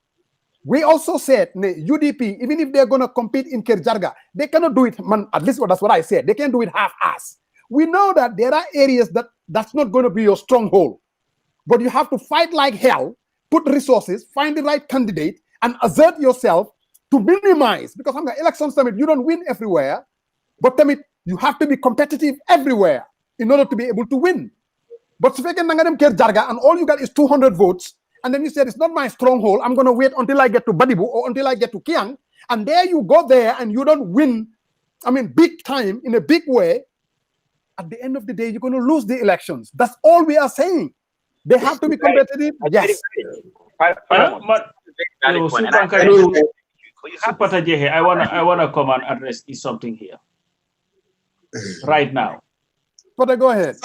We also said, UDP, even if they're going to compete in Kerr Jarga, they cannot do it, at least that's what I said. They can't do it half-ass. We know that there are areas that's not going to be your stronghold. But you have to fight like hell, put resources, find the right candidate, and assert yourself to minimize. Because I'm the election summit, you don't win everywhere. But you have to be competitive everywhere in order to be able to win. But if you can Kerr Jarga and all you got is 200 votes, and then you said, it's not my stronghold, I'm going to wait until I get to Badibu or until I get to Kiang, and there you go there and you don't win, big time, in a big way, at the end of the day, you're going to lose the elections. That's all we are saying. They have to be competitive. Yes. I wanna come and address something here right now. But go ahead.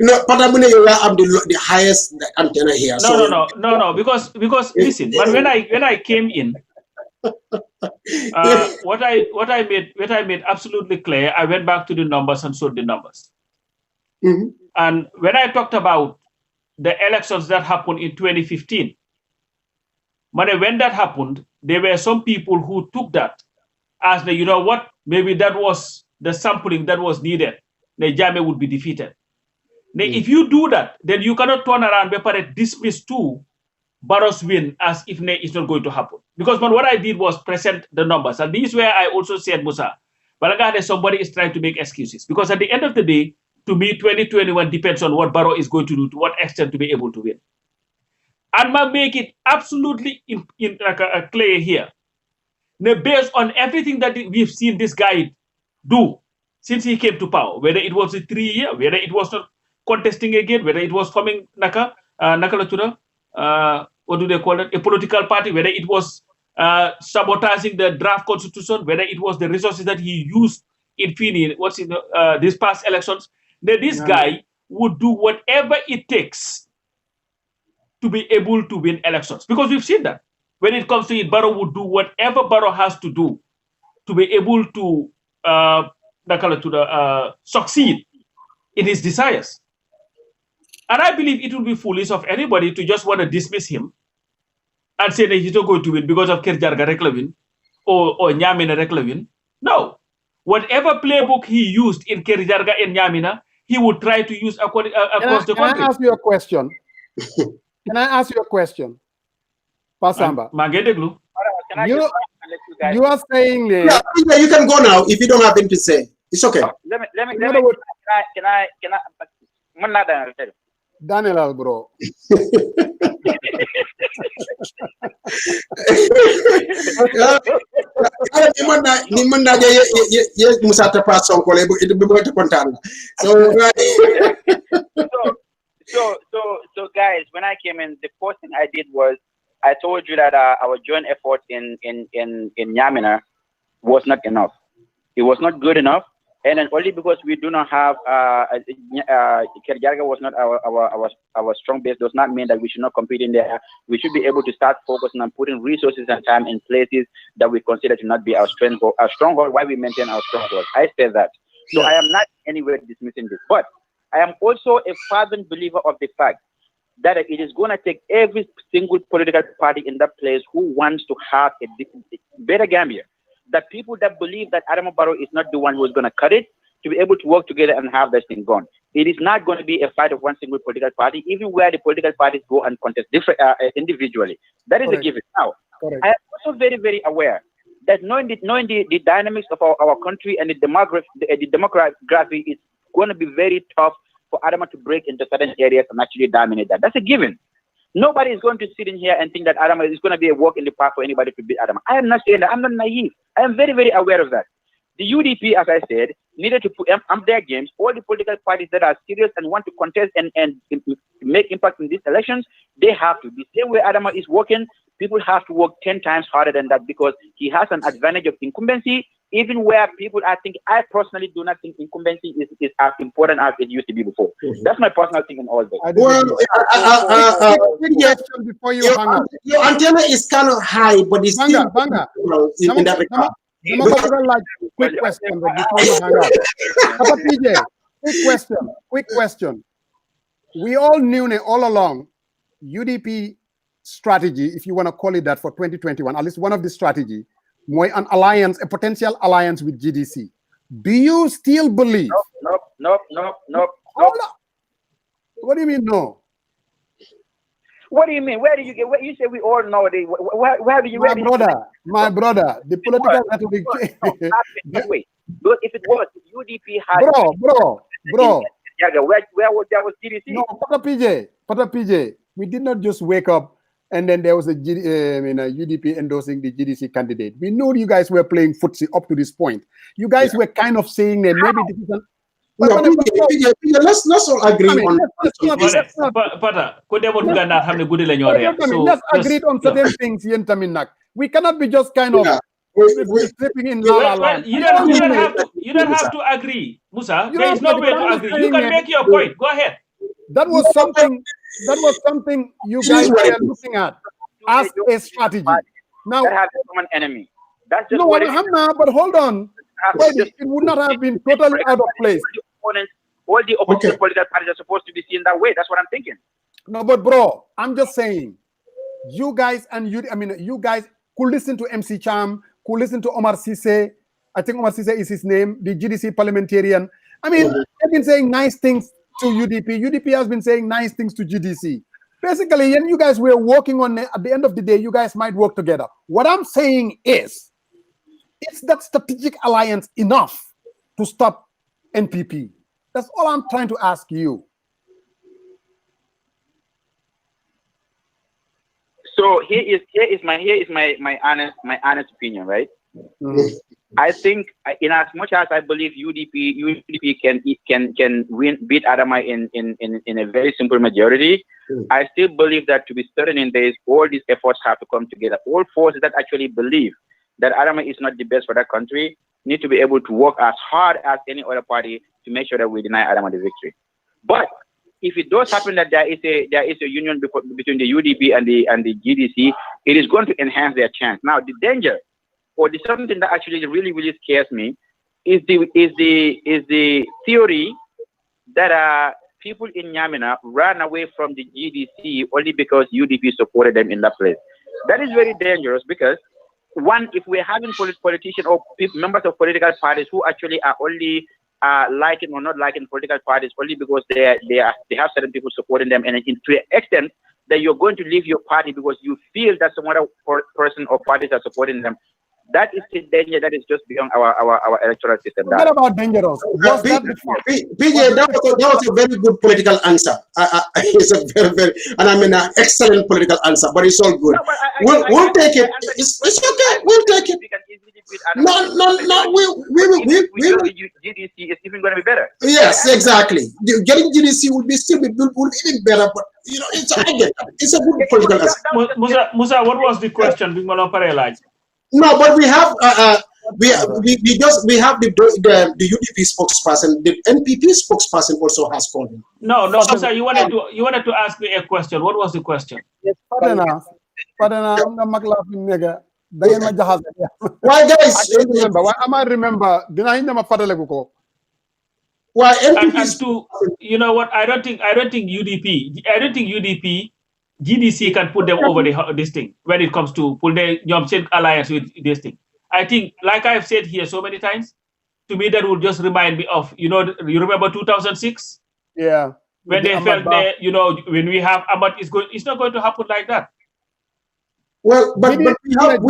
No, I'm the highest antenna here. No. Because listen, but when I came in, What I made absolutely clear, I went back to the numbers and showed the numbers. And when I talked about the elections that happened in 2015, when that happened, there were some people who took that as the, you know what, maybe that was the sampling that was needed. The Jammeh would be defeated. Now, if you do that, then you cannot turn around and dismiss two Barrow's win as if it's not going to happen. Because what I did was present the numbers. And this is where I also said, Musa, but somebody is trying to make excuses. Because at the end of the day, to me, 2021 depends on what Barrow is going to do, to what extent to be able to win. And I make it absolutely clear here. Now, based on everything that we've seen this guy do since he came to power, whether it was a 3-year, whether it was not contesting again, whether it was forming what do they call it, a political party, whether it was sabotaging the draft constitution, whether it was the resources that he used in these past elections, that this guy would do whatever it takes to be able to win elections. Because we've seen that. When it comes to it, Barrow would do whatever Barrow has to do to be able to succeed in his desires. And I believe it would be foolish of anybody to just want to dismiss him and say that he's not going to win because of Kerr Jarga Reklevin or Niamina Reklevin. No. Whatever playbook he used in Kerr Jarga and Niamina, he would try to use across the country. Can I ask you a question? Can I ask you a question? Pasamba. You are saying yeah, you can go now if you don't have anything to say. It's okay. Let me can I Daniel, bro. So guys, when I came in, the first thing I did was I told you that our joint effort in Niamina was not enough. It was not good enough, and then only because we do not have Kerr Jarga was not our strong base does not mean that we should not compete in there. We should be able to start focusing on putting resources and time in places that we consider to not be our stronghold. Why we maintain our stronghold. I said that. So I am not anywhere dismissing this, but I am also a fervent believer of the fact that it is going to take every single political party in that place who wants to have a better Gambia. That people that believe that Adama Barrow is not the one who is going to cut it, to be able to work together and have this thing gone. It is not going to be a fight of one single political party, even where the political parties go and contest individually. That is a given. Now, I am also very, very aware that knowing the dynamics of our country and the demography is going to be very tough for Adama to break into certain areas and actually dominate that. That's a given. Nobody is going to sit in here and think that Adama is going to be a walk in the park for anybody to beat Adama. I am not saying that. I'm not naive. I am very, very aware of that. The UDP, as I said, needed to put up their games. All the political parties that are serious and want to contest and make impact in these elections, they have to. The same way Adama is working, people have to work 10 times harder than that because he has an advantage of incumbency, even where I personally do not think incumbency is as important as it used to be before. That's my personal thing in all this. Well, before you hang up. Your antenna is kind of high, but it's still in that regard. Quick question before you hang up. Papa PJ, quick question. We all knew all along UDP strategy, if you want to call it that, for 2021, at least one of the strategy, an alliance, a potential alliance with GDC. Do you still believe? Nope. What do you mean no? What do you mean? Where do you get? What you say? We all know it. Where do you? My brother, the political rhetoric. Wait, but if it was UDP had bro. Where was GDC? No, Pata PJ. We did not just wake up and then there was a UDP endorsing the GDC candidate. We knew you guys were playing footsie up to this point. You guys were kind of saying that maybe this is let's all agree on. Let's agree on certain things. We cannot be just kind of slipping in la la. You don't have to agree, Musa. There is no way to agree. You can make your point. Go ahead. That was something you guys were looking at as a strategy. Now, that have a common enemy. That's just no, what it is. but hold on. It would not have been totally out of place. All the opposition political parties are supposed to be seen that way. That's what I'm thinking. No, but bro, I'm just saying, you guys you guys could listen to MC Cham, could listen to Omar Sise. I think Omar Sise is his name, the GDC parliamentarian. I mean, they've been saying nice things to UDP. UDP has been saying nice things to GDC. Basically, and you guys were working on it. At the end of the day, you guys might work together. What I'm saying is that strategic alliance enough to stop NPP? That's all I'm trying to ask you. So here is my honest opinion, right? Mm-hmm. I think, in as much as I believe UDP can beat Adama in a very simple majority, I still believe that to be certain in this, all these efforts have to come together. All forces that actually believe that Adama is not the best for that country need to be able to work as hard as any other party to make sure that we deny Adama the victory. But if it does happen that there is a union between the UDP and the GDC, it is going to enhance their chance. Now, the danger, or the something that actually really, really scares me, is the theory that people in Niamina ran away from the GDC only because UDP supported them in that place. That is very dangerous because, one, if we're having politicians or members of political parties who actually are only liking or not liking political parties only because they have certain people supporting them, and to the extent that you're going to leave your party because you feel that some other person or parties are supporting them, that is the danger that is just beyond our electoral system. What about dangerous? PJ, that was a very good political answer. It's a very, and I mean an excellent political answer, but it's all good. No, we'll take it. It's okay. We'll take it. No. GDC is even going to be better. Yes, exactly. Getting GDC would be even better, but it's a good political answer. Musa, what was the question? No, but we have we have the UDP spokesperson. The NPP spokesperson also has called him. No, Musa, you wanted to ask me a question. What was the question? Yes, Why, guys? I remember. Why and to what? I don't think UDP. GDC can put them over this thing when it comes to pull the alliance with this thing. I think, like I've said here so many times, to me that would just remind me of, you remember 2006? Yeah. When they felt that, when we have Ahmad, it's not going to happen like that. Well, but we have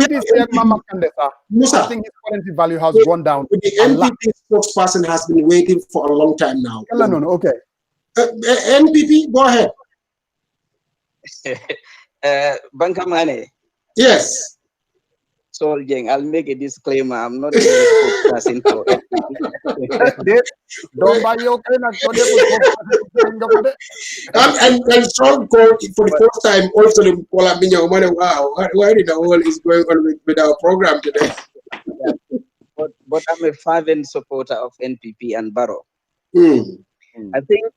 Musa, I think his currency value has gone down. The NPP spokesperson has been waiting for a long time now. No, okay. NPP, go ahead. Bankamane. Yes. So, I'll make a disclaimer. I'm not a spokesperson for it. Don't buy your and Sean called for the first time also the Colaminia. Wow, what in the world is going on with our program today? Yeah. But I'm a fervent supporter of NPP and Barrow. I think,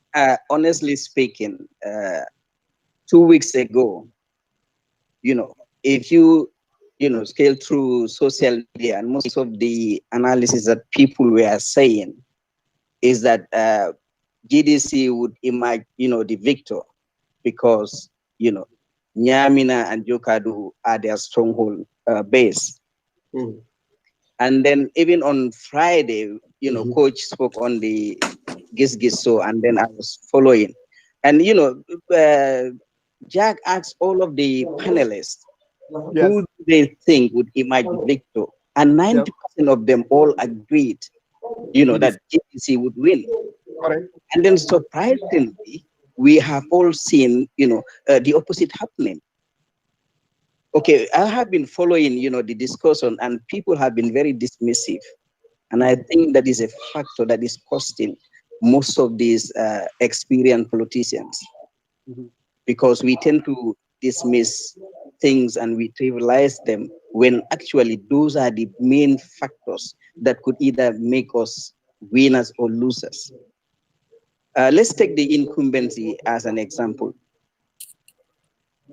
honestly speaking, 2 weeks ago, if you scale through social media, and most of the analysis that people were saying is that GDC would emerge, the victor, because Niamina and Jokadu are their stronghold base. And then even on Friday, Coach spoke on the Gis show, and then I was following, and Jack asked all of the panelists who they think would emerge victor, and 90% of them all agreed, that GDC would win. Correct. And then surprisingly, we have all seen, the opposite happening. Okay, I have been following, the discussion, and people have been very dismissive, and I think that is a factor that is costing most of these experienced politicians. Because we tend to dismiss things and we trivialize them when actually those are the main factors that could either make us winners or losers. Let's take the incumbency as an example.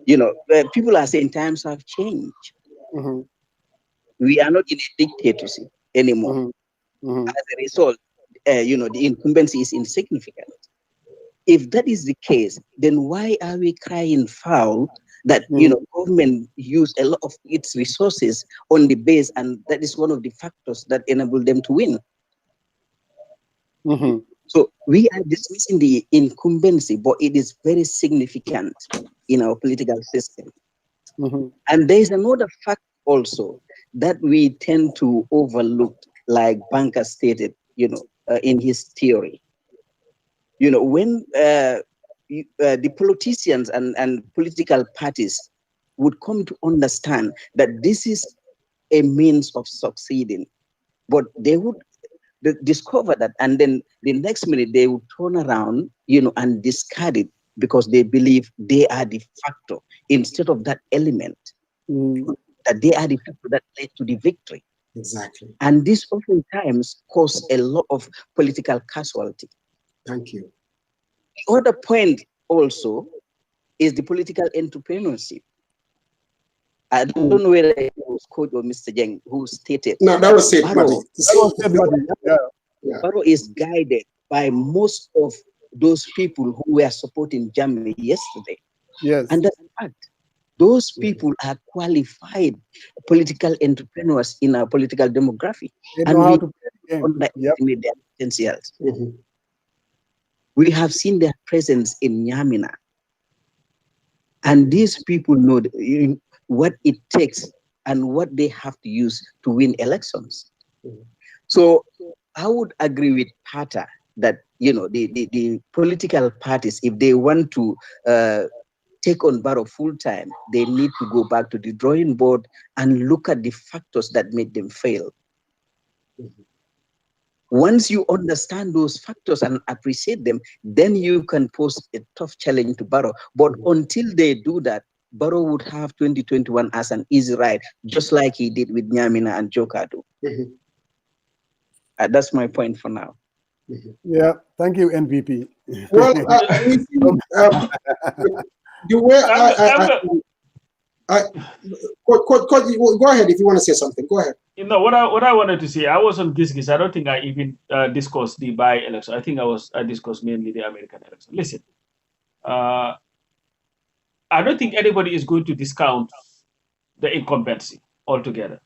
People are saying times have changed. We are not in a dictatorship anymore. As a result, the incumbency is insignificant. If that is the case, then why are we crying foul that government use a lot of its resources on the base, and that is one of the factors that enable them to win? So we are dismissing the incumbency, but it is very significant in our political system. And there is another fact also that we tend to overlook, like Banker stated, in his theory. When the politicians and political parties would come to understand that this is a means of succeeding, but they would discover that, and then the next minute they would turn around, and discard it because they believe they are the factor instead of that element, that they are the factor that led to the victory. Exactly. And this oftentimes cause a lot of political casualty. Thank you. The other point also is the political entrepreneurship. I don't know whether it was Coach or Mr. Jeng who stated. No, that was Sait Matty. Barrow is guided by most of those people who were supporting Germany yesterday. Yes. And that's a fact. Those people are qualified political entrepreneurs in our political demography. They know how to underestimate their potentials. We have seen their presence in Niamina. And these people know what it takes and what they have to use to win elections. So I would agree with Pata that, the political parties, if they want to take on Barrow full time, they need to go back to the drawing board and look at the factors that made them fail. Once you understand those factors and appreciate them, then you can pose a tough challenge to Barrow. But until they do that, Barrow would have 2021 as an easy ride, just like he did with Niamina and Jokadu. That's my point for now. Yeah, thank you, NVP. Well, the way go ahead if you want to say something. Go ahead. What I wanted to say, I was on Gis. I don't think I even discussed the by-election. I think I discussed mainly the American election. Listen, I don't think anybody is going to discount the incumbency altogether.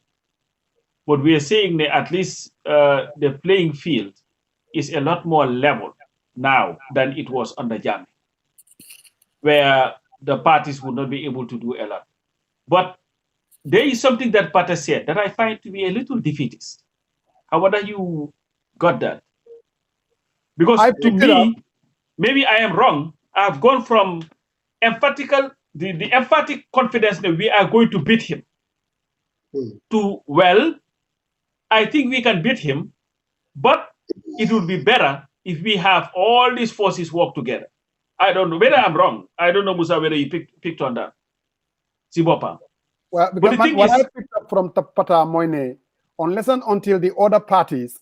But we are saying that at least the playing field is a lot more level now than it was under Jammeh, where the parties would not be able to do a lot. But there is something that Pata said that I find to be a little defeatist. However, you got that. Because to me, maybe I am wrong. I've gone from the emphatic confidence that we are going to beat him to, well, I think we can beat him, but it would be better if we have all these forces work together. I don't know whether I'm wrong. I don't know, Musa, whether you picked on that. Sibopa. Well, because what I picked up from Tapata Moine, unless and until the other parties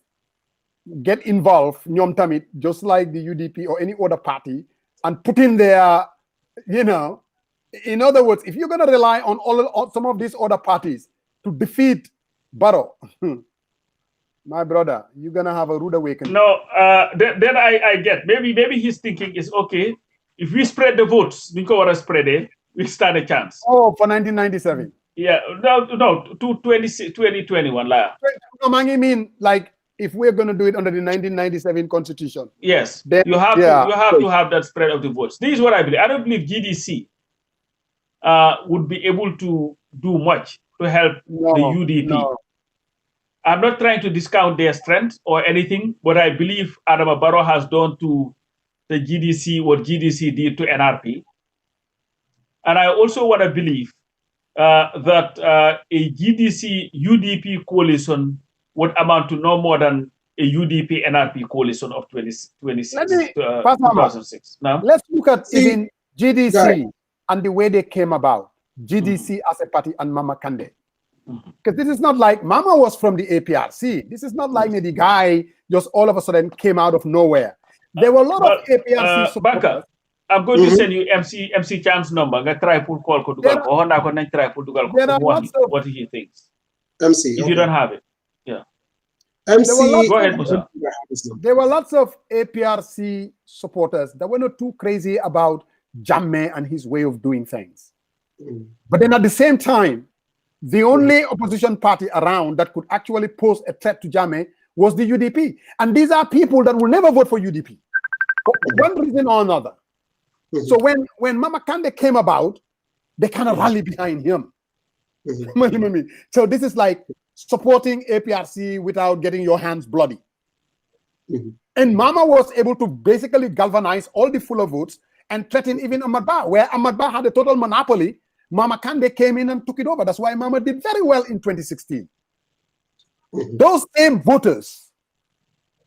get involved, Nyom Tamit, just like the UDP or any other party, and put in their, in other words, if you're going to rely on some of these other parties to defeat Barrow, my brother, you're going to have a rude awakening. No, then I get. Maybe his thinking is, okay, if we spread the votes, we stand a chance. Oh, for 1997. Yeah, no, to 2021. I mean, like, if we're going to do it under the 1997 Constitution. Yes, then, you have to have that spread of the votes. This is what I believe. I don't believe GDC would be able to do much to help the UDP. No. I'm not trying to discount their strength or anything, but I believe Adama Barrow has done to the GDC what GDC did to NRP. And I also want to believe that a GDC-UDP coalition would amount to no more than a UDP-NRP coalition of 2006. Now, let's look at even GDC and the way they came about. GDC as a party and Mama Kande. Because this is not like Mama was from the APRC. This is not like the guy just all of a sudden came out of nowhere. There were a lot of APRC supporters. I'm going to send you MC Chan's number. I'm going to try to call Kodugal. Or I'm going to try to Kodugal. What he thinks. MC. If you don't have it. Yeah. MC. Go ahead, Musa. There were lots of APRC supporters that were not too crazy about Jammeh and his way of doing things. But then at the same time, the only opposition party around that could actually pose a threat to Jammeh was the UDP. And these are people that will never vote for UDP for one reason or another. So when Mama Kande came about, they kind of rallied behind him. So this is like supporting APRC without getting your hands bloody. And Mama was able to basically galvanize all the fuller votes and threaten even Ahmad Bah, where Ahmad Bah had a total monopoly. Mama Kande came in and took it over. That's why Mama did very well in 2016. Those same voters,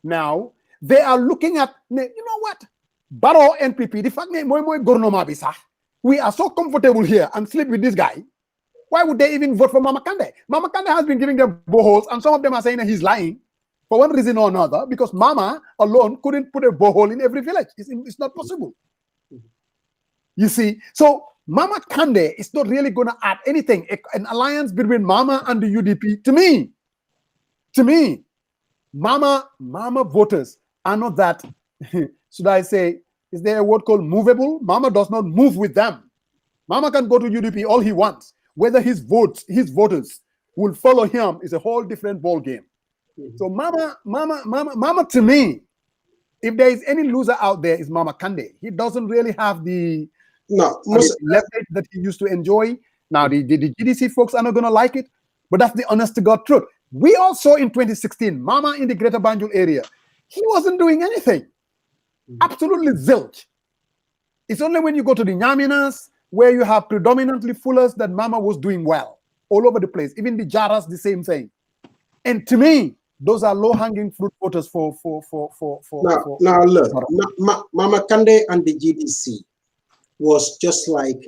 now, they are looking at, you know what? Barrow NPP, the fact that we are so comfortable here and sleep with this guy. Why would they even vote for Mama Kande? Mama Kande has been giving them boreholes, and some of them are saying that he's lying for one reason or another, because Mama alone couldn't put a borehole in every village. It's not possible. You see, so Mama Kande is not really going to add anything. An alliance between Mama and the UDP, to me, Mama voters are not that, should I say, is there a word called movable? Mama does not move with them. Mama can go to UDP all he wants. Whether his voters will follow him is a whole different ball game. So Mama to me, if there is any loser out there, is Mama Kande. He doesn't really have the leverage that he used to enjoy. Now the GDC folks are not going to like it, but that's the honest to God truth. We all saw in 2016, Mama in the Greater Banjul area, he wasn't doing anything. Absolutely zilch. It's only when you go to the Niaminas, where you have predominantly fullers, that Mama was doing well all over the place. Even the Jaras, the same thing. And to me, those are low-hanging fruit voters for. Now look, Mama Kande and the GDC was just like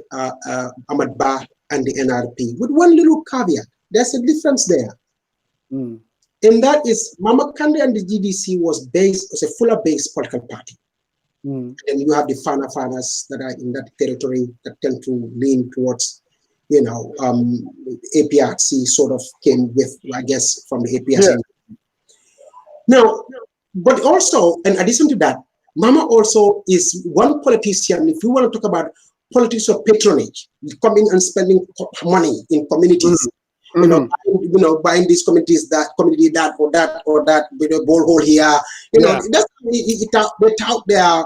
Ahmad Bah and the NRP, with one little caveat. There's a difference there. And that is, Mama Kande and the GDC was a fuller-based political party. And you have the Fanas that are in that territory that tend to lean towards, APRC sort of came with, I guess, from the APRC. Yeah. Now, but also, in addition to that, Mama also is one politician. If you want to talk about politics of patronage, coming and spending money in communities, buying these communities, that community, that or that, with a borehole here, that's they tout their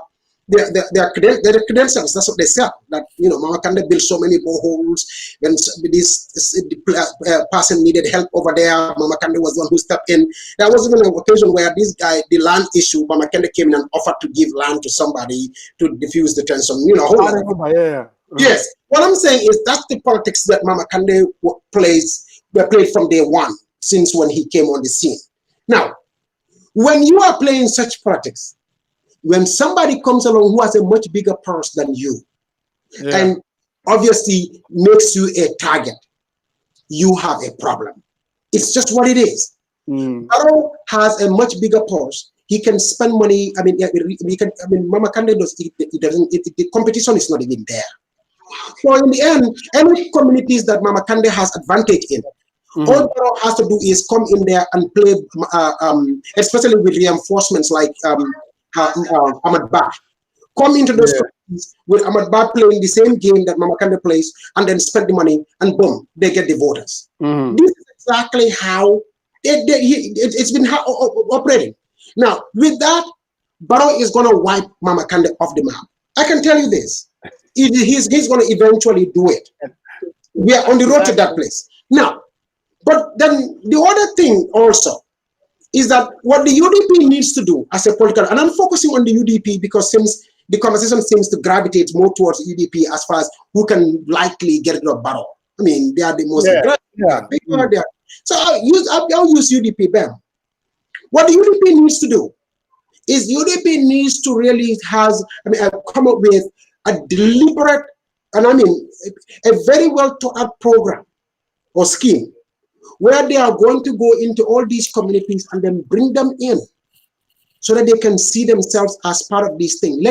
credentials. That's what they sell. That Mama Kande built so many boreholes. When this person needed help over there, Mama Kande was the one who stepped in. There was even an occasion where this guy, the land issue, Mama Kande came in and offered to give land to somebody to diffuse the tension. Yes. What I'm saying is that's the politics that Mama Kande played from day one, since when he came on the scene. Now, when you are playing such politics, when somebody comes along who has a much bigger purse than you, and obviously makes you a target, you have a problem. It's just what it is. Barrow has a much bigger purse. He can spend money. I mean, Mama Kande does. The competition is not even there. So in the end, any communities that Mama Kande has advantage in, all Barrow has to do is come in there and play, especially with reinforcements like Ahmad Bah. Come into those communities with Ahmad Bah playing the same game that Mama Kande plays, and then spend the money, and boom, they get the voters. This is exactly how it's been operating. Now, with that, Barrow is going to wipe Mama Kande off the map. I can tell you this. He's going to eventually do it. We are on the road to that place. Now, but then the other thing also is that what the UDP needs to do as a political, and I'm focusing on the UDP because since the conversation seems to gravitate more towards UDP as far as who can likely get rid of Barrow. I mean, they are the most aggressive. So I'll use UDP, Ben. What the UDP needs to do is UDP needs to really come up with a deliberate, and a very well thought out program or scheme where they are going to go into all these communities and then bring them in so that they can see themselves as part of this thing.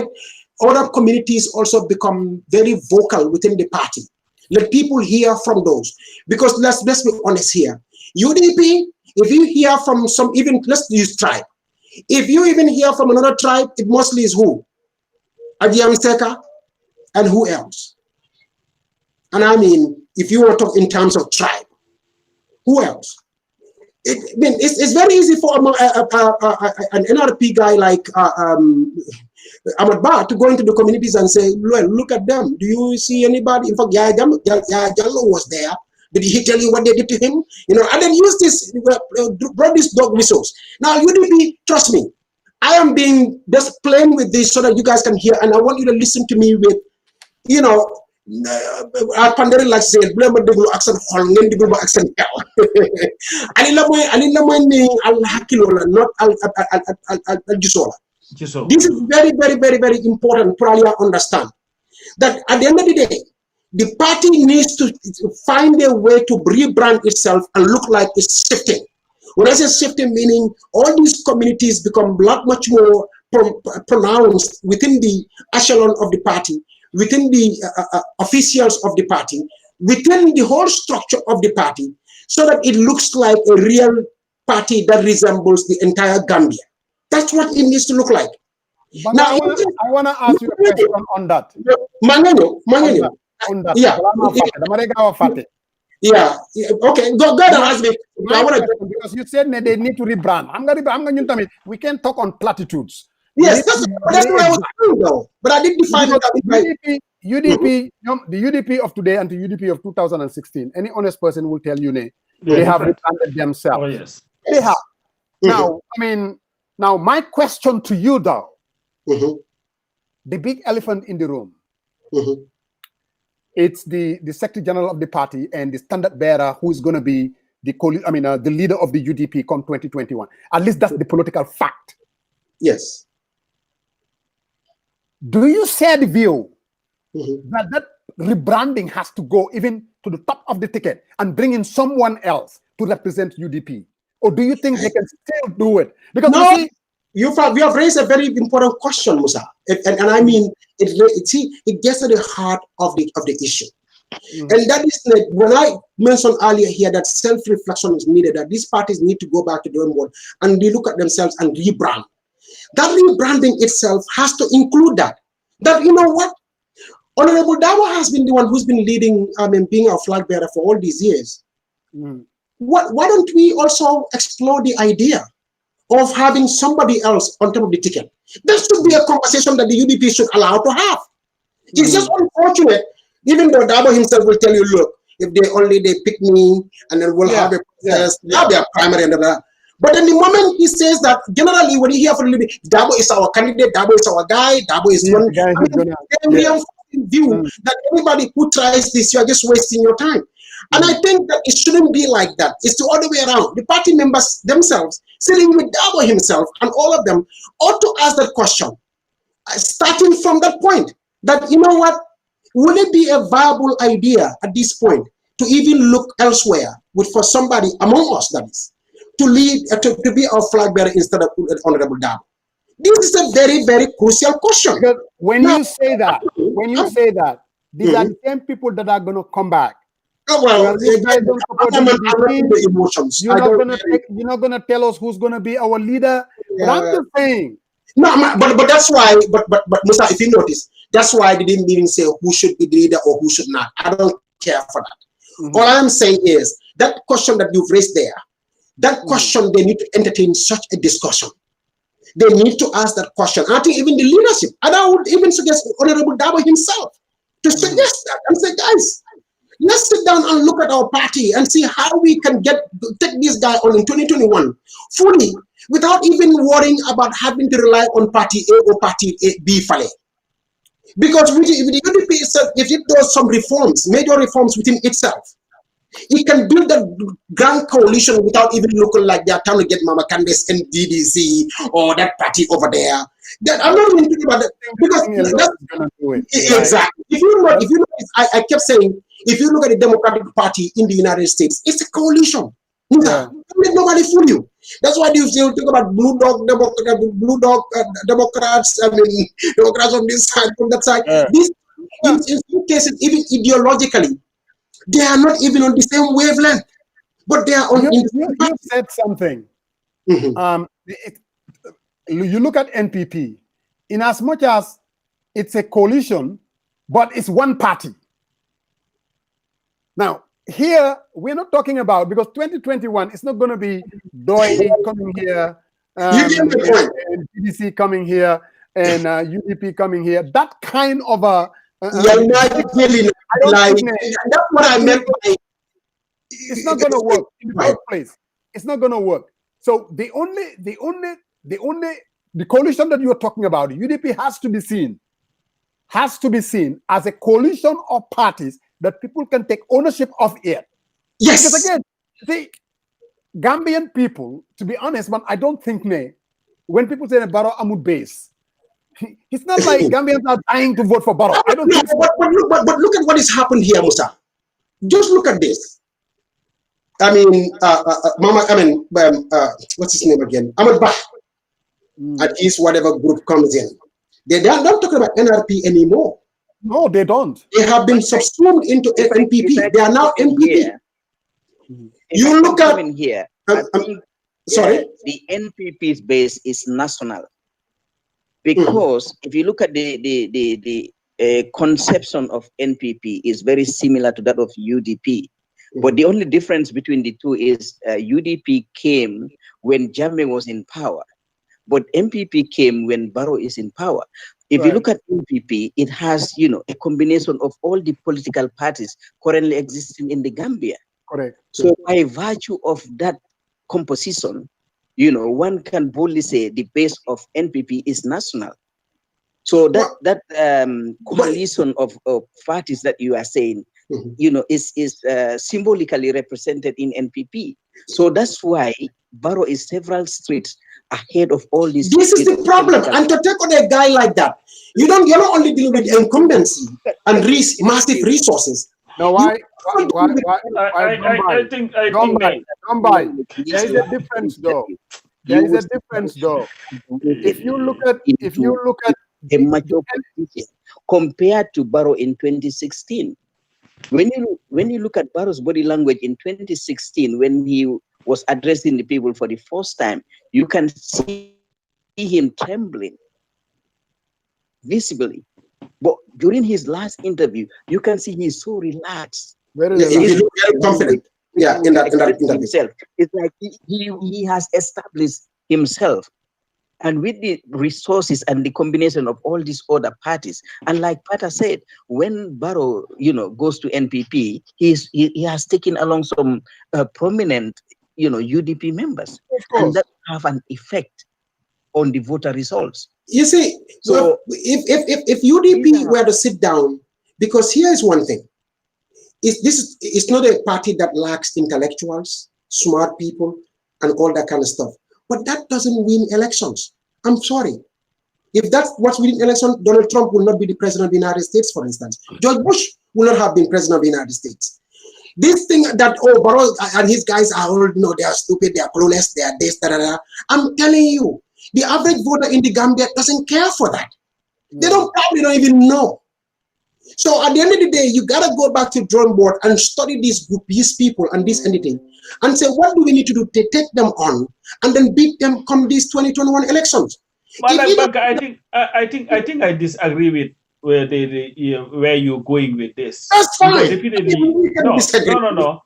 other communities also become very vocal within the party. Let people hear from those. Because let's be honest here. UDP, if you hear from some, even let's use tribe. If you even hear from another tribe, it mostly is who? Adiam Seka, and who else? And I mean, if you want to talk in terms of tribe, who else? It's very easy for an NRP guy like Ahmad Ba to go into the communities and say, well, look at them. Do you see anybody? In fact, Jallo was there. Did he tell you what they did to him? You know, and then use this, brought this dog whistles. Now, UDP, trust me, I am being just playing with this so that you guys can hear, and I want you to listen to me with, you know, I pandering like say, blame the accent, Holland, the accent. Not al Gisola. This is very, very, very, very important. Probably understand that at the end of the day, the party needs to find a way to rebrand itself and look like it's shifting. When I say shifting, meaning all these communities become much more pronounced within the echelon of the party, within the officials of the party, within the whole structure of the party, so that it looks like a real party that resembles the entire Gambia. That's what it needs to look like. But now, I want to ask you a question on that. Mangenyo. On that. Yeah. Okay. Go and ask me. Because you said they need to rebrand. I'm going. We can't talk on platitudes. Yes, that's what I was saying, though. But I did define it. UDP, the UDP of today and the UDP of 2016. Any honest person will tell you they have rebranded themselves. Oh yes, they have. Now, I mean, now my question to you, though, the big elephant in the room. It's the Secretary General of the party and the standard bearer who is going to be the leader of the UDP come 2021. At least that's the political fact. Yes. Do you share the view that rebranding has to go even to the top of the ticket and bring in someone else to represent UDP? Or do you think they can still do it? Because no, you have raised a very important question, Musa. And I mean, it gets to the heart of the issue. And that is that when I mentioned earlier here that self-reflection is needed, that these parties need to go back to the drawing board and relook at themselves and rebrand. That rebranding itself has to include that. That, you know what? Honorable Dawa has been the one who's been leading, being our flag bearer for all these years. Why don't we also explore the idea of having somebody else on top of the ticket? That should be a conversation that the UDP should allow to have. It's just unfortunate, even though Dabo himself will tell you, look, if they pick me and then we'll have a process, have their primary and that. But in the moment he says that, generally when you hear from the Dabo is our candidate, Dabo is our guy, Dabo is one. We have view that anybody who tries this, you're just wasting your time. And I think that it shouldn't be like that. It's the other way around. The party members themselves, sitting with Dabo himself and all of them, ought to ask that question, starting from that point, that, you know what, would it be a viable idea at this point to even look elsewhere for somebody among us, that is, to lead, to be our flag bearer instead of Honorable Dabo? This is a very, very crucial question. Because when you say that, these are the same people that are going to come back. Oh, well, the emotions. You're not going to tell us who's going to be our leader. But I'm just saying. No, but that's why. But Musa, if you notice, that's why they didn't even say who should be the leader or who should not. I don't care for that. All I'm saying is that question that you've raised there. That question, they need to entertain such a discussion. They need to ask that question. I think even the leadership, and I would even suggest Honorable Dabo himself to suggest that and say, guys, let's sit down and look at our party and see how we can take this guy on in 2021 fully without even worrying about having to rely on party A or party B. Because if the UDP itself, if it does some reforms, major reforms within itself, it can build a grand coalition without even looking like they are trying to get Mama Candace and DDC or that party over there. That I'm not even thinking about that because that's exactly. If you know, I kept saying, if you look at the Democratic Party in the United States, it's a coalition. Don't let nobody fool you. That's why you still talk about blue dog Democrats. I mean, Democrats on this side, from that side. These, in some cases, even ideologically, they are not even on the same wavelength, but they are on. You said something. You look at NPP, in as much as it's a coalition, but it's one party. Now, here, we're not talking about, because 2021, it's not going to be Doi coming here, and PDC coming here, and UDP coming here. That kind of a... You're not really like, that's what I meant by... It's not going to work in the first place. It's not going to work. So the coalition that you're talking about, UDP has to be seen as a coalition of parties that people can take ownership of it. Yes. Because again, the Gambian people, to be honest, man, I don't think when people say Barrow Amud base, it's not like Gambians are dying to vote for Barrow. I don't think so. But look at what has happened here, Musa. Just look at this. I mean, what's his name again? Ahmad Bah. At least whatever group comes in. They are not talking about NRP anymore. No, they don't. They have been subsumed into NPP. They are now NPP. You look at here. Sorry, the NPP's base is national, because if you look at the conception of NPP is very similar to that of UDP, but the only difference between the two is UDP came when Jammeh was in power, but NPP came when Barrow is in power. If you look at NPP, it has, a combination of all the political parties currently existing in the Gambia. Correct. So by virtue of that composition, one can boldly say the base of NPP is national. So that coalition of parties that you are saying, is symbolically represented in NPP. So that's why Barrow is several streets ahead of all these. This is the problem. And to take on a guy like that, you're not only dealing with incumbency and massive resources. No, why? I think don't buy. There is a difference, though. There is a difference, though. If you look at the major compared to Barrow in 2016, when you look at Barrow's body language in 2016, when he was addressing the people for the first time, you can see him trembling visibly. But during his last interview, you can see he's so relaxed. Very confident. Yeah, in that himself. It's like he has established himself. And with the resources and the combination of all these other parties, and like Pata said, when Barrow, goes to NPP, he has taken along some prominent, UDP members, and that have an effect on the voter results. You see, so if UDP were to sit down, because here is one thing: it's not a party that lacks intellectuals, smart people, and all that kind of stuff. But that doesn't win elections. I'm sorry. If that's what's winning elections, Donald Trump will not be the president of the United States, for instance. George Bush will not have been president of the United States. This thing that, Barrow and his guys are all, they are stupid, they are clueless, they are this, da, da, da. I'm telling you, the average voter in the Gambia doesn't care for that. They probably don't even know. So at the end of the day, you gotta go back to the drawing board and study this group, these people, and this entity, and say, what do we need to do to take them on, and then beat them come these 2021 elections? I think I disagree with where you're going with this. That's fine. No.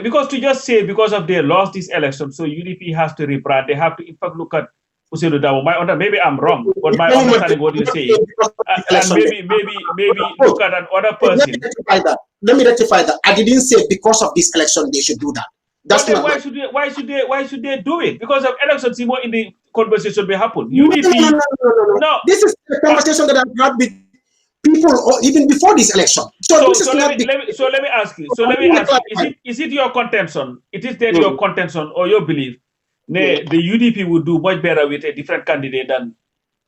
Because to just say because of they lost this election, so UDP has to rebrand. They have to, in fact, look at Usainu Dabo. Maybe I'm wrong, but my understanding what you say, and maybe look at another person. Let me rectify that. I didn't say because of this election they should do that. That's not why should they do it? Because of elections, in the conversation will happen. UDP. No. This is the conversation that I've had with people even before this election. So let me ask you. Is it your contention? It is there your contention or your belief? The UDP would do much better with a different candidate than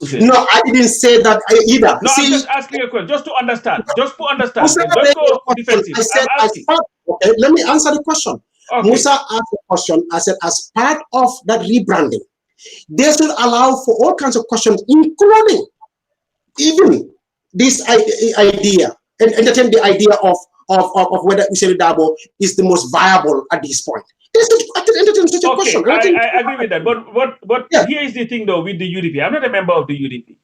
Usainu? No, I didn't say that either. No, I'm just asking a question, just to understand. Just to understand. Don't go defensive. Okay, let me answer the question. Okay. Musa asked a question. I said, as part of that rebranding, they should allow for all kinds of questions, including even this idea, and entertain the idea of whether Usain Dabo is the most viable at this point. They should entertain such a question. I agree with that. But here is the thing, though, with the UDP. I'm not a member of the UDP.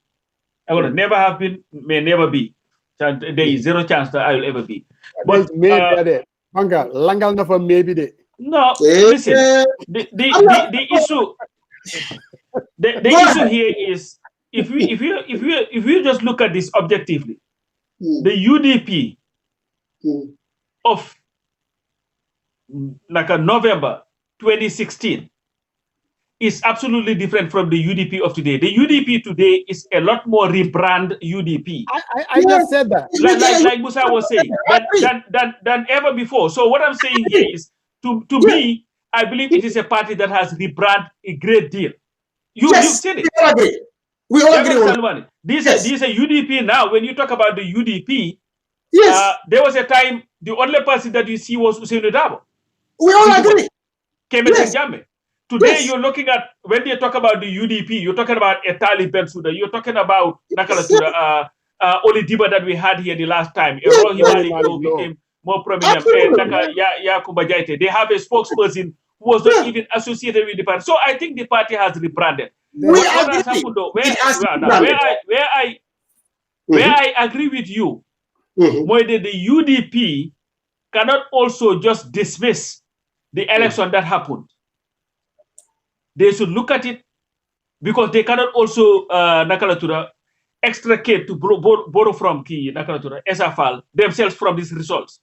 I would never have been, may never be. There is zero chance that I will ever be. But maybe Langal never maybe they. No, listen. The issue, the issue here is if we just look at this objectively, the UDP of like a November 2016 is absolutely different from the UDP of today. The UDP today is a lot more rebrand UDP. I just said that. Like Musa was saying, than ever before. So what I'm saying here is, to me, I believe it is a party that has rebranded a great deal. You've said it. We all agree. This is a UDP now. When you talk about the UDP, there was a time the only person that you see was Usain Dabo. We all agree. Today, you're looking at, when they talk about the UDP, you're talking about Etali Bensouda, you're talking about Olidiba that we had here the last time. Became more prominent. They have a spokesperson who was not even associated with the party. So I think the party has rebranded. Where I agree with you, the UDP cannot also just dismiss the election that happened. They should look at it, because they cannot also extricate to borrow from SFL themselves from these results.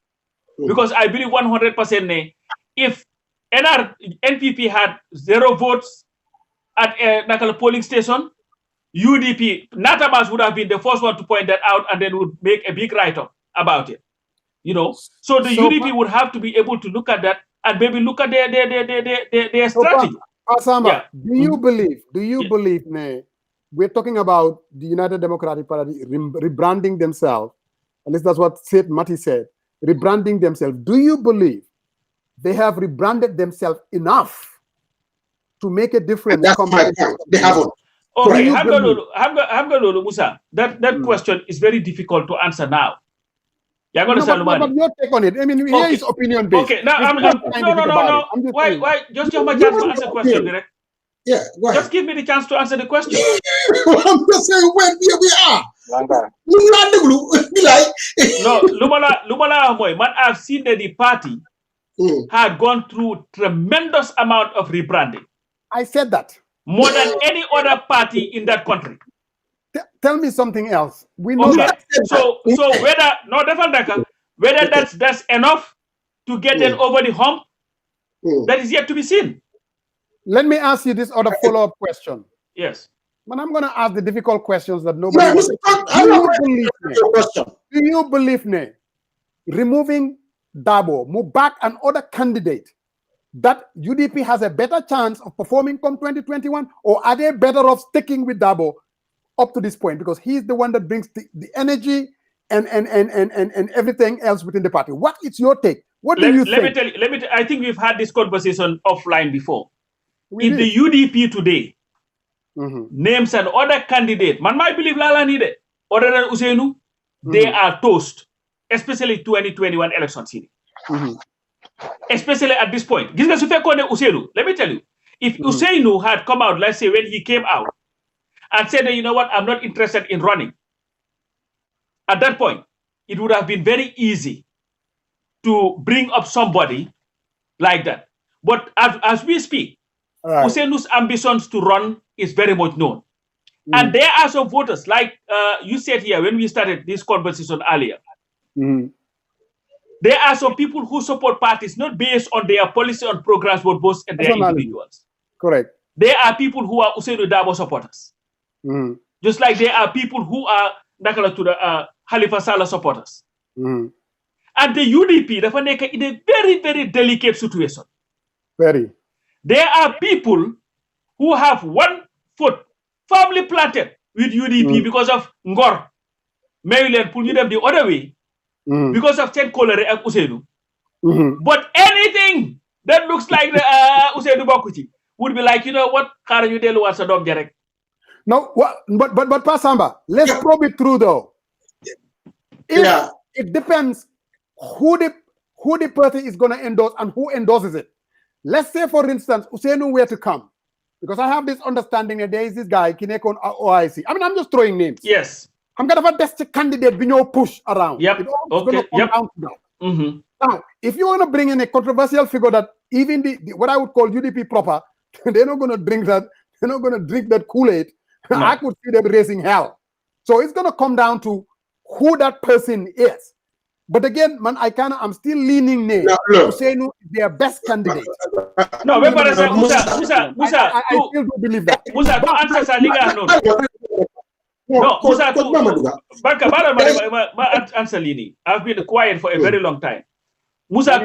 Because I believe 100% if NPP had 0 votes at a polling station, UDP, Natamas would have been the first one to point that out and then would make a big write-up about it. So the UDP would have to be able to look at that and maybe look at their strategy. Asama, do you believe, we're talking about the United Democratic Party rebranding themselves, at least that's what Sait Matty said, rebranding themselves. Do you believe they have rebranded themselves enough to make a difference? That's my point. They haven't. Okay, Hamgalolo Musa, that question is very difficult to answer now. But your take on it. I mean, here is opinion based. Okay, now no. Why? Just give me a chance to answer the question, direct. Yeah, go ahead. Just give me the chance to answer the question. I'm just saying here we are. No, Lumala, man, I've seen that the party had gone through tremendous amount of rebranding. I said that. More than any other party in that country. Tell me something else. We know that. So whether that's enough to get them over the hump, that is yet to be seen. Let me ask you this other follow-up question. Yes. But I'm going to ask the difficult questions that nobody wants. Do you believe removing Dabo, Mubak, and other candidate, that UDP has a better chance of performing come 2021, or are they better off sticking with Dabo up to this point, because he's the one that brings the energy and everything else within the party? What is your take? What do you think? Let me tell you, I think we've had this conversation offline before. If the UDP today names an other candidate, man might believe Lala needed, other than Usainu, they are toast, especially 2021 election season. Especially at this point. Let me tell you, if Usainu had come out, let's say when he came out, and said, you know what, I'm not interested in running. At that point, it would have been very easy to bring up somebody like that. But as we speak, Usainu's ambitions to run is very much known. And there are some voters, like you said here when we started this conversation earlier. There are some people who support parties not based on their policy and programs, but both and their individuals. Correct. There are people who are Usainu Dabo supporters. Just like there are people who are Halifa Sallah supporters. And the UDP, the in a very, very delicate situation. Very. There are people who have one foot firmly planted with UDP because of Ngor, Maryland, pulling them the other way because of Chen Kolere and Usainu. But anything that looks like Ousseynou Bokuti would be like, you know what, you tell what's a dog direct. No, but Pasamba, let's probe it through though. It depends who the party is going to endorse and who endorses it. Let's say, for instance, Ousseynou were to come, because I have this understanding that there is this guy, Kineko OIC. I mean, I'm just throwing names. Yes. I'm going to have a best candidate, push around. Yep. Okay. Yep. Mm-hmm. Now, if you want to bring in a controversial figure that even what I would call UDP proper, they're not going to drink that. They're not going to drink that Kool-Aid. No. I could see them raising hell. So it's going to come down to who that person is. But again, man, I'm still leaning near Ousseynou is their best candidate. No, Musa, I still do believe that. Musa, don't answer Saliga. No, Musa, answer Lini. I've been quiet for a very long time. Musa,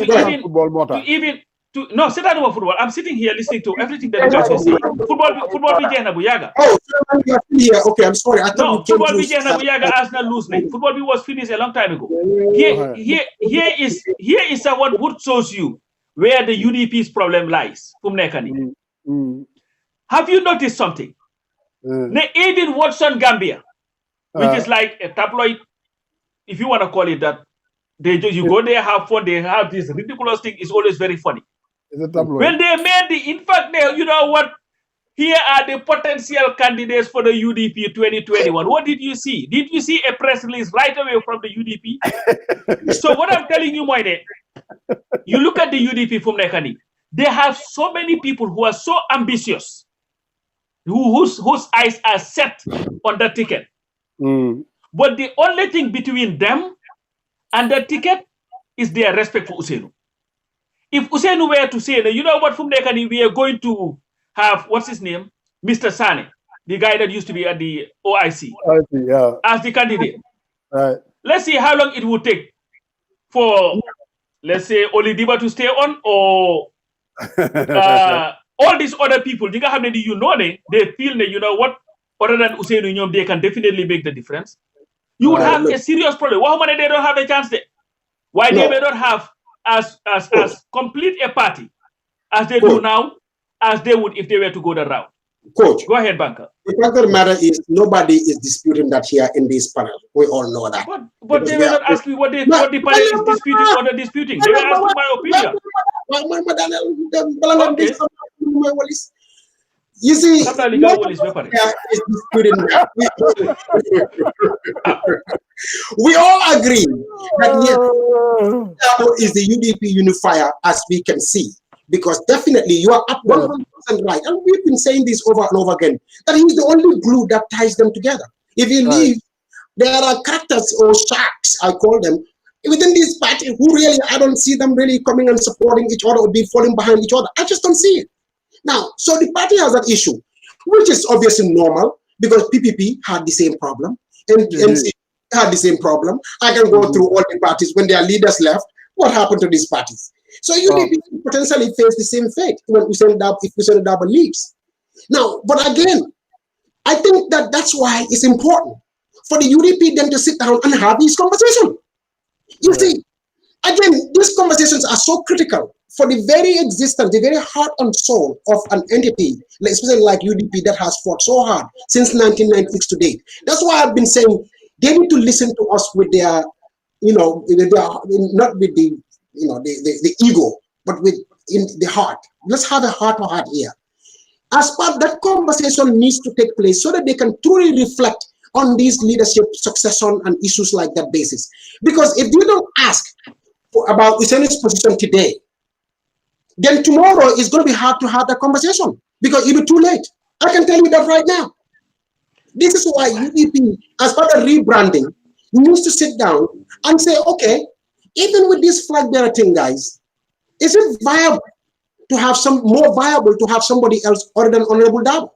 no, sit down over football. I'm sitting here listening to everything that you guys are saying. Football be Jarga Jarga. Oh, you're here. Okay, I'm sorry. No, football be Jarga Jarga. Arsenal lose. Football was finished a long time ago. Here is someone who shows you where the UDP's problem lies. Have you noticed something? Even Watson Gambia, which is like a tabloid, if you want to call it that, you go there, have fun, they have this ridiculous thing, it's always very funny. When they made in fact, you know what? Here are the potential candidates for the UDP 2021. What did you see? Did you see a press release right away from the UDP? So what I'm telling you, Moine, you look at the UDP from Nekani, they have so many people who are so ambitious, whose eyes are set on the ticket. But the only thing between them and the ticket is their respect for Ousseynou. If Ousseynou were to say that, you know what, from Nekani, we are going to have, what's his name? Mr. Sane, the guy that used to be at the OIC, as the candidate. Right. Let's see how long it would take for, let's say, Olidiba to stay on, or all these other people, they feel that, you know what, other than Ousseynou, they can definitely make the difference. You would have a serious problem. Why they don't have a chance there? Why they may not have as complete a party as they do now, as they would if they were to go the route. Coach, go ahead, Banker. The fact of the matter is, nobody is disputing that here in this panel. We all know that. But they were not asking what the panel is disputing or not disputing. They were asking my opinion. Okay. You see, is we all agree that yes, is the UDP unifier, as we can see, because definitely you are up 100% right, and we've been saying this over and over again, that he's the only glue that ties them together. If you leave, there are characters or sharks, I call them, within this party who really, I don't see them really coming and supporting each other or be falling behind each other. I just don't see it. Now, so the party has that issue, which is obviously normal, because PPP had the same problem, and NC had the same problem. I can go through all the parties. When their leaders left, what happened to these parties? So UDP potentially face the same fate when Ousseynou Dabo leaves. Now, but again, I think that's why it's important for the UDP then to sit down and have this conversation. You see, again, these conversations are so critical for the very existence, the very heart and soul of an entity, especially like UDP, that has fought so hard since 1996 to date. That's why I've been saying they need to listen to us with their, not with the, the ego, but with in the heart. Let's have a heart-to-heart here. As part, that conversation needs to take place so that they can truly reflect on these leadership succession and issues like that basis. Because if you don't ask about Ousseynou position today, then tomorrow it's going to be hard to have that conversation because it'll be too late. I can tell you that right now. This is why UDP, as part of rebranding, needs to sit down and say, okay, even with this flag bearer thing, guys, is it viable to have more viable to have somebody else other than Honorable Dabo?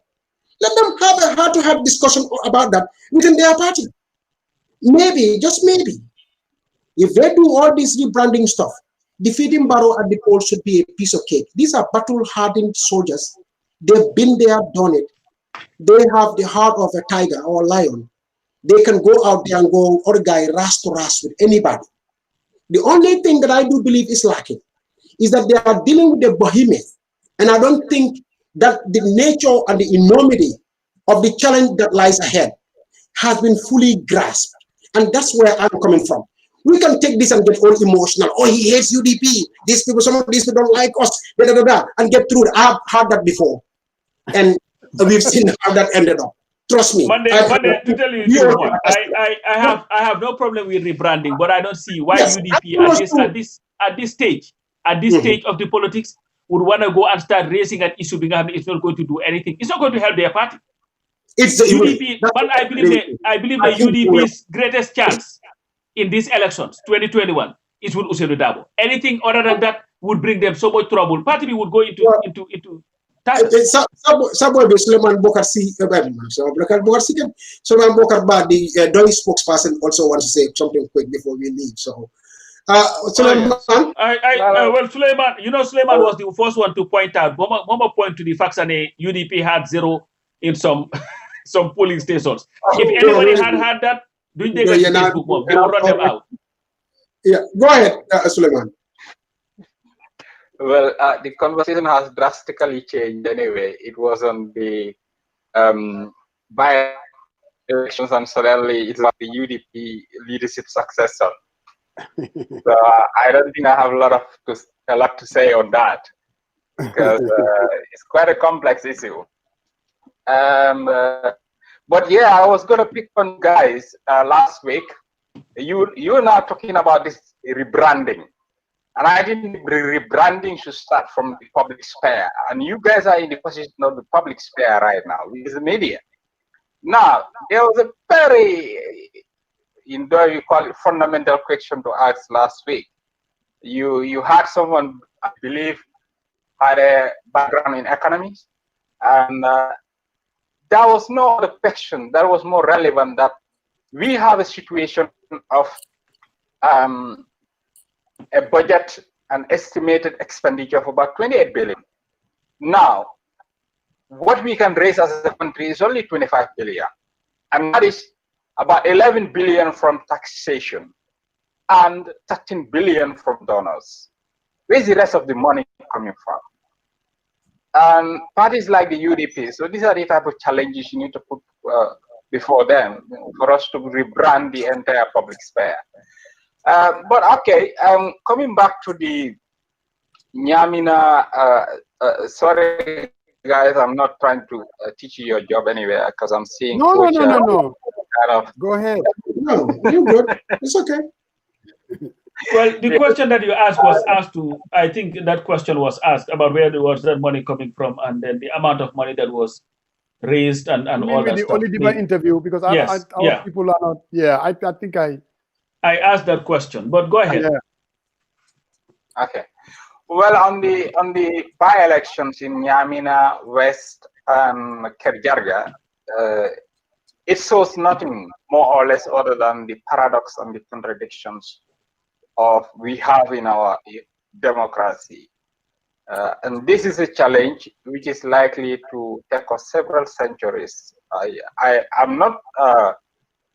Let them have a heart-to-heart discussion about that within their party. Maybe, just maybe, if they do all this rebranding stuff, defeating Barrow at the polls should be a piece of cake. These are battle-hardened soldiers. They've been there, done it. They have the heart of a tiger or a lion. They can go out there and go other guy ras to ras with anybody. The only thing that I do believe is lacking is that they are dealing with the behemoth. And I don't think that the nature and the enormity of the challenge that lies ahead has been fully grasped. And that's where I'm coming from. We can take this and get all emotional. Oh, he hates UDP. These people, some of these people don't like us, and get through it. I've heard that before. And we've seen how that ended up. Trust me. Monday, to tell you the truth, I have no problem with rebranding, but I don't see why UDP at this stage of the politics would want to go and start raising an issue because it's not going to do anything. It's not going to help their party. It's UDP, but I believe the UDP's greatest chance in these elections, 2021, is with Ousainou Darboe. Anything other than that would bring them so much trouble. Party would go into Saboy Suleiman Bokar Suleiman Bokar Ba, the Dolly spokesperson, also wants to say something quick before we leave. So, Suleiman. Well, Suleiman, Suleiman was the first one to point out. Mama point to the fact that UDP had 0 in some polling stations. If anybody had that, do they get Facebook mob? They will run them out. Yeah, go ahead, Suleiman. Well, the conversation has drastically changed anyway. It was on the by-elections, and suddenly it was the UDP leadership successor. So I don't think I have a lot to say on that, because it's quite a complex issue. But yeah, I was going to pick on guys last week. You're now talking about this rebranding. And I think rebranding should start from the public sphere. And you guys are in the position of the public sphere right now, which is the media. Now, there was a very, you call it fundamental question to ask last week. You had someone, I believe, had a background in economics. And there was no other question that was more relevant, that we have a situation of a budget, an estimated expenditure of about 28 billion. Now, what we can raise as a country is only 25 billion. And that is about 11 billion from taxation and 13 billion from donors. Where's the rest of the money coming from? And parties like the UDP, so these are the type of challenges you need to put before them for us to rebrand the entire public sphere. But okay, coming back to the Niamina, sorry guys, I'm not trying to teach you your job anyway, because I'm seeing. No. Kind of, go ahead. No, you're good. It's okay. Well, the question that you asked was asked to, I think that question was asked about where was that money coming from, and then the amount of money that was raised and all that stuff. Only the interview, because our people are not. Yeah, I think I asked that question, but go ahead. Yeah. Okay. Well, on the by-elections in Niamina, West, and Kerr, Jarga, it shows nothing more or less other than the paradox and the contradictions of we have in our democracy. And this is a challenge which is likely to take us several centuries. I'm not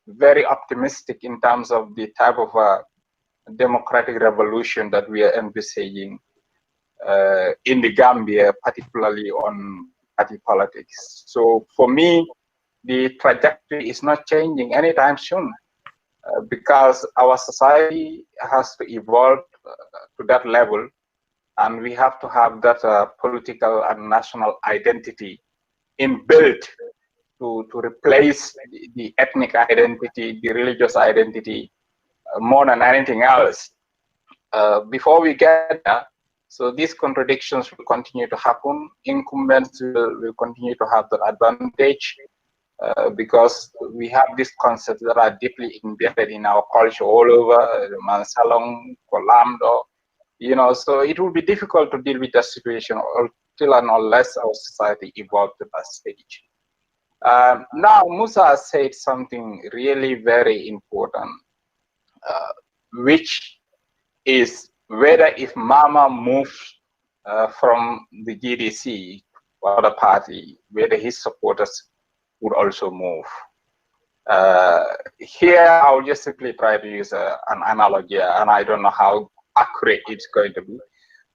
very optimistic in terms of the type of democratic revolution that we are envisaging in the Gambia, particularly on party politics. So for me, the trajectory is not changing anytime soon, because our society has to evolve to that level, and we have to have that political and national identity inbuilt to replace the ethnic identity, the religious identity, more than anything else. Before we get there, so these contradictions will continue to happen. Incumbents will continue to have that advantage because we have these concepts that are deeply embedded in our culture all over, Mansalong, Kolamdo, so it will be difficult to deal with that situation until and unless our society evolves to that stage. Now, Musa has said something really very important, which is whether if Mama moves from the GDC to other party, whether his supporters would also move. Here, I'll just simply try to use an analogy, and I don't know how accurate it's going to be.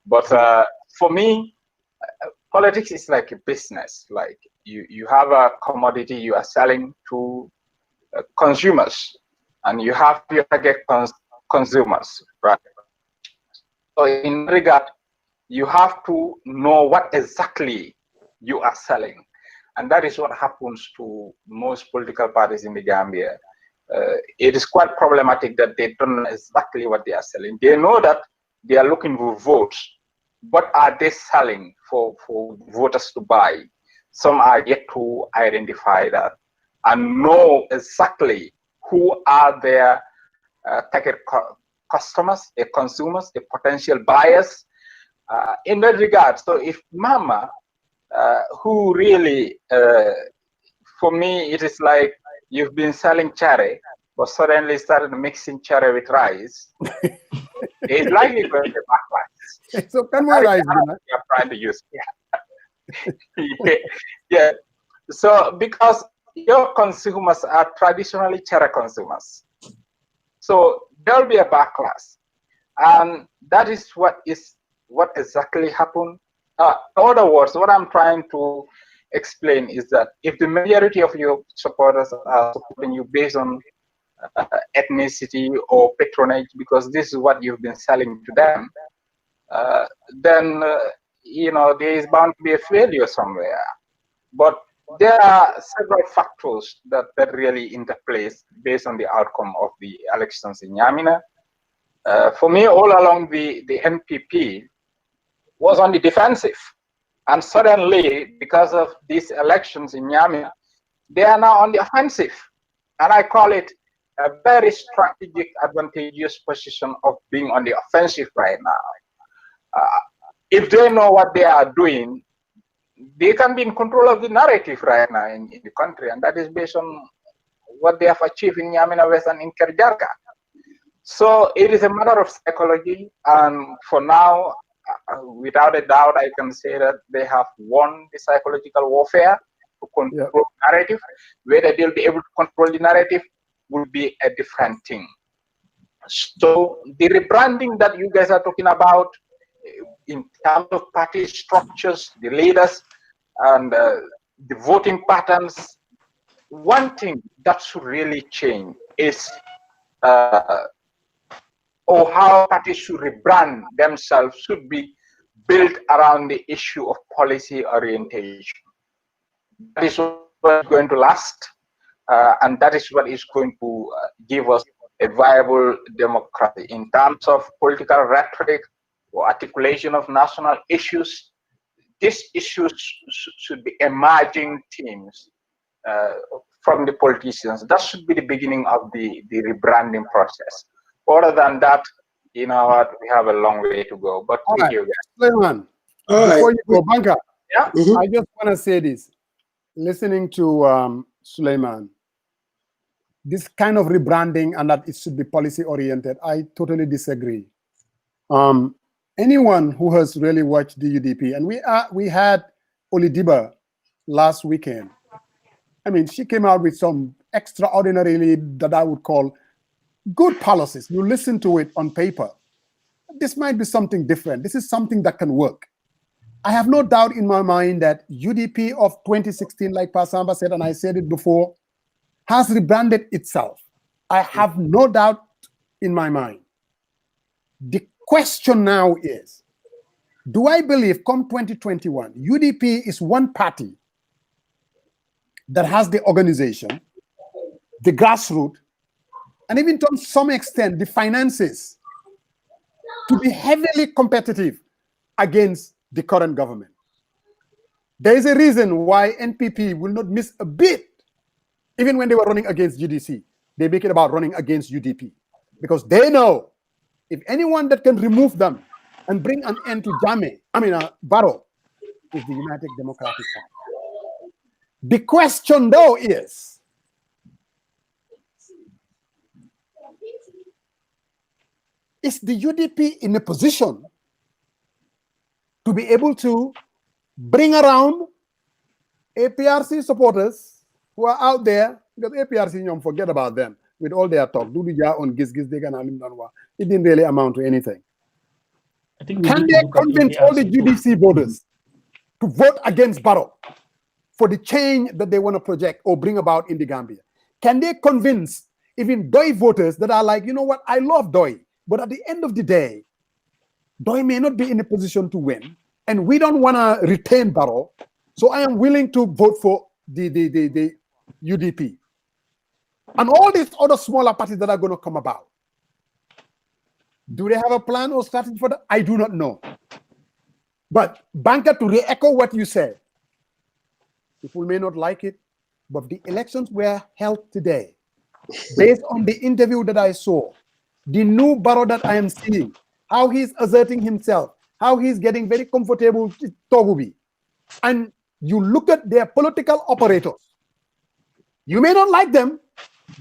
But for me, politics is like a business. Like you have a commodity you are selling to consumers, and you have your target consumers, right? So in that regard, you have to know what exactly you are selling. And that is what happens to most political parties in the Gambia. It is quite problematic that they don't know exactly what they are selling. They know that they are looking for votes. What are they selling for voters to buy? Some are yet to identify that and know exactly who are their target customers, the consumers, the potential buyers. In that regard, so if Mama, who really, for me, it is like you've been selling cherry, but suddenly started mixing cherry with rice, it's likely going to backlash. So can we rice? You're trying to use, yeah. Yeah. So because your consumers are traditionally cherry consumers, so there'll be a backlash, and that is what exactly happened. In other words, what I'm trying to explain is that if the majority of your supporters are supporting you based on ethnicity or patronage, because this is what you've been selling to them, then you know, there is bound to be a failure somewhere. But there are several factors that really interplay based on the outcome of the elections in Niamina. For me, all along, the NPP was on the defensive. And suddenly, because of these elections in Niamey, they are now on the offensive. And I call it a very strategic, advantageous position of being on the offensive right now. If they know what they are doing, they can be in control of the narrative right now in the country. And that is based on what they have achieved in Niamey West and in Kerr Jarga. So it is a matter of psychology. And for now, without a doubt, I can say that they have won the psychological warfare to control the narrative. Whether they'll be able to control the narrative will be a different thing. So the rebranding that you guys are talking about in terms of party structures, the leaders, and the voting patterns, one thing that should really change is or how parties should rebrand themselves should be built around the issue of policy orientation. That is what is going to last, and that is what is going to give us a viable democracy. In terms of political rhetoric or articulation of national issues, these issues should be emerging themes from the politicians. That should be the beginning of the rebranding process. Other than that, you know what, we have a long way to go. But thank you, guys. Suleiman, before you go, Banka, yeah? I just want to say this. Listening to Suleiman, this kind of rebranding and that it should be policy oriented, I totally disagree. Anyone who has really watched the UDP, and we had Olidiba last weekend. I mean, she came out with some extraordinarily, that I would call, good policies. You listen to it on paper. This might be something different. This is something that can work. I have no doubt in my mind that UDP of 2016, like Pasamba said, and I said it before, has rebranded itself. I have no doubt in my mind. The question now is, do I believe come 2021, UDP is one party that has the organization, the grassroots, and even to some extent, the finances to be heavily competitive against the current government? There is a reason why NPP will not miss a bit, even when they were running against GDC. They make it about running against UDP because they know if anyone that can remove them and bring an end to Barrow is the United Democratic Party. The question, though, is, is the UDP in a position to be able to bring around APRC supporters who are out there? Because APRC, forget about them with all their talk. It didn't really amount to anything. Can they convince all the UDC voters to vote against Barrow for the change that they want to project or bring about in the Gambia? Can they convince even Doi voters that are like, you know what, I love Doi, but at the end of the day, Doi may not be in a position to win, and we don't want to retain Barrow, so I am willing to vote for the UDP. And all these other smaller parties that are going to come about. Do they have a plan or strategy for that? I do not know. But, Banker, to re-echo what you said, people may not like it, but the elections were held today. Based on the interview that I saw, the new Barrow that I am seeing, how he's asserting himself, how he's getting very comfortable with Togubi. And you look at their political operators. You may not like them.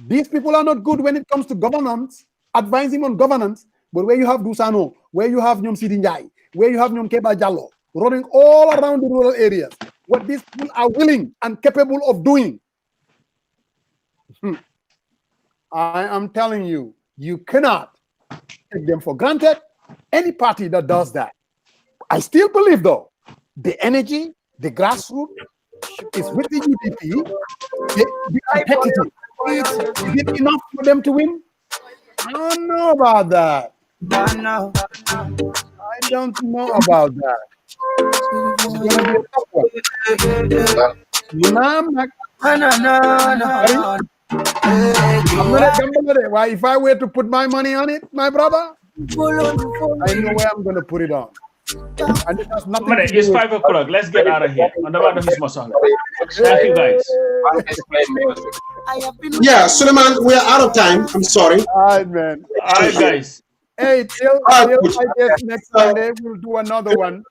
These people are not good when it comes to governance, advising on governance. But where you have Dusano, where you have Nyom Sidinjai, where you have Nyom Keba Jallo, running all around the rural areas, what these people are willing and capable of doing. I am telling you, you cannot take them for granted. Any party that does that. I still believe, though, the energy, the grassroots is with the UDP. The competitive. Is it enough for them to win? I don't know about that. I don't know about that. It's going to be a tough one. Why, if I were to put my money on it, my brother, I know where I'm going to put it on. And it has nothing to do it's 5 o'clock. Let's get out of here. Thank you, guys. Yeah, Suleiman, we are out of time. I'm sorry. All right, man. All right, guys. Hey, till I guess next Sunday we'll do another one.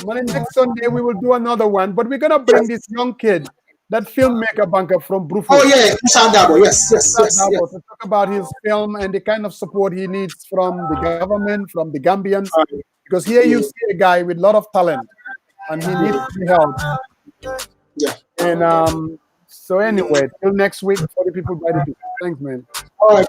Next Sunday we will do another one, but we're gonna bring this young kid, that filmmaker Banker from Bruford. Oh yeah, Sandabo. Yes. To talk about his film and the kind of support he needs from the government, from the Gambians, because here you see a guy with a lot of talent, and he needs to be helped. Yeah. And so anyway, till next week for the people by the people. Thanks, man. All right.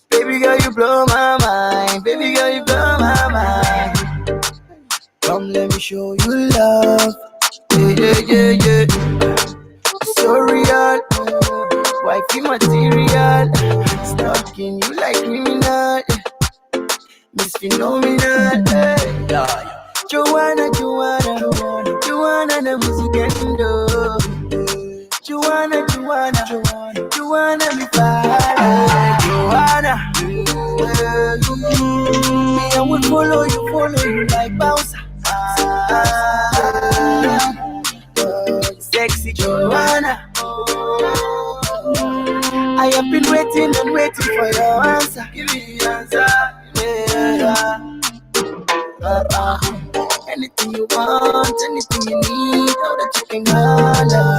Baby girl, you blow my mind. Baby girl, you blow my mind. Come, let me show you love. Yeah. So real, wifey material. Stalking you like criminal. Miss Phenomenal. Joanna, the musicando. Joanna, me fire. Joanna, me I would follow you like bouncer. Sexy Joanna, I have been waiting for your answer. Give me the answer. Yeah. Anything you want, anything you need, know that you can holler.